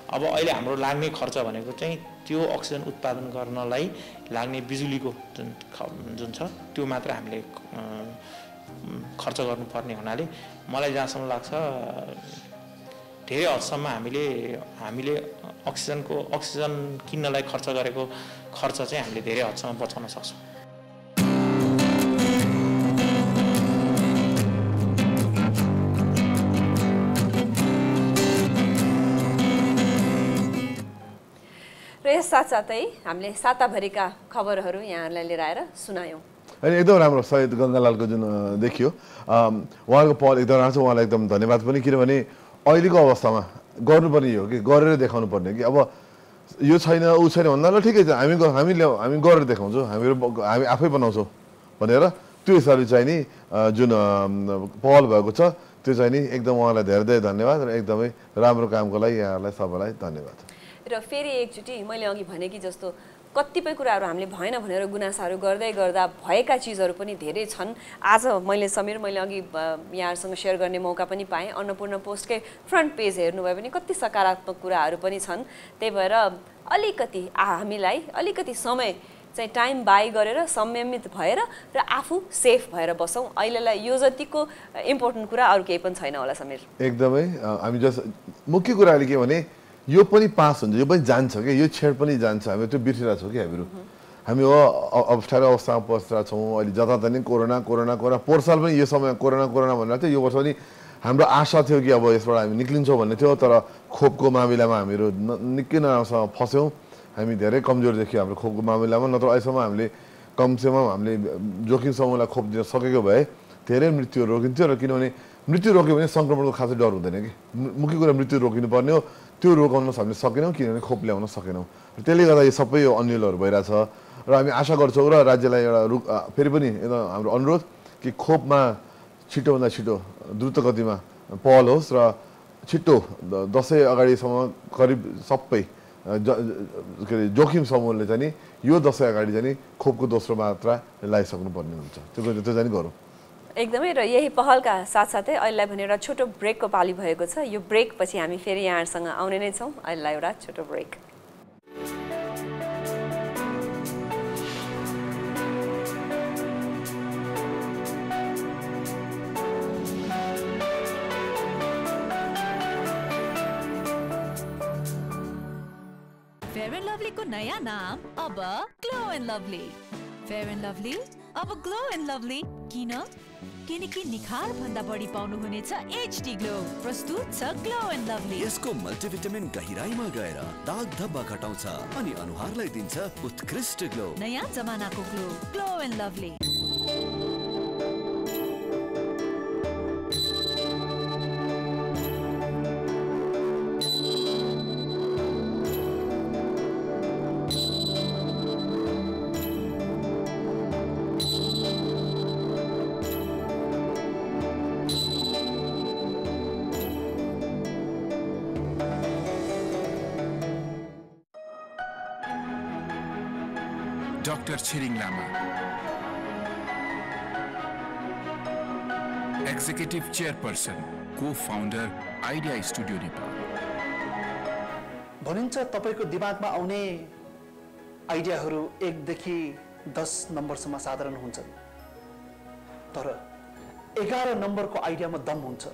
अब अहिले हाम्रो लाग्ने खर्च भनेको चाहिँ त्यो अक्सिजन उत्पादन गर्नलाई लाग्ने बिजुलीको जुन छ त्यो मात्र हामीले खर्च गर्नुपर्ने हुनाले मलाई जहाँसम्म लाग्छ धेरै हदसम्म हामीले अक्सिजन किन्नलाई खर्च गरेको खर्च चाहिँ हामीले धेरै हदसम्म बचाउन सक्छौँ। र यस साथसाथै हामीले साताभरिका खबरहरू यहाँहरूलाई लिएर आएर सुनायौँ। अनि एकदम राम्रो शहीद गङ्गालालको जुन देखियो उहाँको पहल एकदम राम्रो छ, उहाँलाई एकदम धन्यवाद पनि। किनभने अहिलेको अवस्थामा गर्नुपर्ने हो कि गरेर देखाउनु पर्ने कि अब यो छैन ऊ छैन भन्दा ल ठिकै छ, हामी गरेर देखाउँछौँ, हामी आफै बनाउँछौँ भनेर त्यो हिसाबले चाहिँ नि जुन पहल भएको छ त्यो चाहिँ नि एकदम उहाँलाई धेरै धेरै धन्यवाद र एकदमै राम्रो कामको लागि यहाँहरूलाई सबैलाई धन्यवाद। र फेरि एकचोटि मैले अघि भने कि जस्तो कतिपय कुराहरू हामीले भएन भनेर गुनासाहरू गर्दै गर्दा भएका चिजहरू पनि धेरै छन्। आज मैले अघि यहाँहरूसँग सेयर गर्ने मौका पनि पाएँ। अन्नपूर्ण पोस्टकै फ्रन्ट पेज हेर्नुभयो भने कति सकारात्मक कुराहरू पनि छन्। त्यही भएर हामीलाई अलिकति समय चाहिँ टाइम बाई गरेर संयमित भएर र आफू सेफ भएर बसौँ। अहिलेलाई यो जतिको इम्पोर्टेन्ट कुरा अरू केही पनि छैन होला समीर। एकदमै हामी मुख्य कुराले के भने यो पनि पास हुन्छ, यो पनि जान्छ कि यो छेड पनि जान्छ, हामी त्यो बिर्सिरहेको छौँ कि हामी अप्ठ्यारो अवस्थामा पसिरहेको छौँ। अहिले जताततै कोरोना पोहोर साल पनि यो समय कोरोना भनेर थियो। यो वर्ष पनि हाम्रो आशा थियो कि अब यसबाट हामी निक्लिन्छौँ भन्ने थियो, तर खोपको मामिलामा हामीहरू निकै नराम्रोसँग फस्यौँ। हामी धेरै कमजोर देखियो हाम्रो खोपको मामिलामा, नत्र अहिलेसम्म हामीले कमसेकम हामीले जोखिम समूहलाई खोप दिन सकेको भए धेरै मृत्युहरू रोकिन्थ्यो। र किनभने मृत्यु रोक्यो भने सङ्क्रमणको खासै डर हुँदैन कि, मुख्य कुरा मृत्यु रोकिनुपर्ने हो, त्यो रोकाउन हामीले सकेनौँ किनभने खोप ल्याउन सकेनौँ। त्यसले गर्दा यो सबै यो अन्यलहरू भइरहेछ र हामी आशा गर्छौँ र राज्यलाई एउटा फेरि पनि एकदम हाम्रो अनुरोध कि खोपमा छिटोभन्दा छिटो द्रुत गतिमा पहल होस् र छिटो दसैँ अगाडिसम्म करिब सबै के अरे जोखिम समूहले चाहिँ नि यो दसैँ अगाडि चाहिँ नि खोपको दोस्रो मात्रा लगाइसक्नुपर्ने हुन्छ, त्यो चाहिँ गरौँ एकदमै। र यही पहलका साथसाथै अहिलेलाई भने एउटा छोटो ब्रेकको पाली भएको छ। यो ब्रेक पछि हामी फेरि यहाँहरूसँग आउने नै छौँ। अहिलेलाई एउटा छोटो ब्रेक। फेयर एन्ड लभलीको नयाँ नाम अब glow and lovely. Fair and lovely अब ग्लो एन्ड लभली किन? किनकि निखार भन्दा बढी पाउनु हुनेछ एचडी ग्लो। प्रस्तुत छ ग्लो एन्ड लभली। यसको मल्टिभिटामिन गहिराईमा गएर दाग धब्बा घटाउँछ अनि अनुहारलाई दिन्छ उत्कृष्ट ग्लो। नयाँ जमानाको glow, glow and lovely. Dr. Chiring Lama, Executive Chairperson, Co-founder, Idea Studio Nepal. भनिन्छ तपाईको दिमागमा आउने आइडियाहरू 1 देखि 10 नम्बरसम्म साधारण हुन्छन्, तर 11 नम्बरको आइडियामा दम हुन्छ।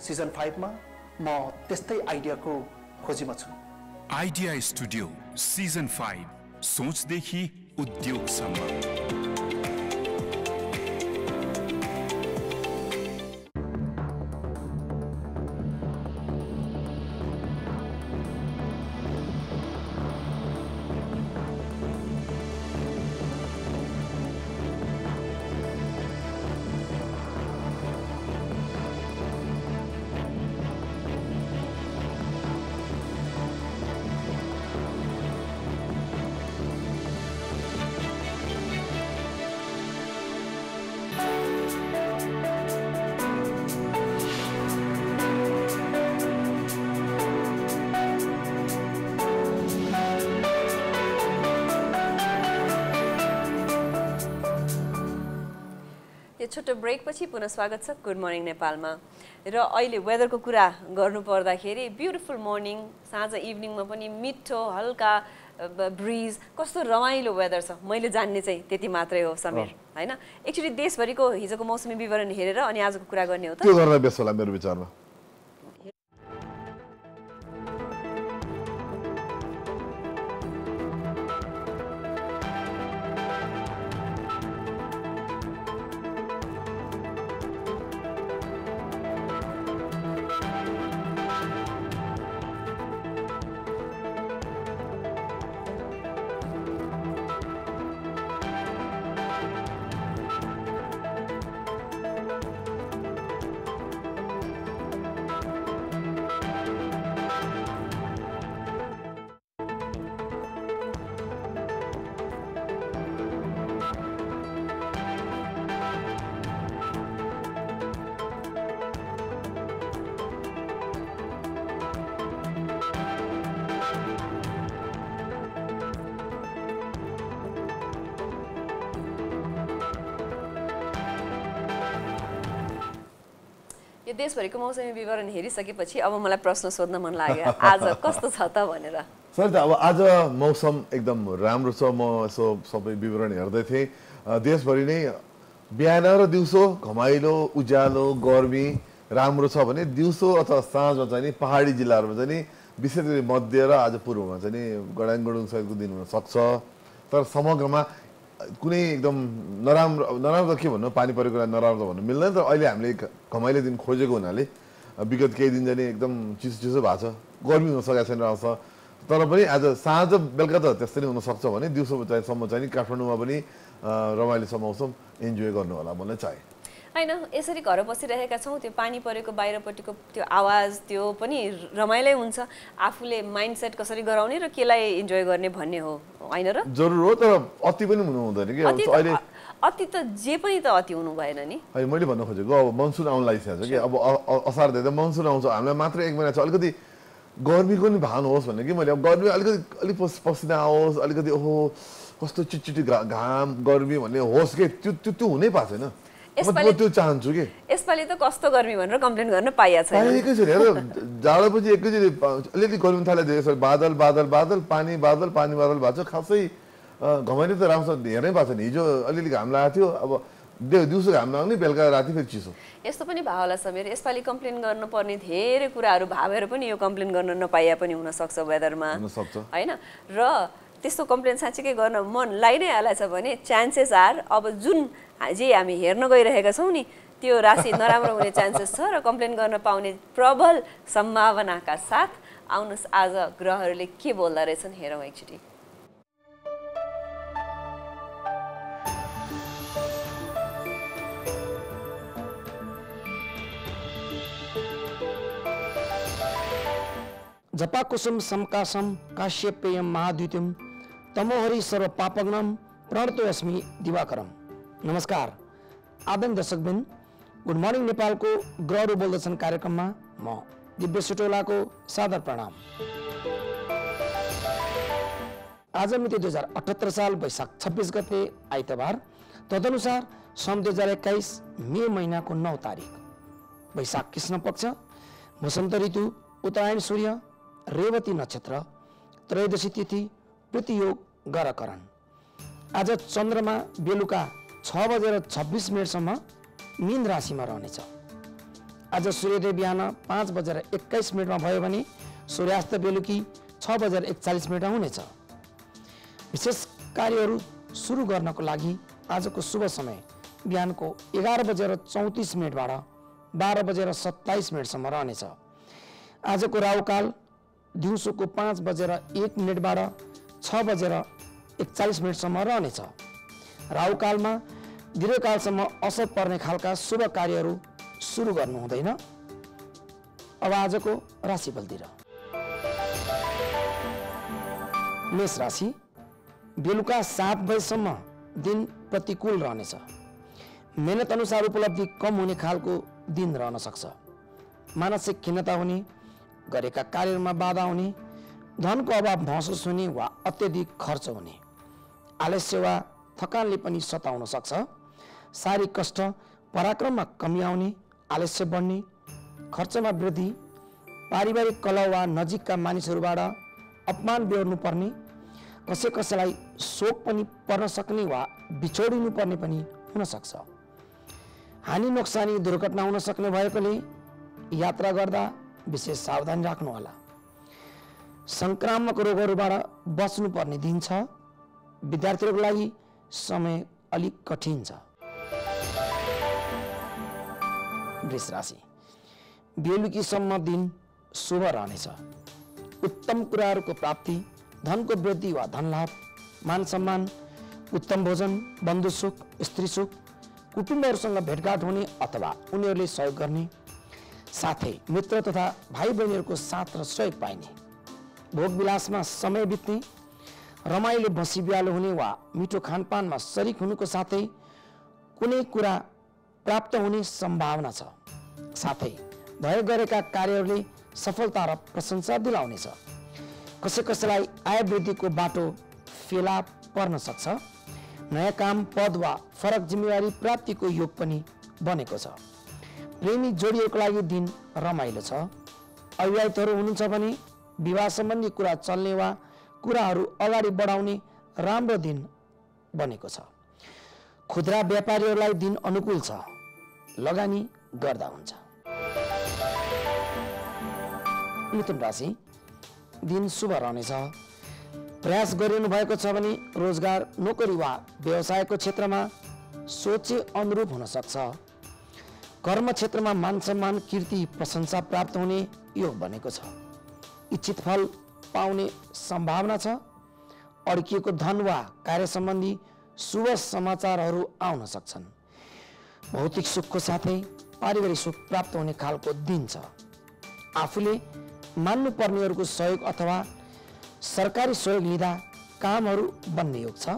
सिजन 5 मा म त्यस्तै आइडियाको खोजीमा छु। आइडिया स्टुडियो सिजन 5 सोचदेखि उद्योगसम्म। छोटो ब्रेक पछि पुनः स्वागत छ गुड मर्निङ नेपालमा। र अहिले वेदरको कुरा गर्नु पर्दाखेरि ब्युटिफुल मर्निङ, साँझ इभिनिङमा पनि मिठो हल्का ब्रिज, कस्तो रमाइलो वेदर छ। मैले जान्ने चाहिँ त्यति मात्रै हो समीर, हैन? एक्चुअली देशभरिको हिजोको मौसमी विवरण हेरेर अनि आजको कुरा गर्ने हो त। के गर्न बेस होला मेरो विचारमा? देशभरिको मौसमी विवरण हेरिसकेपछि अब मलाई प्रश्न सोध्न मन लाग्यो, आज कस्तो छ त भनेर। सर त अब आज मौसम एकदम राम्रो छ। म यसो सबै विवरण हेर्दै थिएँ। देशभरि नै बिहान र दिउँसो घमाइलो उज्यालो गर्मी राम्रो छ भने दिउँसो अथवा साँझमा चाहिँ नि पहाडी जिल्लाहरूमा चाहिँ नि विशेष गरी मध्य र आज पूर्वमा चाहिँ नि गडाङगडुङ सहितको दिन हुन सक्छ। तर समग्रमा कुनै एकदम नराम्रो के भन्नु, पानी परेको कुरा नराम्रो भन्नु मिल्दैन। तर अहिले हामीले घमाइलो दिन खोजेको हुनाले विगत केही दिन चाहिँ एकदम चिसो चिसो भएको छ, गर्मी हुन सकेको छैन आउँछ। तर पनि आज साँझ बेलुका त त्यस्तै नै हुनसक्छ भने दिउँसोसम्म चाहिँ काठमाडौँमा पनि रमाइलो छ मौसम, इन्जोय गर्नु होला भन्ने चाहे। हैन, यसरी घर बसिरहेका छौँ, त्यो पानी परेको बाहिरपट्टिको त्यो आवाज त्यो पनि रमाइलै हुन्छ। आफूले माइन्डसेट कसरी गराउने र केलाई इन्जोय गर्ने भन्ने हो, हैन र? जरुर हो, तर अति पनि हुनु हुँदैन कि। अहिले अति त जे पनि त अति हुनु भएन नि। है मैले भन्न खोजेको अब मनसुन आउन लागिसकेको छ कि। अब असार धेरै मनसुन आउँछ, हामीलाई मात्र 1 महिना छ, अलिकति गर्मीको नि भान होस् भन्ने कि मैले। अब गर्मी अलिक पसिना आओस्, अलिकति ओहो कस्तो चिटचिटी घाम गर्मी भन्ने होस् कि त्यो हुनै पाएको छैन। म त्यो चाहन्छु कि यसपालि त कस्तो गर्मी भनेर कम्प्लेन गर्न पाइएको छैन। एकैचोटि हेर जाडोपछि एकैचोटि अलिअलि गर्मी थाले, बादल बादल बादल पानी बादल पानी बादल भएको छ। खासै घमाइलो त राम्रोसँग हेर्नै पाएको छैन। हिजो अलिअलि घाम लागेको थियो, अब दिउँसो घाम लाग्ने, बेलुका राति फेरि चिसो। यस्तो पनि भयो होला समीर, यसपालि कम्प्लेन गर्नुपर्ने धेरै कुराहरू भावेर पनि यो कम्प्लेन गर्न नपाइए पनि हुनसक्छ वेदरमा, होइन? र त्यस्तो कम्प्लेन साँच्चीकै गर्न मन लागि नै हालेछ भने चान्सेस आर अब जुन जे हामी हेर्न गइरहेका छौँ नि त्यो राशि नराम्रो हुने चान्सेस छ र कम्प्लेन गर्न पाउने प्रबल सम्भावनाका साथ आउनुहोस् आज ग्रहहरूले के बोल्दा रहेछन् हेरौँ एकचोटि। जपाकुसुम समकासम काश्यपेयम महाद्युतिम तमोहरि सर्व पापग्नम प्रणतोऽस्मि दिवाकरम। नमस्कार आदरणीय दर्शकवृन्द, गुड मर्निङ नेपालको ग्रहहरू बोल्दछन् कार्यक्रममा म दिव्य सुटोलाको सादर प्रणाम। आज मिति 2078 साल वैशाख 26 गते आइतबार, तदनुसार सन् 2021 मे महिनाको 9 तारिक, वैशाख कृष्ण पक्ष, वसन्त ऋतु, उत्तरायण सूर्य, रेवती नक्षत्र, त्रयोदशी तिथि, प्रतियोग गरकरण। आज चन्द्रमा बेलुका 6:26 मीन राशिमा रहनेछ। आज सूर्योदय बिहान 5:21 भयो भने सूर्यास्त बेलुकी 6:41 हुनेछ। विशेष कार्यहरू सुरु गर्नको लागि आजको शुभ समय बिहानको 11:34 बाट 12:27 रहनेछ। आजको राहुकाल दिउँसोको 5:01 बाट 6:41 रहनेछ। राहुकालमा दीर्घकालसम्म असर पर्ने खालका शुभ कार्यहरू सुरु गर्नु हुँदैन। अब आजको राशिफलतिर। मेष राशि, बेलुका 7 बजेसम्म दिन प्रतिकूल रहनेछ। मेहनत अनुसार उपलब्धि कम हुने खालको दिन रहन सक्छ। मानसिक खिन्नता हुने, गरेका कार्यमा बाधा हुने, धनको अभाव महसुस हुने वा अत्यधिक खर्च हुने, आलस्य वा थकानले पनि सताउन सक्छ। शारीरिक कष्ट, पराक्रममा कमी आउने, आलस्य बढ्ने, खर्चमा वृद्धि, पारिवारिक कलह वा नजिकका मानिसहरूबाट अपमान बेहोर्नु पर्ने, कसैलाई शोक पनि पर्न सक्ने वा बिछोडिनु पर्ने पनि हुन सक्छ। हानि नोक्सानी दुर्घटना हुन सक्ने भएकोले यात्रा गर्दा विशेष सावधानी राख्नुहोला। संक्रामक रोगहरूबाट बच्नुपर्ने दिन छ। विद्यार्थीहरूको लागि समय अलिक कठिन छ। वृष राशि, बेलुकीसम्म दिन शुभ रहनेछ। उत्तम कुराहरूको प्राप्ति, धनको वृद्धि वा धनलाभ, मान सम्मान, उत्तम भोजन, बन्धु सुख, स्त्री सुख, कुटुम्बहरूसँग भेटघाट हुने अथवा उनीहरूले सहयोग गर्ने, साथै मित्र तथा भाइ बहिनीहरूको साथ र सहयोग पाइने, भोग विलासमा समय बित्ने, रमाइलो बसी बिहालो हुने वा मिठो खानपानमा शरीक हुनुको साथै कुनै कुरा प्राप्त हुने सम्भावना छ। साथै भए गरेका कार्यहरूले सफलता र प्रशंसा दिलाउनेछ। कसैलाई आय वृद्धिको बाटो फेला पर्न सक्छ। नयाँ काम, पद वा फरक जिम्मेवारी प्राप्तिको योग पनि बनेको छ। प्रेमी जोडीहरूको लागि दिन रमाइलो छ। अविवाहितहरू हुनुहुन्छ भने विवाह सम्बन्धी कुरा चल्ने वा कुराहरू अगाडि बढाउने राम्रो दिन बनेको छ। खुद्रा व्यापारीहरूलाई दिन अनुकूल छ। लगानी गर्दा हुन्छ। मिथुन राशि, दिन शुभ रहनेछ। प्रयास गरिरहनु भएको छ भने रोजगार, नोकरी वा व्यवसायको क्षेत्रमा सोचे अनुरूप हुन सक्छ। कर्म क्षेत्रमा मान सम्मान, कीर्ति, प्रशंसा प्राप्त हुने योग बनेको छ। इच्छित फल पाउने सम्भावना छ। अड्किएको धन वा कार्य सम्बन्धी शुभ समाचारहरू आउन सक्छन्। भौतिक सुखको साथै पारिवारिक सुख प्राप्त हुने खालको दिन छ। आफूले मान्नुपर्नेहरूको सहयोग अथवा सरकारी सहयोग लिँदा कामहरू बन्ने योग छ।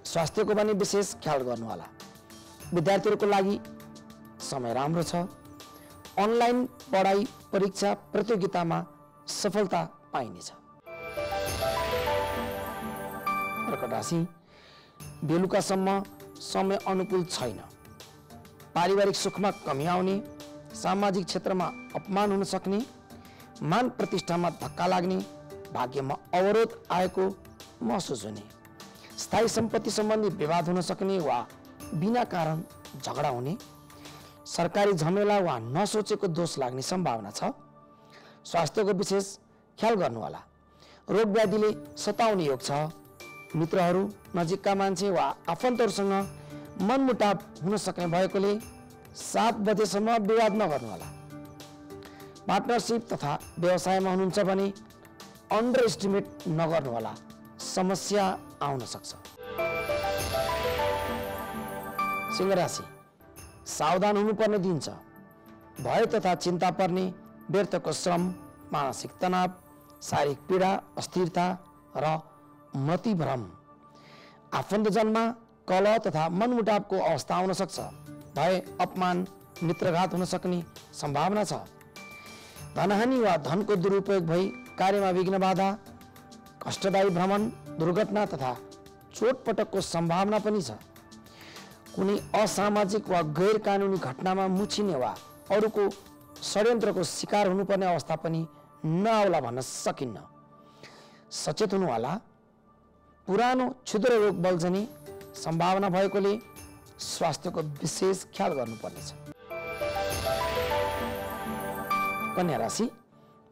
स्वास्थ्यको पनि विशेष ख्याल गर्नुहोला। विद्यार्थीहरूको लागि समय राम्रो छ। अनलाइन पढाइ, परीक्षा प्रतियोगितामा सफलता पाइनेछ। कर्कट राशि, बेलुकासम्म समय अनुकूल छैन। पारिवारिक सुखमा कमी आउने, सामाजिक क्षेत्रमा अपमान हुन सक्ने, मान प्रतिष्ठामा धक्का लाग्ने, भाग्यमा अवरोध आएको महसुस हुने, स्थायी सम्पत्ति सम्बन्धी विवाद हुन सक्ने वा बिना कारण झगडा हुने, सरकारी झमेला वा नसोचेको दोष लाग्ने सम्भावना छ। स्वास्थ्यको विशेष ख्याल गर्नुहोला। रोग व्याधिले सताउने योग छ। मित्रहरू, नजिकका मान्छे वा आफन्तहरूसँग मनमुटाव हुन सक्ने भएकोले 7 बजेसम्म विवाद नगर्नुहोला। पार्टनरसिप तथा व्यवसायमा हुनुहुन्छ भने अन्डर एस्टिमेट नगर्नुहोला। समस्या आउन सक्छ। सिंह राशि, सावधान हुनुपर्ने दिन छ। भय तथा चिन्ता पर्ने, व्यर्थको श्रम, मानसिक तनाव, शारीरिक पीडा, अस्थिरता र मतिभ्रम, आफन्तजनमा कलह तथा मनमुटावको अवस्था आउन सक्छ। भय, अपमान, मित्रघात हुन सक्ने सम्भावना छ। धनहानि वा धनको दुरुपयोग भई कार्यमा विघ्न बाधा, कष्टदायी भ्रमण, दुर्घटना तथा चोटपटकको सम्भावना पनि छ। कुनै असामाजिक वा गैर कानुनी घटनामा मुछिने वा अरूको षड्यन्त्रको शिकार हुनुपर्ने अवस्था पनि नआउला भन्न सकिन्न। सचेत हुनुहोला। पुरानो क्षुद्र रोग बल्झने सम्भावना भएकोले स्वास्थ्यको विशेष ख्याल गर्नुपर्नेछ। कन्या राशि,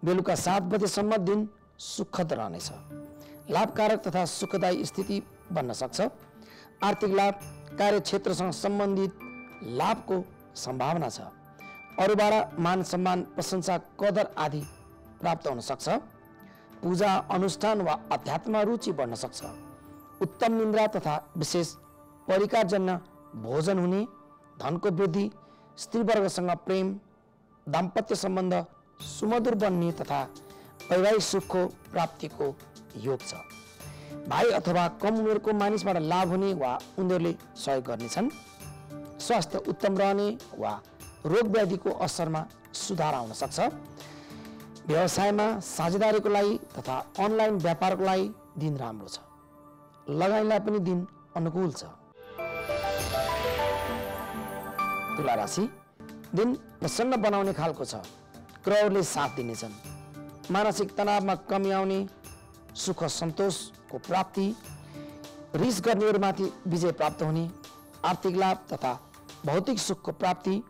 बेलुका 7 बजेसम्म दिन सुखद रहनेछ। लाभकारक तथा सुखदायी स्थिति बन्न सक्छ। आर्थिक लाभ, कार्यक्षेत्रसँग सम्बन्धित लाभको सम्भावना छ। अरूबाट मान सम्मान, प्रशंसा, कदर आदि प्राप्त हुन सक्छ। पूजा अनुष्ठान वा अध्यात्ममा रुचि बढ्न सक्छ। उत्तम निन्द्रा तथा विशेष परिकारजन्य भोजन हुने, धनको वृद्धि, स्त्रीवर्गसँग प्रेम, दाम्पत्य सम्बन्ध सुमधुर बन्ने तथा वैवाहिक सुखको प्राप्तिको योग छ। भाइ अथवा कम उमेरको मानिसबाट लाभ हुने वा उनीहरूले सहयोग गर्नेछन्। स्वास्थ्य उत्तम रहने वा रोग व्याधिको असरमा सुधार आउन सक्छ। व्यवसायमा साझेदारीको लागि तथा अनलाइन व्यापारको लागि दिन राम्रो छ। लगानीलाई पनि दिन अनुकूल छ। तुला राशि, दिन प्रसन्न बनाउने खालको छ। ग्रहहरूले साथ दिनेछन्। मानसिक तनावमा कमी आउने, सुख सन्तोषको प्राप्ति, रिस गर्नेहरूमाथि विजय प्राप्त हुने, आर्थिक लाभ तथा भौतिक सुखको प्राप्ति,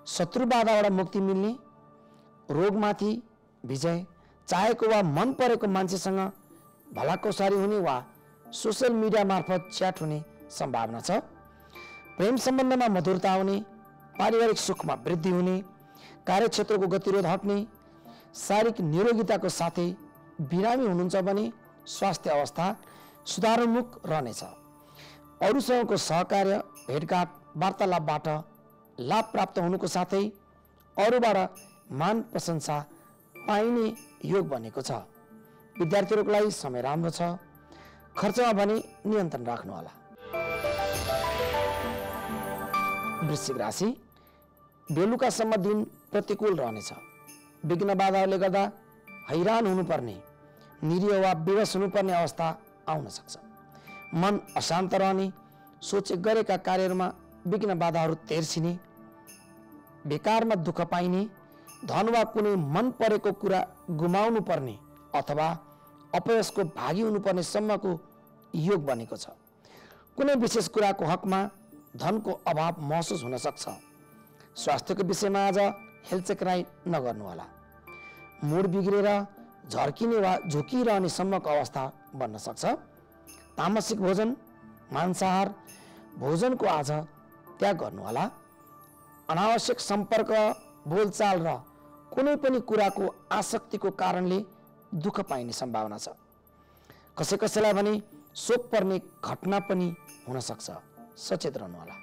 शत्रु बाधाबाट मुक्ति मिल्ने, रोगमाथि विजय, चाहेको वा मन परेको मान्छेसँग भलाकुसारी हुने वा सोसियल मिडिया मार्फत च्याट हुने सम्भावना छ। प्रेम सम्बन्धमा मधुरता आउने, पारिवारिक सुखमा वृद्धि हुने, कार्यक्षेत्रको गतिरोध हट्ने, शारीरिक निरोगिताको साथै बिरामी हुनुहुन्छ भने स्वास्थ्य अवस्था सुधारोन्मुख रहनेछ। अरूसँगको सहकार्य, भेटघाट, वार्तालापबाट लाभ प्राप्त हुनुको साथै अरूबाट मान प्रशंसा पाइने योग बनेको छ। विद्यार्थीहरूको लागि समय राम्रो छ। खर्चमा भने नियन्त्रण राख्नुहोला। वृश्चिक राशि, बेलुकासम्म दिन प्रतिकूल रहनेछ। विघ्न बाधाहरूले गर्दा हैरान हुनुपर्ने, निरीह वा विवश हुनुपर्ने अवस्था आउन सक्छ। मन अशान्त रहने, सोचे गरेका कार्यहरूमा विघ्न बाधाहरू तेर्सिने, बेकारमा दुःख पाइने, धन वा कुनै मन परेको कुरा गुमाउनु पर्ने अथवा अपयसको भागी हुनुपर्ने सम्मको योग बनेको छ। कुनै विशेष कुराको हकमा धनको अभाव महसुस हुन सक्छ। स्वास्थ्यको विषयमा आज हेलचेक्राइ नगर्नुहोला। मुड बिग्रेर झर्किने वा झुकिरहने सम्मको अवस्था बन्न सक्छ। तामसिक भोजन, मांसाहार भोजनको आज त्याग गर्नुहोला। अनावश्यक सम्पर्क, बोलचाल र कुनै पनि कुराको आसक्तिको कारणले दुःख पाइने सम्भावना छ। कसै कसैलाई भने शोक पर्ने घटना पनि हुन सक्छ। सचेत रहनुहोला।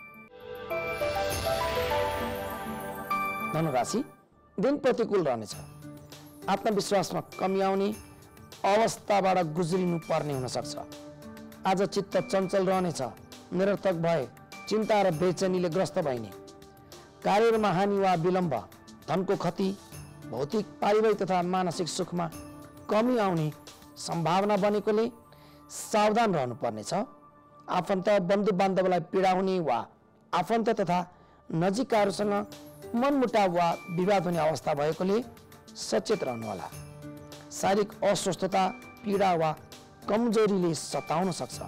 धनुराशि, दिन प्रतिकूल रहनेछ। आत्मविश्वासमा कमी आउने अवस्थाबाट गुज्रिनु पर्ने हुन सक्छ। आज चित्त चञ्चल रहनेछ। निरर्थक भए चिन्ता र बेचैनीले ग्रस्त भइने, कार्यमा हानि वा विलम्ब, धनको क्षति, भौतिक, पारिवारिक तथा मानसिक सुखमा कमी आउने सम्भावना बनेकोले सावधान रहनुपर्नेछ। आफन्त, बन्धु बान्धवलाई पीडा हुने वा आफन्त तथा नजिकहरूसँग मनमुटाव वा विवाद हुने अवस्था भएकोले सचेत रहनुहोला। शारीरिक अस्वस्थता, पीडा वा कमजोरीले सताउन सक्छ।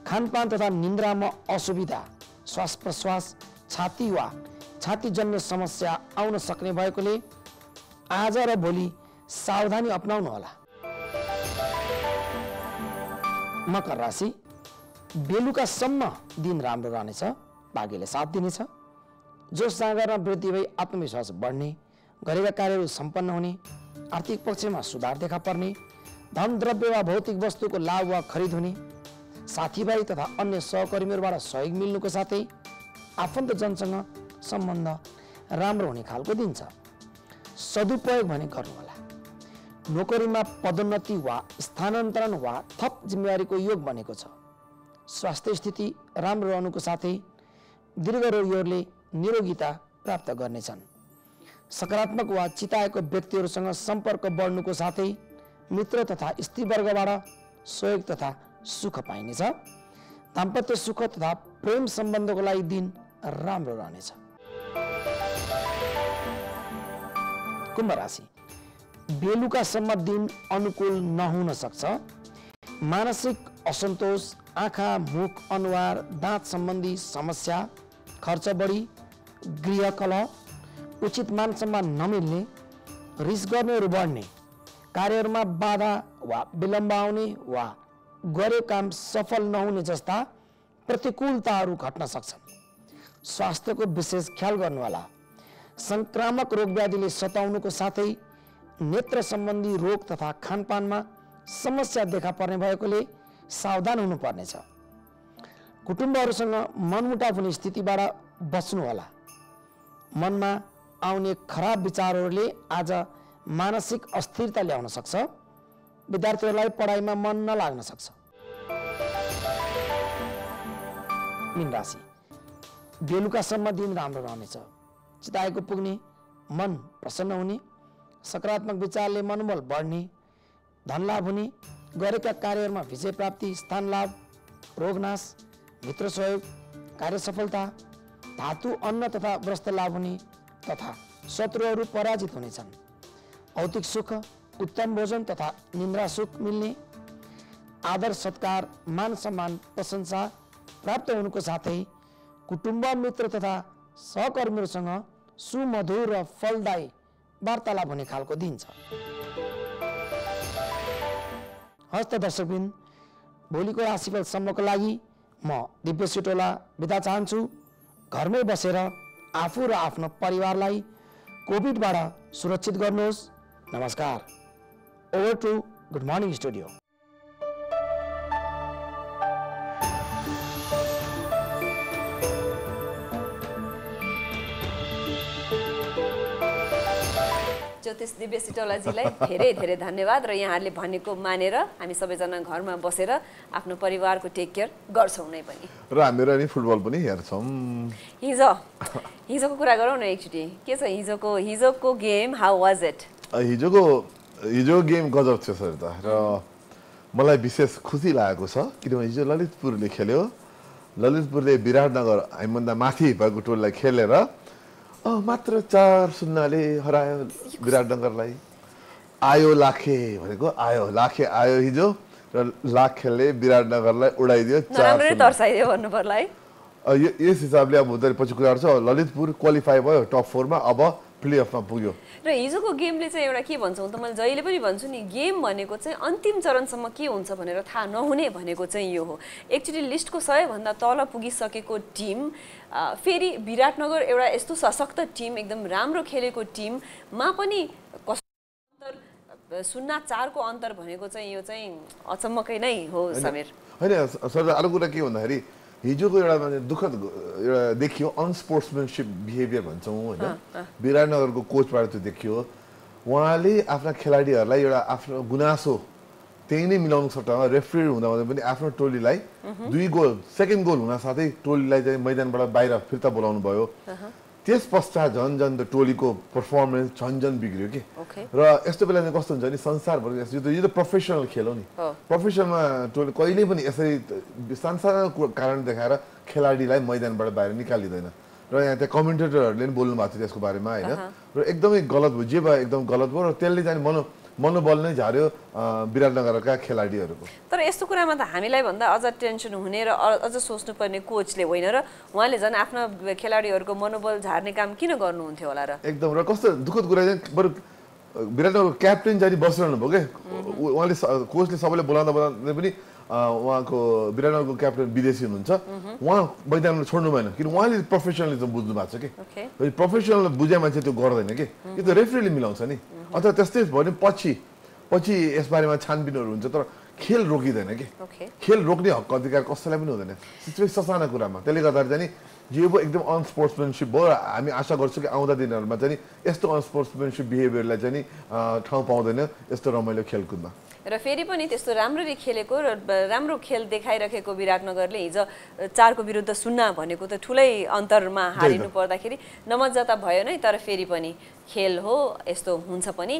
खानपान तथा निन्द्रामा असुविधा, श्वास प्रश्वास, छाती वा छातीजन्य समस्या आउन सक्ने भएकोले आज र भोलि सावधानी अपनाउनुहोला। मकर राशि, बेलुकासम्म दिन राम्रो रहनेछ। भाग्यले साथ दिनेछ। जोस जाँगरमा वृद्धि भई आत्मविश्वास बढ्ने, गरेका कार्यहरू सम्पन्न हुने, आर्थिक पक्षमा सुधार देखा पर्ने, धन द्रव्य वा भौतिक वस्तुको लाभ वा खरिद हुने, साथीभाइ तथा अन्य सहकर्मीहरूबाट सहयोग मिल्नुको साथै आफन्तजनसँग सम्बन्ध राम्रो हुने खालको दिन छ। सदुपयोग भने गर्नुहोला। नोकरीमा पदोन्नति वा स्थानान्तरण वा थप जिम्मेवारीको योग बनेको छ। स्वास्थ्य स्थिति राम्रो रहनुको साथै दीर्घ रोगीहरूले निरोगिता प्राप्त गर्नेछन्। सकारात्मक वा चिताएको व्यक्तिहरूसँग सम्पर्क बढ्नुको साथै मित्र तथा स्त्रीवर्गबाट सहयोग तथा सुख पाइनेछ। दाम्पत्य सुख तथा प्रेम सम्बन्धको लागि दिन राम्रो रहनेछ। कुम्भ राशि, बेलुकासम्म दिन अनुकूल नहुन सक्छ। मानसिक असन्तोष, आँखा, मुख, अनुहार, दाँत सम्बन्धी समस्या, खर्च बढी, गृह कलह, उचित मान सम्मान नमिल्ने, रिस गर्नेहरू बढ्ने, कार्यहरूमा बाधा वा विलम्ब आउने वा गरेको काम सफल नहुने जस्ता प्रतिकूलताहरू घट्न सक्छन्। स्वास्थ्यको विशेष ख्याल गर्नुहोला। संक्रामक रोग व्याधिले सताउनुको साथै नेत्र सम्बन्धी रोग तथा खानपानमा समस्या देखा पर्ने भएकोले सावधान हुनुपर्नेछ। कुटुम्बहरूसँग मनमुटाव हुने स्थितिबाट बच्नुहोला। मनमा आउने खराब विचारहरूले आज मानसिक अस्थिरता ल्याउन सक्छ। विद्यार्थीहरूलाई पढाइमा मन नलाग्न सक्छ। मीन राशि, बेलुकासम्म दिन राम्रो रहनेछ। चिताएको पुग्ने, मन प्रसन्न हुने, सकारात्मक विचारले मनोबल बढ्ने, धन लाभ हुने, गरेका कार्यहरूमा विजय प्राप्ति, स्थान लाभ, रोगनाश, मित्र सहयोग, कार्य सफलता, धातु अन्न तथा वस्त्र लाभ हुने तथा शत्रुहरू पराजित हुनेछन्। भौतिक सुख, उत्तम भोजन तथा निन्द्रा सुख मिल्ने, आदर सत्कार, मान सम्मान, प्रशंसा प्राप्त हुनुको साथै कुटुम्ब, मित्र तथा सहकर्मीहरूसँग सुमधुर र फलदायी वार्तालाप हुने खालको दिन छ। हस्त दर्शकबिन, भोलिको राशिफलसम्मको लागि म दिव्य सिटोला बिदा चाहन्छु। घरमै बसेर आफू र आफ्नो परिवारलाई कोभिडबाट सुरक्षित गर्नुहोस्। नमस्कार। Over to good morning studio. ज्योतिष दिव्य सिटौलाजीलाई धेरै धेरै धन्यवाद। र यहाँहरूले भनेको मानेर हामी सबैजना घरमा बसेर आफ्नो परिवारको टेक केयर गर्छौँ नै पनि। र हामीहरू नि फुटबल पनि हेर्छौँ। हिजोको कुरा गरौँ न एकचोटि। के छ हिजोको गेम? How was it? हिजो गेम गजब थियो सर त। र मलाई विशेष खुसी लागेको छ किनभने हिजो ललितपुरले खेल्यो। ललितपुरले विराटनगर हामीभन्दा माथि भएको टोललाई खेलेर मात्र 4-0 हरायो विराटनगरलाई। आयो लाखे भनेको लाखे आयो हिजो र लाखेले विराटनगरलाई उडाइदियो। 4-0 तर्साइदियो भन्नु पर्ला है। यस हिसाबले अब पछि कुरा गर्छ। ललितपुर क्वालिफाई भयो टप 4 मा, अब प्लेअफमा पुग्यो। र हिजोको गेमले चाहिँ एउटा के भन्छौँ त, मैले जहिले पनि भन्छु नि, गेम भनेको चाहिँ अन्तिम चरणसम्म के हुन्छ भनेर थाहा नहुने भनेको चाहिँ यो हो। एकचोटि लिस्टको सबैभन्दा तल पुगिसकेको टिम फेरि विराटनगर एउटा यस्तो सशक्त टिम, एकदम राम्रो खेलेको टिममा पनि 0-4 को अन्तर भनेको चाहिँ यो चाहिँ अचम्मकै नै हो समीर। होइन सर, अरू कुरा के भन्दाखेरि हिजोको एउटा दुःखद एउटा देखियो अनस्पोर्ट्सम्यानसिप बिहेभियर भन्छौँ होइन। विराटनगरको कोचबाट त्यो देखियो। उहाँले आफ्ना खेलाडीहरूलाई एउटा आफ्नो गुनासो त्यही नै मिलाउनु सट्टामा रेफ्री हुँदा पनि आफ्नो टोलीलाई 2 गोल, सेकेन्ड गोल हुन साथै टोलीलाई चाहिँ मैदानबाट बाहिर फिर्ता बोलाउनु भयो। त्यस पश्चात झन् त टोलीको पर्फर्मेन्स झन् बिग्रियो कि। र यस्तो बेला चाहिँ कस्तो हुन्छ नि, संसारभरि यो त प्रोफेसनल खेल हो नि। प्रोफेसनलमा टोली कहिल्यै पनि यसरी सानो कारण देखाएर खेलाडीलाई मैदानबाट बाहिर निकालिँदैन। र यहाँ त्यहाँ कमेन्टेटरहरूले पनि बोल्नु भएको थियो त्यसको बारेमा होइन। र एकदमै गलत भयो, जे भयो एकदम गलत भयो। र त्यसले चाहिँ मनोबल नै झार्यो विराटनगरका खेलाडीहरूको। तर यस्तो कुरामा त हामीलाई भन्दा अझ टेन्सन हुने र अझ सोच्नुपर्ने कोचले होइन र उहाँले झन् आफ्ना खेलाडीहरूको मनोबल झार्ने काम किन गर्नुहुन्थ्यो होला र? एकदम। र कस्तो दुःखद कुरा चाहिँ बरु विराटनगरको क्याप्टेन चाहिँ बसिरहनु भयो क्या। उहाँले कोचले सबैले बोलाउँदा पनि उहाँको विराटनगरको क्याप्टेन विदेशी हुनुहुन्छ, उहाँ मैदानमा छोड्नु भएन किन उहाँले प्रोफेसनलिजम बुझ्नु भएको छ कि। प्रोफेसनल बुझे मान्छे त्यो गर्दैन कि, यो त रेफ्रीले मिलाउँछ नि। अथवा त्यस्तै भयो भने पछि यसबारेमा छानबिनहरू हुन्छ, तर खेल रोकिँदैन कि। खेल रोक्ने हक अधिकार कसैलाई पनि हुँदैन ससाना कुरामा। त्यसले गर्दाखेरि चाहिँ जे भयो एकदम अनस्पोर्ट्सम्यानसिप भयो। हामी आशा गर्छौँ कि आउँदा दिनहरूमा चाहिँ यस्तो अनस्पोर्ट्सम्यानसिप बिहेभियरलाई चाहिँ ठाउँ पाउँदैन यस्तो रमाइलो खेलकुदमा। र फेरि पनि त्यस्तो राम्ररी खेलेको र राम्रो खेल देखाइरहेको विराटनगरले हिजो 4 को विरुद्ध 0 भनेको त ठुलै अन्तरमा हारिनु पर्दाखेरि नमजा त भयो नै। तर फेरि पनि खेल हो, यस्तो हुन्छ पनि।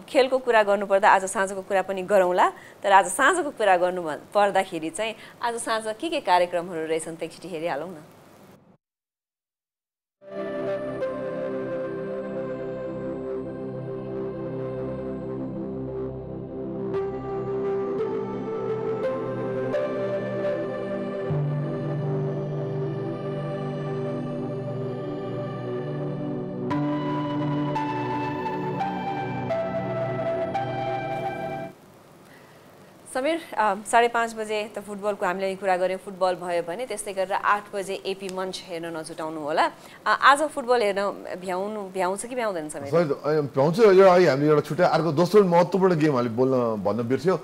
खेलको कुरा गर्नुपर्दा आज साँझको कुरा पनि गरौँला। तर आज साँझको कुरा गर्नु पर्दाखेरि चाहिँ आज साँझ के कार्यक्रमहरू रहेछन् त एकचोटि हेरिहालौँ न। समीर 5:30 बजे त फुटबलको हामीले कुरा गऱ्यौँ, फुटबल भयो भने त्यस्तै गरेर 8 बजे एपी मञ्च हेर्न नछुटाउनु होला। आज फुटबल हेर्न भ्याउँछ कि भ्याउँदैन समीर? भ्याउँछ। यो हामीले एउटा छुट्टै अर्को दोस्रो महत्त्वपूर्ण गेम हामीले भन्न बिर्स्यो,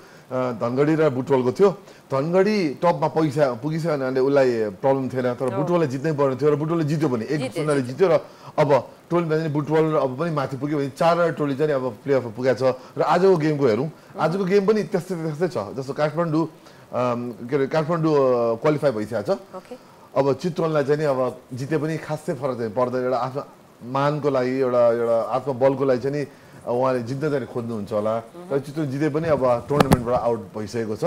धनगढी र बुटवलको थियो। धनगढी टपमा पुगिसक्यो भने उसलाई प्रब्लम थिएन, तर बुटवलले जित्नै पर्ने थियो र बुटवलले जित्यो भने 1-0 जित्यो र अब टोलीमा चाहिँ बुटवल अब पनि माथि पुग्यो भने 4 टोली चाहिँ अब प्लेअफमा पुगेको छ। र आजको गेमको हेरौँ, आजको गेम पनि त्यस्तै छ। जस्तो काठमाडौँ क्वालिफाई भइसकेको छ। अब चितवनलाई चाहिँ अब जिते पनि खासै फरक चाहिँ पर्दैन। एउटा आफ्नो मानको लागि एउटा आत्मबलको लागि चाहिँ उहाँले जित्न चाहिँ खोज्नुहुन्छ होला। तर चितवन जिते पनि अब टुर्नामेन्टबाट आउट भइसकेको छ।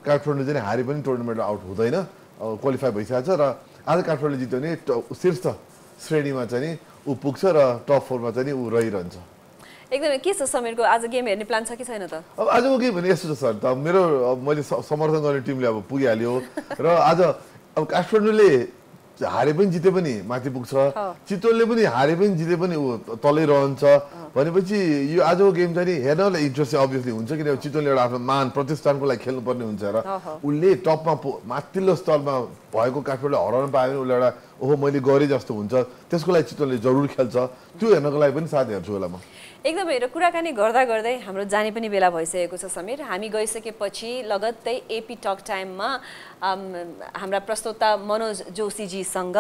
काठमाडौँ चाहिँ हारे पनि टुर्नामेन्टबाट आउट हुँदैन, क्वालिफाई भइसकेको छ। र आज काठमाडौँले जित्यो भने शीर्ष श्रेणीमा चाहिँ ऊ पुग्छ र टप 4 मा चाहिँ ऊ रहिरहन्छ। एकदमै के छ समीरको आज गेम हेर्ने प्लान छ कि छैन त? अब आजको गेम भने यस्तो छ सर, त मैले समर्थन गर्ने टिमले अब पुगिहाल्यो र आज अब काठमाडौँले हारे पनि जिते पनि माथि पुग्छ, चितवनले पनि हारे पनि जिते पनि ऊ तलै रहन्छ भनेपछि यो आजको गेम चाहिँ हेर्नलाई इन्ट्रेस्टिङ अभियसली हुन्छ, किनभने चितवनले एउटा आफ्नो मान प्रतिष्ठानको लागि खेल्नुपर्ने हुन्छ र उसले टपमा माथिल्लो स्तरमा भएको काठमाडौँले हराउन पायो भने उसले एउटा ओहो मैले गरेँ जस्तो हुन्छ, त्यसको लागि चितवनले जरुर खेल्छ। त्यो हेर्नको लागि पनि साथ हेर्छु होला म। एकदमै र कुराकानी गर्दा गर्दै हाम्रो जाने पनि बेला भइसकेको छ समीर। हामी गइसकेपछि लगत्तै एपी टक टाइममा हाम्रा प्रस्तोता मनोज जोशीजीसँग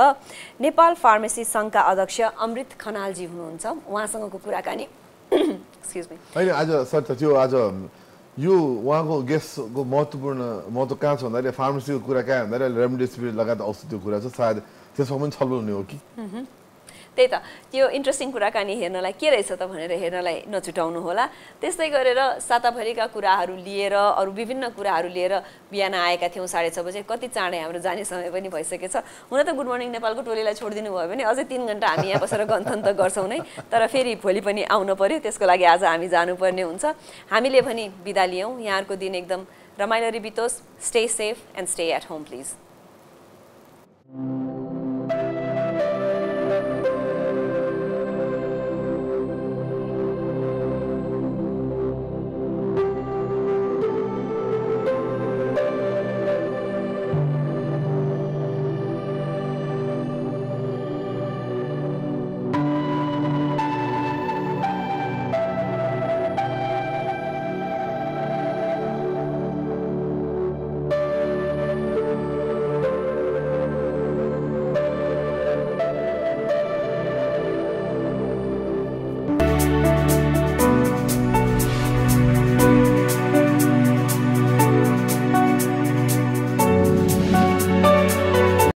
नेपाल फार्मेसी सङ्घका अध्यक्ष अमृत खनालजी हुनुहुन्छ, उहाँसँगको कुराकानी एक्सक्युज मी। होइन आज सर त्यो आज यो उहाँको गेस्टको महत्त्व कहाँ छ भन्दाखेरि फार्मेसीको कुरा कहाँ भन्दाखेरि रेमडेसिभिर लगायत औषधिको कुरा छ, सायद त्यसमा पनि छलफल हुने हो कि। त्यही त त्यो इन्ट्रेस्टिङ कुराकानी हेर्नलाई के रहेछ त भनेर हेर्नलाई नछुटाउनु होला। त्यस्तै गरेर साताभरिका कुराहरू लिएर अरू विभिन्न कुराहरू लिएर बिहान आएका थियौँ 6:30 बजे। कति चाँडै हाम्रो जाने समय पनि भइसकेछ। हुन त गुड मर्निङ नेपालको टोलीलाई छोडिदिनु भयो भने अझै 3 घन्टा हामी यहाँ बसेर गन्थन त गर्छौँ नै, तर फेरि भोलि पनि आउनु पर्यो, त्यसको लागि आज हामी जानुपर्ने हुन्छ। हामीले पनि बिदा लियौँ। यहाँहरूको दिन एकदम रमाइलो बितोस्। Stay safe and stay at home please.